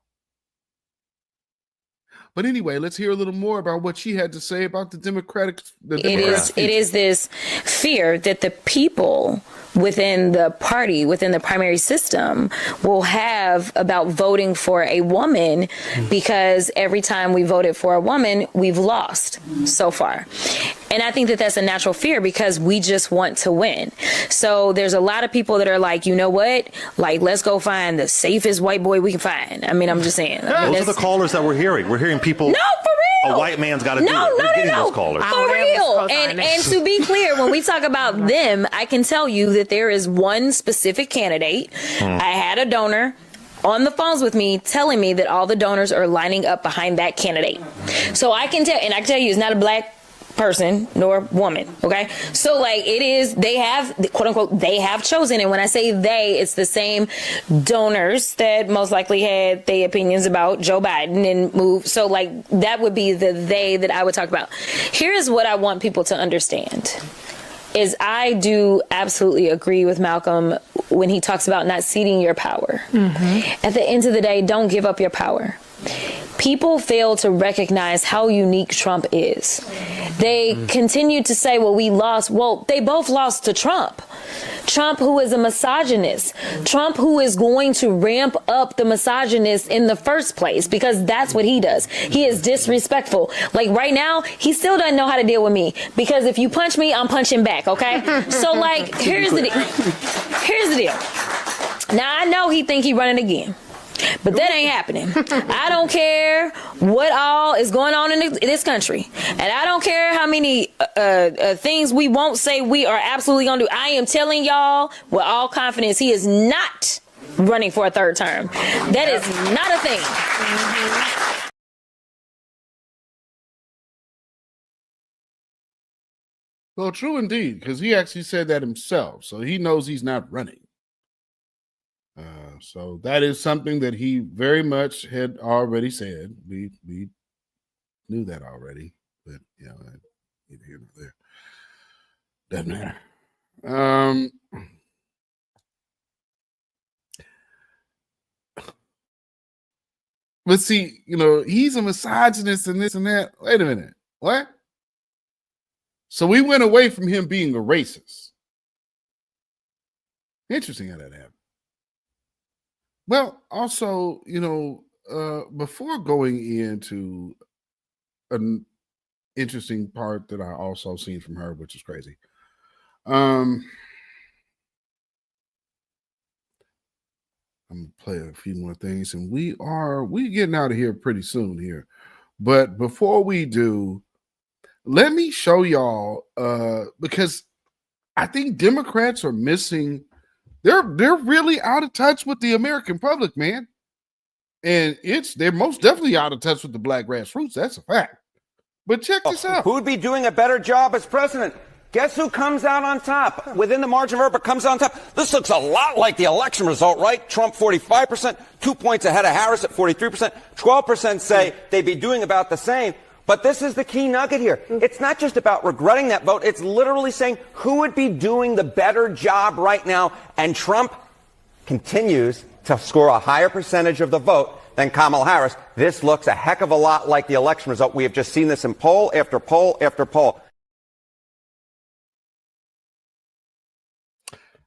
But anyway, let's hear a little more about what she had to say about the Democratic. It is this fear that the people within the party, within the primary system, will have about voting for a woman, because every time we voted for a woman, we've lost so far. And I think that that's a natural fear because we just want to win. So there's a lot of people that are like, you know what? Like, let's go find the safest white boy we can find. I mean, I'm just saying. Those are the callers that we're hearing. We're hearing people. No, for real. A white man's got to do it. No, We're getting no. those callers. For real. And to be clear, when we talk about them, I can tell you that there is one specific candidate. I had a donor on the phones with me telling me that all the donors are lining up behind that candidate. So I can tell, and I can tell you, it's not a black person nor woman. Okay. So like it is, they have, quote unquote, they have chosen. And when I say they, it's the same donors that most likely had their opinions about Joe Biden and move. So like that would be the they that I would talk about. Here's what I want people to understand. Is I do absolutely agree with Malcolm when he talks about not ceding your power. At the end of the day, don't give up your power. People fail to recognize how unique Trump is. They continue to say, well, we lost. Well, they both lost to Trump. Trump, who is a misogynist. Trump, who is going to ramp up the misogynist in the first place, because that's what he does. He is disrespectful. Like right now, he still doesn't know how to deal with me, because if you punch me, I'm punching back, okay? So like, here's the deal. Now, I know he think he running again. But that ain't happening. I don't care what all is going on in this country. And I don't care how many things we won't say we are absolutely going to do. I am telling y'all with all confidence, he is not running for a third term. That is not a thing. Well, true indeed, because he actually said that himself. So he knows he's not running. So that is something that he very much had already said. We knew that already, but you know, neither here nor there. Doesn't matter. But see, you know, he's a misogynist and this and that. Wait a minute, what? So we went away from him being a racist. Interesting how that happened. Well, also, you know, before going into an interesting part that I also seen from her, which is crazy. I'm gonna play a few more things, and we getting out of here pretty soon here. But before we do, let me show y'all because I think Democrats are missing. They're really out of touch with the American public, man. And they're most definitely out of touch with the black grassroots. That's a fact. But check this out. Who would be doing a better job as president? Guess who comes out on top? Within the margin of error, but comes out on top. This looks a lot like the election result, right? Trump 45%, 2 points ahead of Harris at 43%. 12% say they'd be doing about the same. But this is the key nugget here. It's not just about regretting that vote. It's literally saying who would be doing the better job right now. And Trump continues to score a higher percentage of the vote than Kamala Harris. This looks a heck of a lot like the election result. We have just seen this in poll after poll after poll.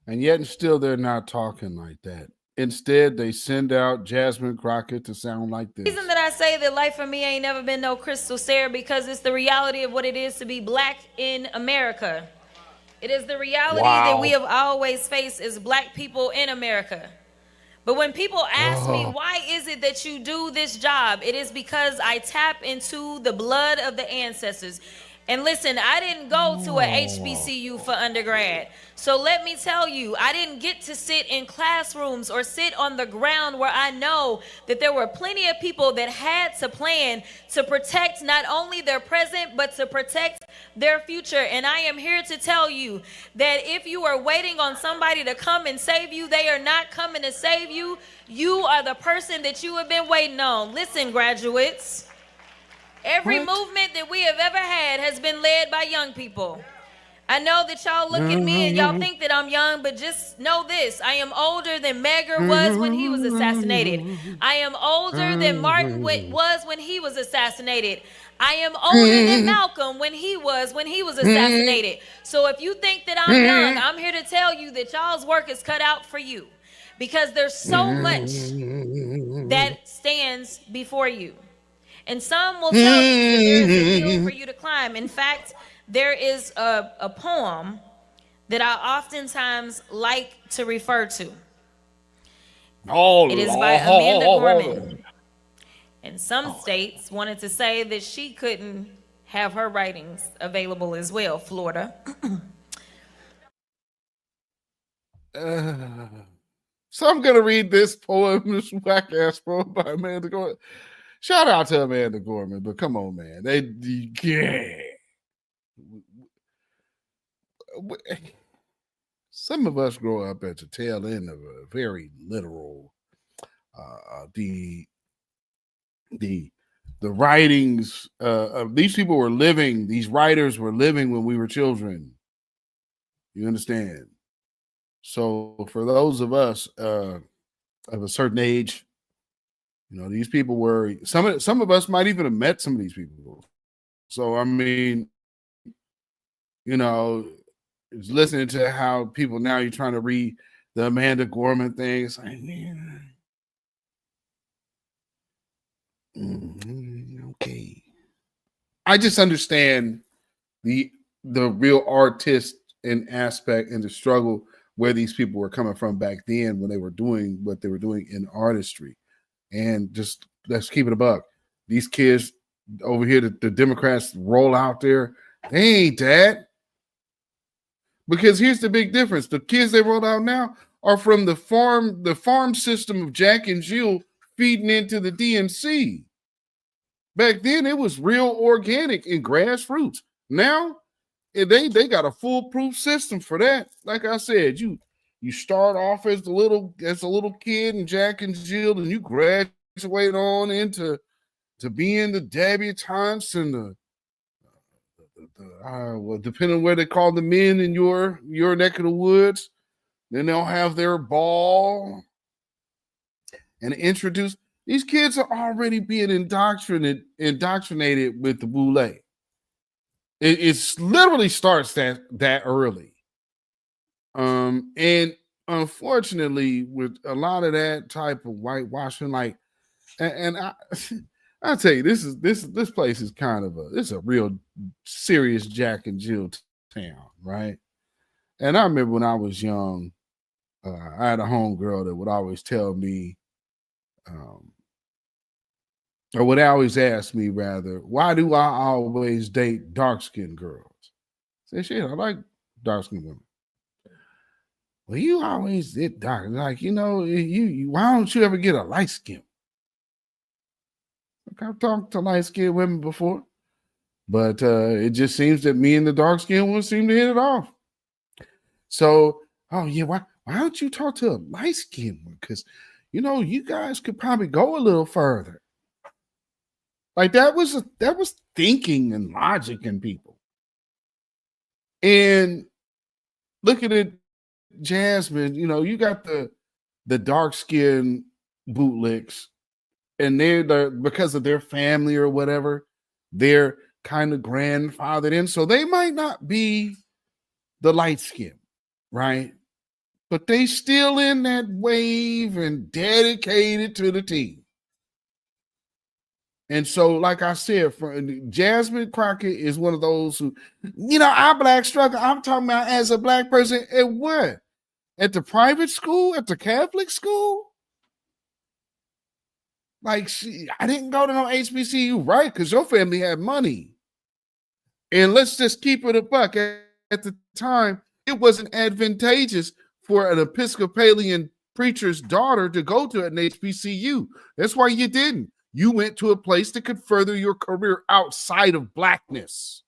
And yet and still they're not talking like that. Instead, they send out Jasmine Crockett to sound like this. The reason that I say that life for me ain't never been no crystal stair, because it's the reality of what it is to be black in America. It is the reality that we have always faced as black people in America. But when people ask me, why is it that you do this job? It is because I tap into the blood of the ancestors. And listen, I didn't go to a HBCU for undergrad. So let me tell you, I didn't get to sit in classrooms or sit on the ground where I know that there were plenty of people that had to plan to protect not only their present, but to protect their future. And I am here to tell you that if you are waiting on somebody to come and save you, they are not coming to save you. You are the person that you have been waiting on. Listen, graduates. Every movement that we have ever had has been led by young people. I know that y'all look at me and y'all think that I'm young, but just know this. I am older than Medgar was when he was assassinated. I am older than Martin was when he was assassinated. I am older than Malcolm when he was assassinated. So if you think that I'm young, I'm here to tell you that y'all's work is cut out for you, because there's so much that stands before you. And some will tell you that there is a hill for you to climb. In fact, there is a poem that I oftentimes like to refer to. It is by Amanda Gorman. And some states wanted to say that she couldn't have her writings available as well, Florida. So I'm gonna read this poem, this whack ass poem by Amanda Gorman. Shout out to Amanda Gorman, but come on, man. Some of us grow up at the tail end of a very literal the writings of these people were living, these writers were living when we were children. You understand? So for those of us of a certain age, you know, these people were some of us might even have met some of these people. So I mean, you know, it's listening to how people now you're trying to read the Amanda Gorman thing. It's like, man, okay. I just understand the real artist and aspect and the struggle where these people were coming from back then when they were doing what they were doing in artistry. And just let's keep it a buck. These kids over here, the Democrats roll out there, they ain't that. Because here's the big difference. The kids they roll out now are from the farm system of Jack and Jill feeding into the DNC. Back then, it was real organic and grassroots. Now, they got a foolproof system for that. Like I said, you start off as a little kid in Jack and Jill, and you graduate on into being the debutantes and well, depending on where they call the men in your neck of the woods, then they'll have their ball and introduce. These kids are already being indoctrinated with the boule. It literally starts that early. And unfortunately, with a lot of that type of whitewashing, like, and I'll tell you, this place is kind of this is a real serious Jack and Jill town, right? And I remember when I was young, I had a homegirl that would always tell me, or would always ask me rather, why do I always date dark-skinned girls? I say, shit, I like dark-skinned women. Well, you always did dark. Like, you know, you why don't you ever get a light skin? Like, I've talked to light-skinned women before, but it just seems that me and the dark-skinned ones seem to hit it off. So, oh yeah, why don't you talk to a light-skinned one? Because, you know, you guys could probably go a little further. Like that was thinking and logic in people. And looking at Jasmine, you know, you got the dark skin bootlicks, and they're because of their family or whatever, they're kind of grandfathered in. So they might not be the light skin, right? But they still in that wave and dedicated to the team. And so, like I said, Jasmine Crockett is one of those who, you know, our black struggle, I'm talking about as a black person at what? At the private school? At the Catholic school? Like, I didn't go to no HBCU, right? Because your family had money. And let's just keep it a buck. At the time, it wasn't advantageous for an Episcopalian preacher's daughter to go to an HBCU. That's why you didn't. You went to a place that could further your career outside of blackness.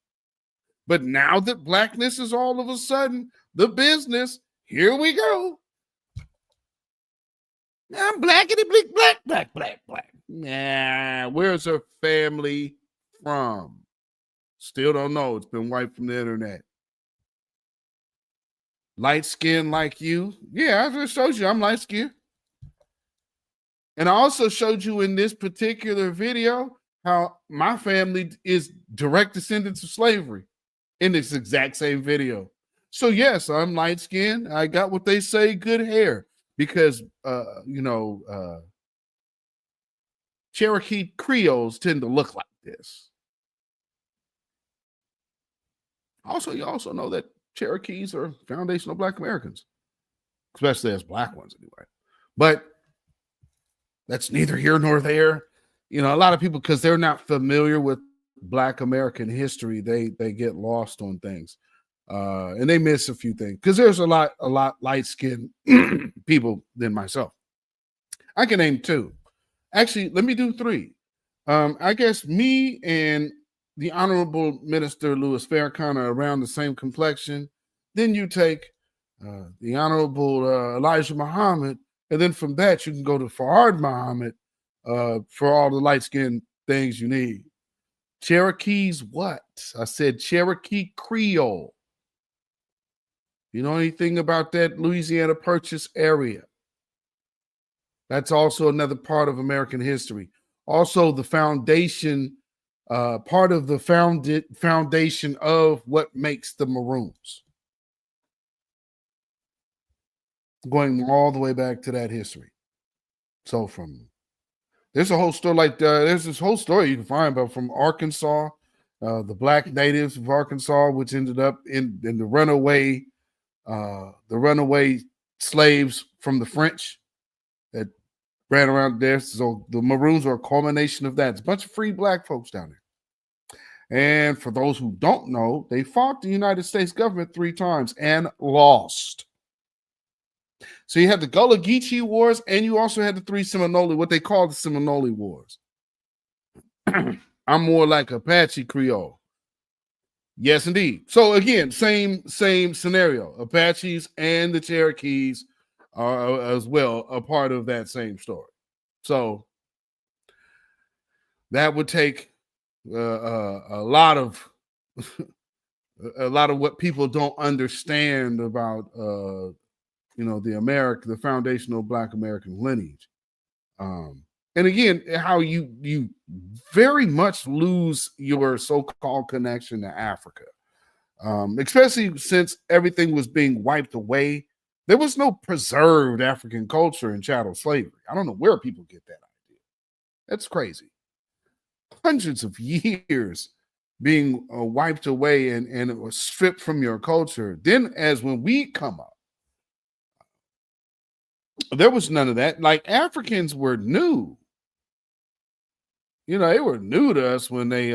But now that blackness is all of a sudden the business, here we go. I'm blackity black. Nah, where's her family from? Still don't know. It's been wiped from the internet. Light skin like you? Yeah, I just showed you I'm light skinned. And I also showed you in this particular video how my family is direct descendants of slavery in this exact same video. So yes, I'm light skinned. I got what they say, good hair, because Cherokee Creoles tend to look like this. Also, you also know that Cherokees are foundational Black Americans, especially as Black ones anyway. But that's neither here nor there. you know, a lot of people, because they're not familiar with Black American history, they get lost on things, and they miss a few things because there's a lot light skinned people than myself. I can name two. Actually, let me do three. I guess me and the Honorable Minister Louis Farrakhan are around the same complexion. Then you take the Honorable Elijah Muhammad, and then from that you can go to Fard Muhammad for all the light-skinned things you need. Cherokees what? I said Cherokee Creole. You know anything about that Louisiana Purchase area? That's also another part of American history. Also, the foundation, part of the foundation of what makes the Maroons. Going all the way back to that history. So there's a whole story there's this whole story you can find about from Arkansas, the Black natives of Arkansas, which ended up in the runaway slaves from the French that ran around there. So the Maroons are a culmination of that. It's a bunch of free Black folks down there. And for those who don't know, they fought the United States government 3 times and lost. So you had the Gullah Geechee Wars, and you also had the 3 Seminole, what they call the Seminole Wars. I'm more like Apache Creole. Yes, indeed. So again, same scenario. Apaches and the Cherokees are as well a part of that same story. So that would take a lot of what people don't understand about the foundational Black American lineage. And again, how you very much lose your so-called connection to Africa, especially since everything was being wiped away. There was no preserved African culture in chattel slavery. I don't know where people get that idea. That's crazy. Hundreds of years being wiped away and it was stripped from your culture. Then as when we come up, there was none of that. Like Africans were new. You know, they were new to us when they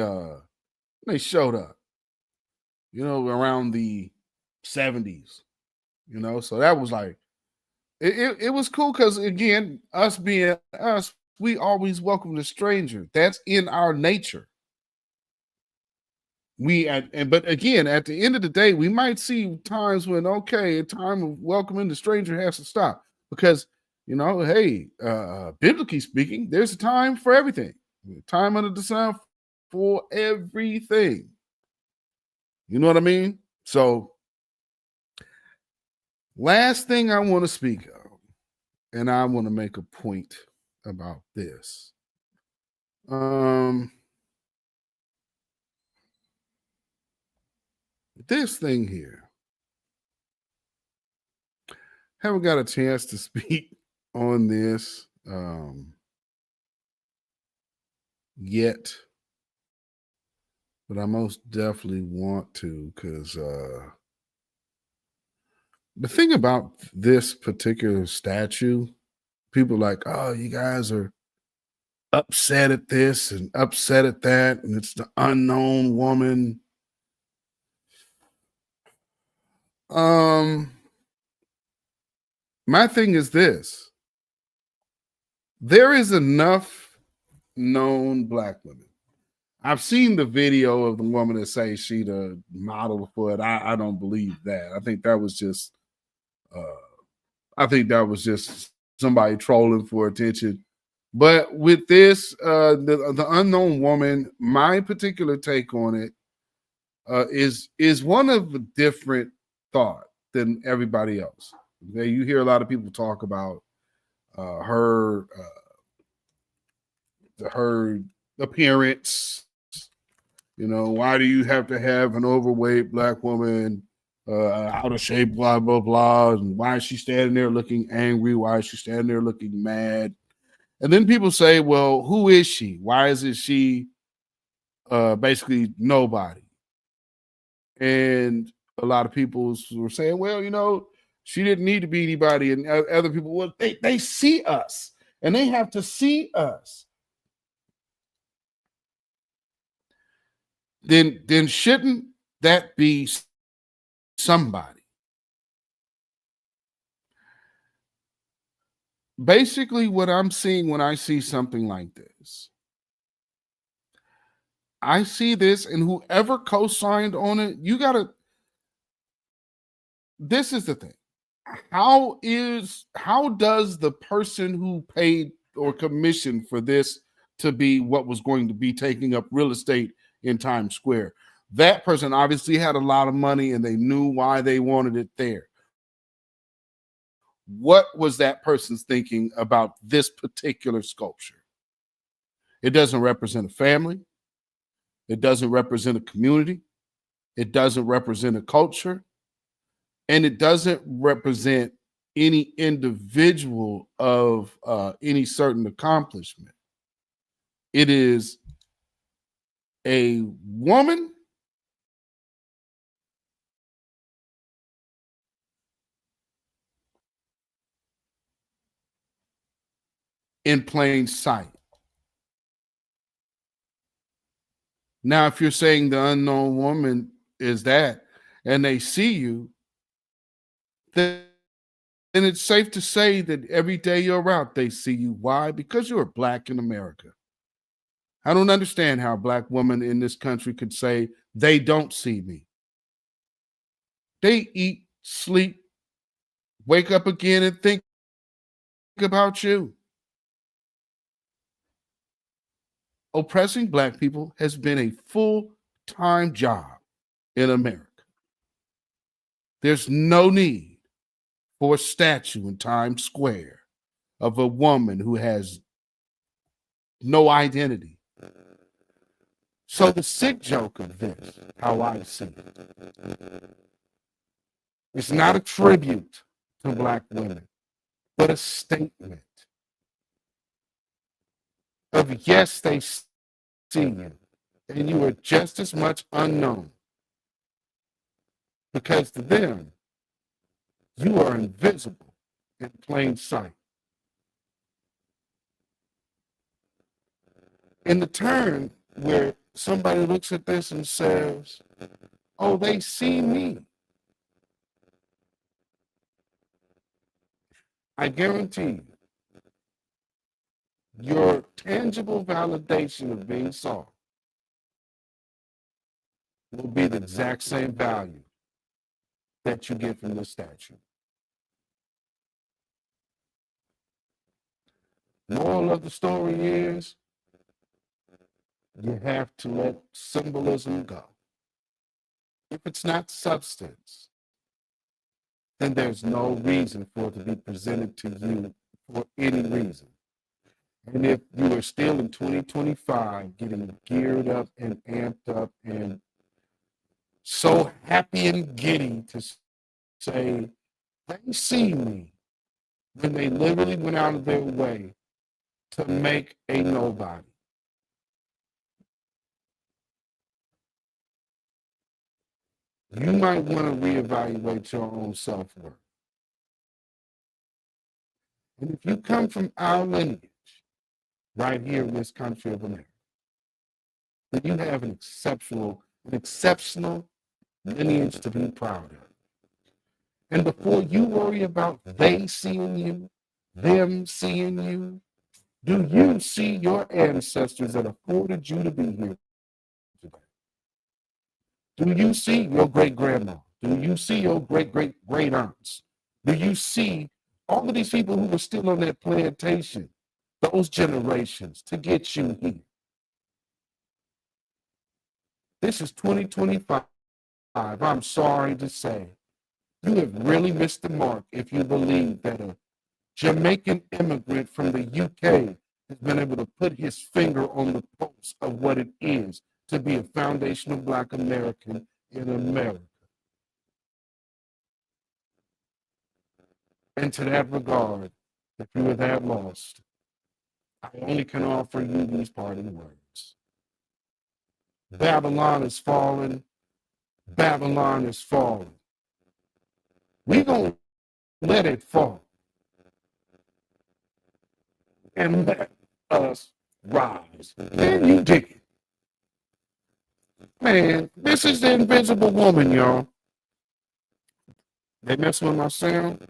showed up, around the 70s, so that was like, it was cool because again, us being us, we always welcome the stranger. That's in our nature. But again, at the end of the day, we might see times when, a time of welcoming the stranger has to stop because, biblically speaking, there's a time for everything. Time under the sun for everything. You know what I mean? So, last thing I want to speak of, and I want to make a point about this. This thing here. Haven't got a chance to speak on this yet, but I most definitely want to because the thing about this particular statue, people are like, oh, you guys are upset at this and upset at that, and it's the unknown woman. My thing is this. There is enough known Black women. I've seen the video of the woman that says she the model for it. I don't believe that. I think that was just somebody trolling for attention. But with this, the unknown woman, my particular take on it is one of a different thought than everybody else. Okay, you hear a lot of people talk about her appearance. Why do you have to have an overweight Black woman, out of shape, blah, blah, blah, and why is she standing there looking angry? Why is she standing there looking mad? And then people say, well, who is she? Why isn't she basically nobody? And a lot of people were saying, well, she didn't need to be anybody. And other people, well, they see us and they have to see us. then shouldn't that be somebody? Basically, what I'm seeing when I see something like this, I see this, and whoever co-signed on it, this is the thing. How does the person who paid or commissioned for this to be what was going to be taking up real estate in Times Square? That person obviously had a lot of money and they knew why they wanted it there. What was that person's thinking about this particular sculpture? It doesn't represent a family. It doesn't represent a community. It doesn't represent a culture. And it doesn't represent any individual of any certain accomplishment. It is a woman in plain sight. Now, if you're saying the unknown woman is that, and they see you, then it's safe to say that every day you're out, they see you. Why? Because you're Black in America. I don't understand how a Black woman in this country could say they don't see me. They eat, sleep, wake up again and think about you. Oppressing Black people has been a full-time job in America. There's no need for a statue in Times Square of a woman who has no identity. So the sick joke of this, how I see it, it's not a tribute to Black women, but a statement of yes, they see you, and you are just as much unknown. Because to them, you are invisible in plain sight. In the turn where somebody looks at this and says, oh, they see me. I guarantee you, your tangible validation of being saw will be the exact same value that you get from this statue. Moral of the story is, you have to let symbolism go. If it's not substance, then there's no reason for it to be presented to you for any reason. And if you are still in 2025 getting geared up and amped up and so happy and giddy to say, they see me, when they literally went out of their way to make a nobody. You might want to reevaluate your own self-worth. And if you come from our lineage, right here in this country of America, then you have an exceptional lineage to be proud of. And before you worry about they seeing you, them seeing you, do you see your ancestors that afforded you to be here today? Do you see your great-grandma? Do you see your great-great-great-aunts? Do you see all of these people who were still on that plantation, those generations, to get you here? This is 2025. I'm sorry to say, you have really missed the mark if you believe that a Jamaican immigrant from the UK has been able to put his finger on the pulse of what it is to be a foundational Black American in America. And to that regard, if you are that lost, I only can offer you these parting words. Babylon is fallen. Babylon is fallen. We're going to let it fall. And let us rise. Can you dig it? Man, this is the Invisible Woman, y'all. They messing with my sound.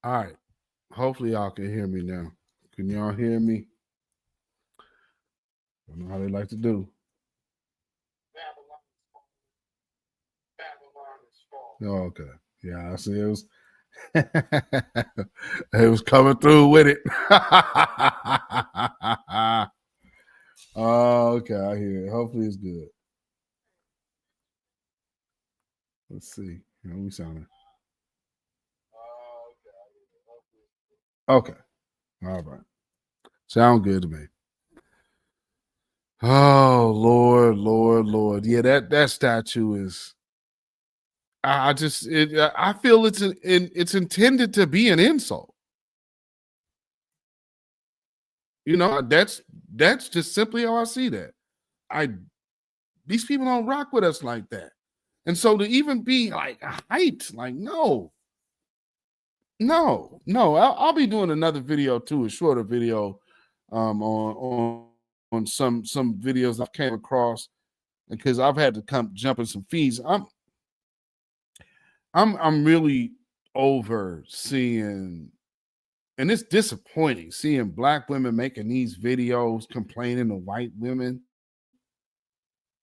All right. Hopefully y'all can hear me now. Can y'all hear me? I don't know how they like to do. Oh, okay. Yeah, I see it was it was coming through with it. Oh, okay, I hear it. Hopefully it's good. Let's see. How we sounding? Okay. All right. Sound good to me. Oh, Lord, Lord, Lord. Yeah, that statue is I feel it's intended to be an insult. You know, that's just simply how I see that. These people don't rock with us like that. And so to even be like hyped, like no. I'll be doing another video too, a shorter video on some videos I came across because I've had to come jump in some feeds. I'm really over seeing, and it's disappointing seeing Black women making these videos complaining to white women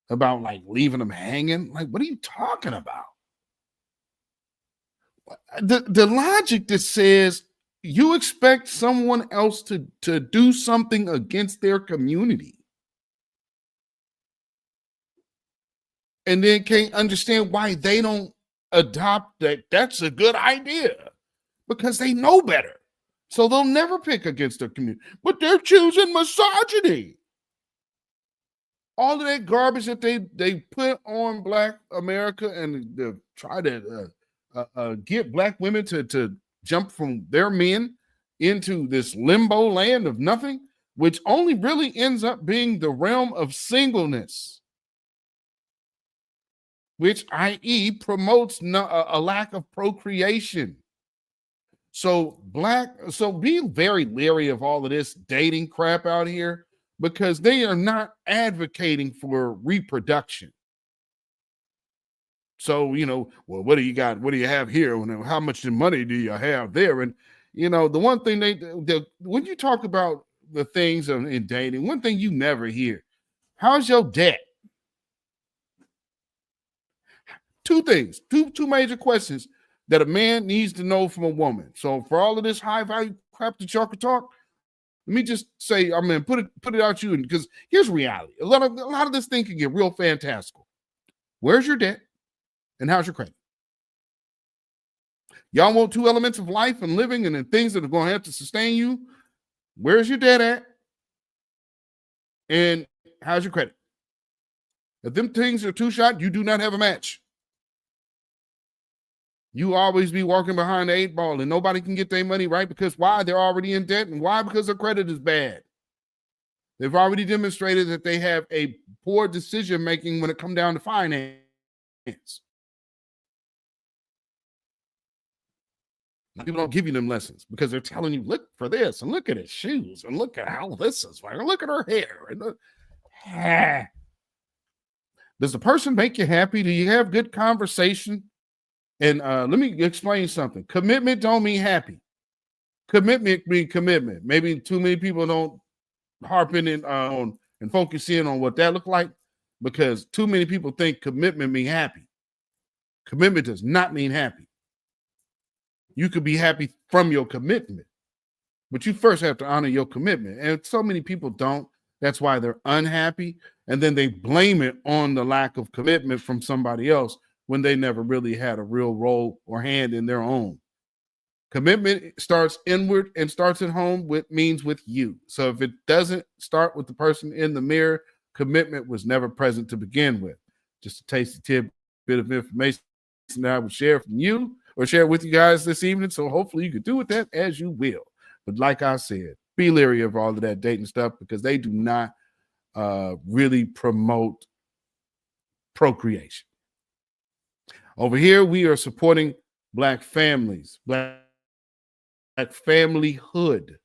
about like leaving them hanging. Like, what are you talking about? The logic that says you expect someone else to do something against their community and then can't understand why they don't adopt that's a good idea because they know better. So they'll never pick against their community, but they're choosing misogyny. All of that garbage that they put on Black America and they try to get Black women to jump from their men into this limbo land of nothing, which only really ends up being the realm of singleness, which i.e. promotes a lack of procreation. So be very leery of all of this dating crap out here because they are not advocating for reproduction. So, you know, well, what do you got? What do you have here? How much money do you have there? And, you know, the one thing when you talk about the things in dating, one thing you never hear, how's your debt? Two things, two major questions that a man needs to know from a woman. So for all of this high value crap that y'all can talk, let me just say, I mean, put it out you, because here's reality. A lot of this thing can get real fantastical. Where's your debt? And how's your credit? Y'all want two elements of life and living and the things that are going to have to sustain you. Where's your debt at? And how's your credit? If them things are two shot, you do not have a match. You always be walking behind the 8 ball and nobody can get their money right because why? They're already in debt, and why? Because their credit is bad. They've already demonstrated that they have a poor decision making when it comes down to finance. People don't give you them lessons because they're telling you, look for this and look at his shoes and look at how this is, and look at her hair. And does the person make you happy? Do you have good conversation? And let me explain something. Commitment don't mean happy. Commitment means commitment. Maybe too many people don't harp in on and focus in on what that look like because too many people think commitment mean happy. Commitment does not mean happy. You could be happy from your commitment, but you first have to honor your commitment. And so many people don't. That's why they're unhappy. And then they blame it on the lack of commitment from somebody else when they never really had a real role or hand in their own. Commitment starts inward and starts at home with you. So if it doesn't start with the person in the mirror, commitment was never present to begin with. Just a tasty tidbit of information that I would share from you or share with you guys this evening. So hopefully you could do with that as you will. But like I said, be leery of all of that dating stuff because they do not really promote procreation. Over here, we are supporting Black families, Black familyhood.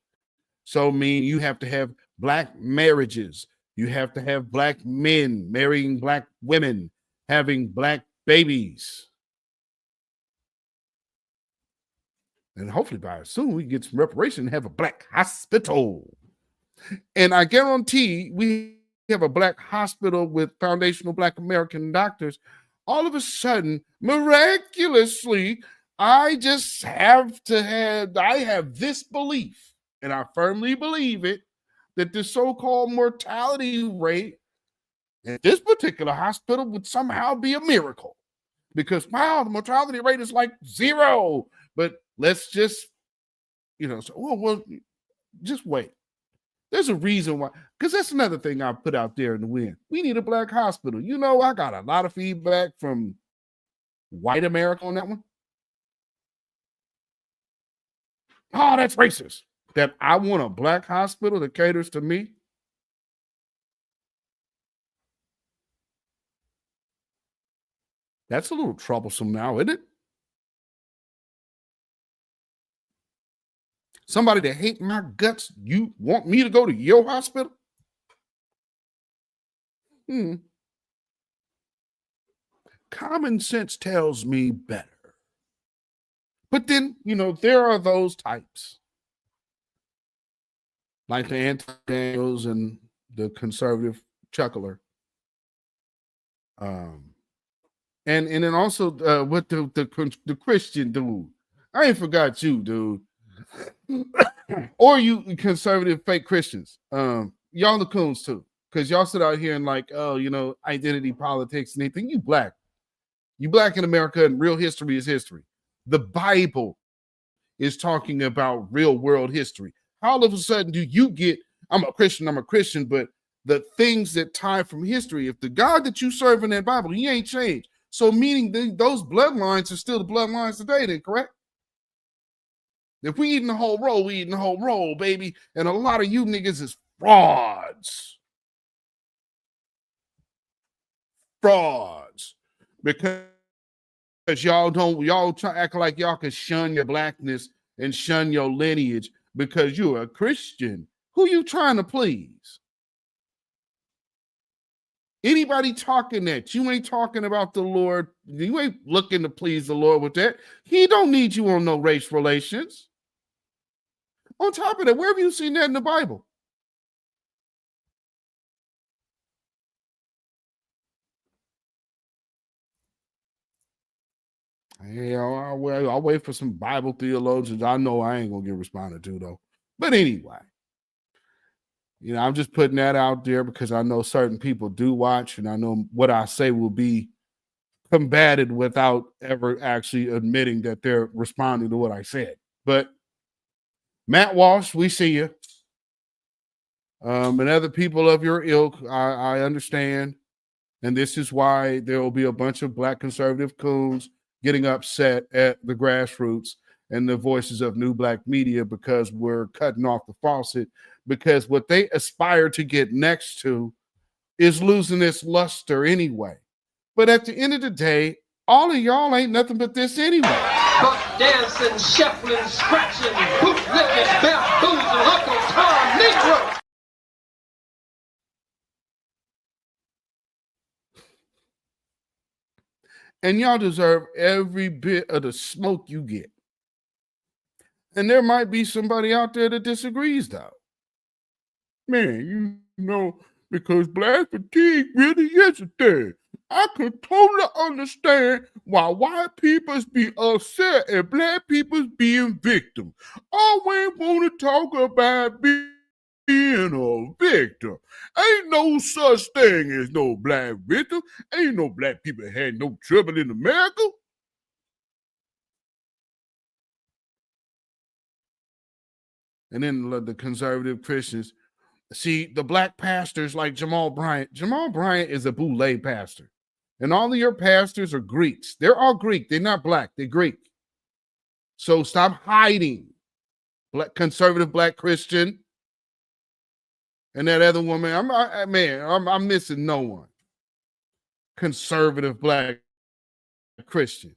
So mean you have to have Black marriages. You have to have Black men marrying Black women, having Black babies. And hopefully by soon we get some reparation and have a Black hospital. And I guarantee we have a Black hospital with foundational Black American doctors. All of a sudden, miraculously, I have this belief, and I firmly believe it, that the so-called mortality rate at this particular hospital would somehow be a miracle. Because, wow, the mortality rate is like 0. But let's just, just wait. There's a reason why, because that's another thing I put out there in the wind. We need a Black hospital. I got a lot of feedback from white America on that one. Oh, that's racist. That I want a Black hospital that caters to me. That's a little troublesome now, isn't it? Somebody that hate my guts, you want me to go to your hospital? Common sense tells me better. But then, there are those types, like the anti-Daniels and the conservative chuckler. And then also what the Christian dude. I ain't forgot you, dude. Or you conservative fake Christians. Y'all the coons too. Because y'all sit out here and identity politics and anything. You Black. You Black in America, and real history is history. The Bible is talking about real world history. How all of a sudden do you get, I'm a Christian, but the things that tie from history, if the God that you serve in that Bible, he ain't changed. So meaning those bloodlines are still the bloodlines today, then, correct? If we eating the whole roll, we eating the whole roll, baby. And a lot of you niggas is frauds. Frauds. Because y'all try to act like y'all can shun your Blackness and shun your lineage because you're a Christian. Who you trying to please? Anybody talking that, you ain't talking about the Lord. You ain't looking to please the Lord with that. He don't need you on no race relations. On top of that, where have you seen that in the Bible? Hey, I'll wait for some Bible theologians. I know I ain't gonna get responded to though. But anyway, I'm just putting that out there because I know certain people do watch, and I know what I say will be combated without ever actually admitting that they're responding to what I said. But Matt Walsh, we see you. And other people of your ilk, I understand. And this is why there will be a bunch of Black conservative coons getting upset at the grassroots and the voices of new Black media because we're cutting off the faucet, because what they aspire to get next to is losing its luster anyway. But at the end of the day, all of y'all ain't nothing but this anyway. Buck dancing, shuffling, scratching, bootlicking, bamboozling, Uncle Tom Negro. And y'all deserve every bit of the smoke you get. And there might be somebody out there that disagrees, though. Man, because Black fatigue really is a thing. I can totally understand why white peoples be upset and Black peoples being victims. Always want to talk about being a victim. Ain't no such thing as no Black victim. Ain't no Black people that had no trouble in America. And then the conservative Christians, see, the Black pastors like Jamal Bryant. Jamal Bryant is a boule pastor. And all of your pastors are Greeks. They're all Greek. They're not Black. They're Greek. So stop hiding, conservative Black Christian. And that other woman, I'm missing no one. Conservative black Christian.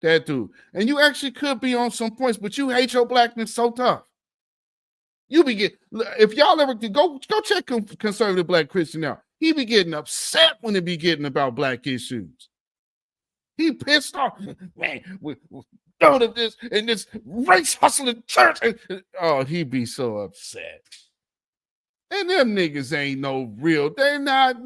That dude. And you actually could be on some points, but you hate your blackness so tough. You be get if y'all ever go check conservative black Christian out. He be getting upset when it be getting about black issues. He pissed off. Man, we done of this and this race hustling church. Oh, he be so upset. And them niggas ain't no real. They're not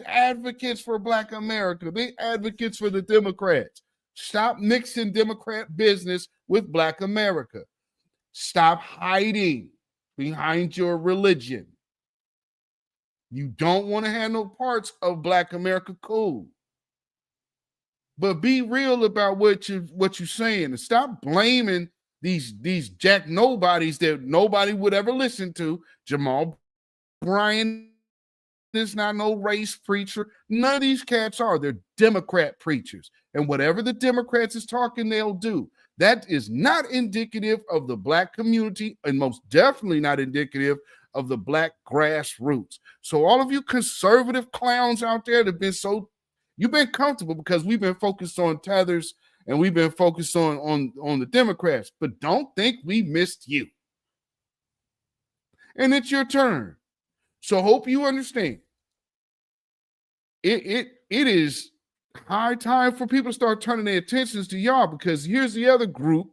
advocates for Black America. They advocates for the Democrats. Stop mixing Democrat business with Black America. Stop hiding behind your religion. You don't want to have no parts of Black America, cool. But be real about what you're saying and stop blaming these jack nobodies that nobody would ever listen to. Jamal Bryan is not no race preacher. None of these cats are. They're Democrat preachers. And whatever the Democrats is talking, they'll do. That is not indicative of the black community and most definitely not indicative of the black grassroots. So all of you conservative clowns out there that have been you've been comfortable because we've been focused on tethers and we've been focused on the Democrats, but don't think we missed you. And it's your turn. So hope you understand. It is high time for people to start turning their attentions to y'all, because here's the other group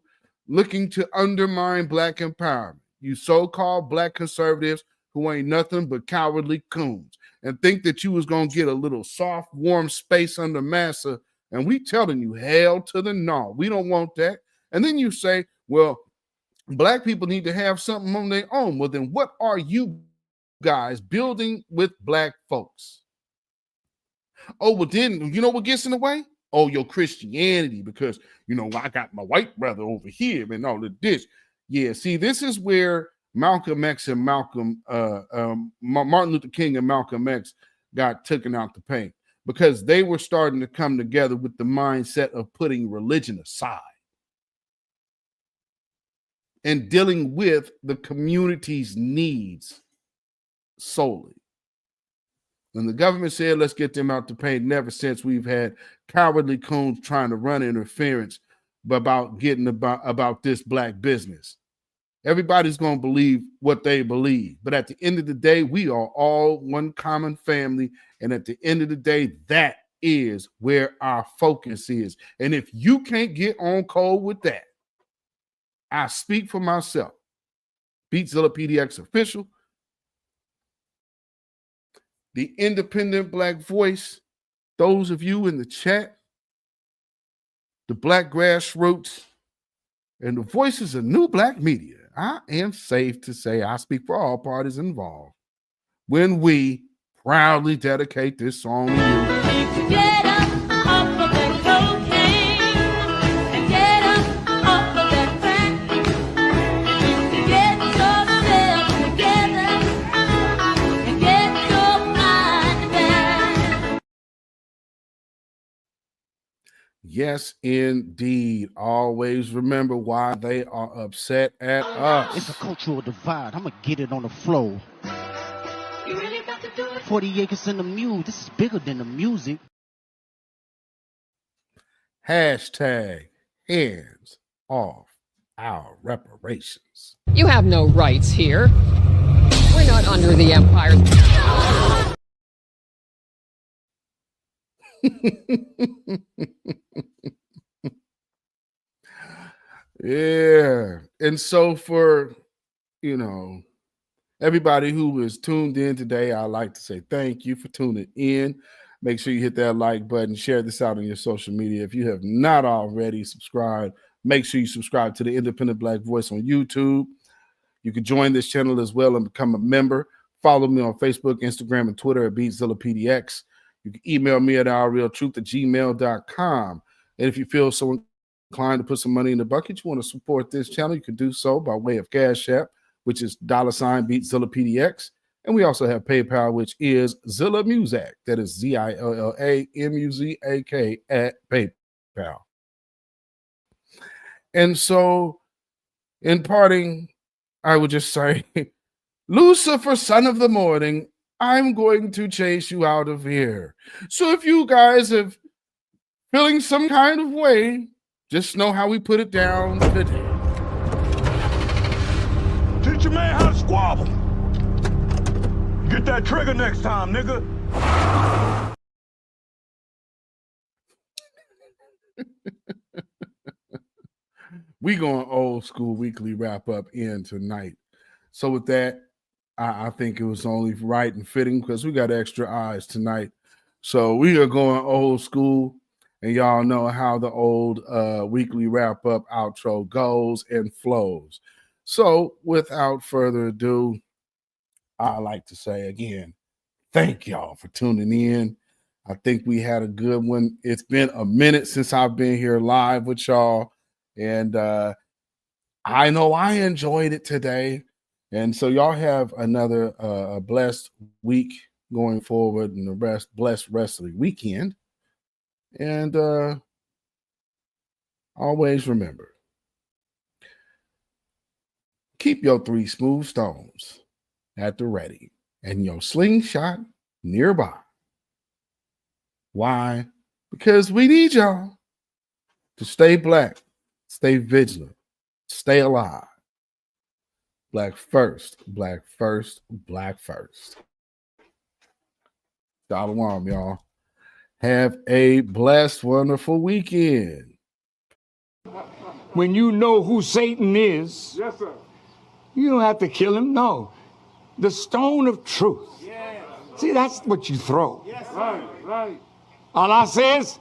looking to undermine black empowerment. You so-called black conservatives who ain't nothing but cowardly coons and think that you was going to get a little soft, warm space under massa. And we telling you, hell to the no. We don't want that. And then you say, well, black people need to have something on their own. Well, then what are you guys building with black folks? Oh, well, then you know what gets in the way? Oh, your Christianity, because, I got my white brother over here and all of this. Yeah, see, this is where Malcolm X and Martin Luther King and Malcolm X got taken out the paint, because they were starting to come together with the mindset of putting religion aside and dealing with the community's needs solely. When the government said, let's get them out the paint, never since we've had cowardly coons trying to run interference about getting about this black business. Everybody's going to believe what they believe. But at the end of the day, we are all one common family. And at the end of the day, that is where our focus is. And if you can't get on code with that, I speak for myself. Beatzillapdx official, the independent black voice, those of you in the chat, the black grassroots, and the voices of new black media, I am safe to say I speak for all parties involved when we proudly dedicate this song to you. Get up off of that cocaine and get up off of that crack. Get yourself together and get your mind back. Yes, indeed. Always remember why they are upset at us. It's a cultural divide. I'm going to get it on the floor. 40 acres in the mule. This is bigger than the music. Hashtag hands off our reparations. You have no rights here. We're not under the empire. Yeah. And so for, everybody who is tuned in today, I'd like to say thank you for tuning in. Make sure you hit that like button, share this out on your social media. If you have not already subscribed, make sure you subscribe to the Independent Black Voice on YouTube. You can join this channel as well and become a member. Follow me on Facebook, Instagram, and Twitter at beatzillapdx. You can email me at ourrealtruth@gmail.com. And if you feel so inclined to put some money in the bucket, you want to support this channel, you can do so by way of CashApp, which is $beatzillapdx. And we also have PayPal, which is Zilla Muzak. That is ZILLAMUZAK at PayPal. And so in parting, I would just say, Lucifer, son of the morning, I'm going to chase you out of here. So if you guys are feeling some kind of way, just know how we put it down today. Teach your man how to squabble. Get that trigger next time, nigga. We going old school weekly wrap up in tonight. So with that, I think it was only right and fitting because we got extra eyes tonight. So we are going old school, and y'all know how the old weekly wrap up outro goes and flows. So without further ado, I like to say again, thank y'all for tuning in. I think we had a good one. It's been a minute since I've been here live with y'all. And I know I enjoyed it today. And so y'all have another blessed week going forward and the blessed rest of the weekend. And always remember, keep your 3 smooth stones at the ready and your slingshot nearby. Why? Because we need y'all to stay black, stay vigilant, stay alive. Black first, black first, black first. Shalom, y'all. Have a blessed, wonderful weekend. When you know who Satan is, yes, sir, you don't have to kill him. No. The stone of truth. Yes. See, that's what you throw. Yes, right, right. Allah says,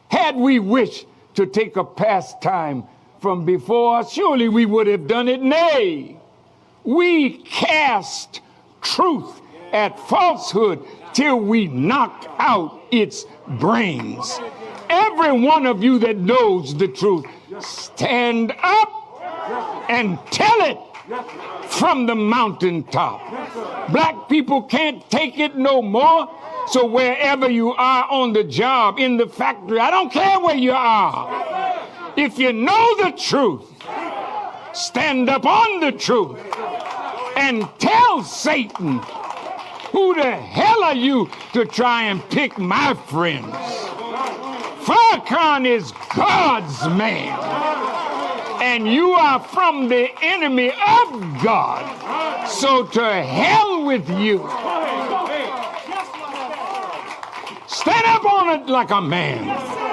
had we wished to take a pastime from before, surely we would have done it. Nay, we cast truth at falsehood till we knocked out its brains. Every one of you that knows the truth, stand up and tell it from the mountaintop. Black people can't take it no more. So wherever you are on the job, in the factory, I don't care where you are. If you know the truth, stand up on the truth and tell Satan, who the hell are you to try and pick my friends? Farrakhan is God's man, and you are from the enemy of God. So to hell with you. Stand up on it like a man. Yeah.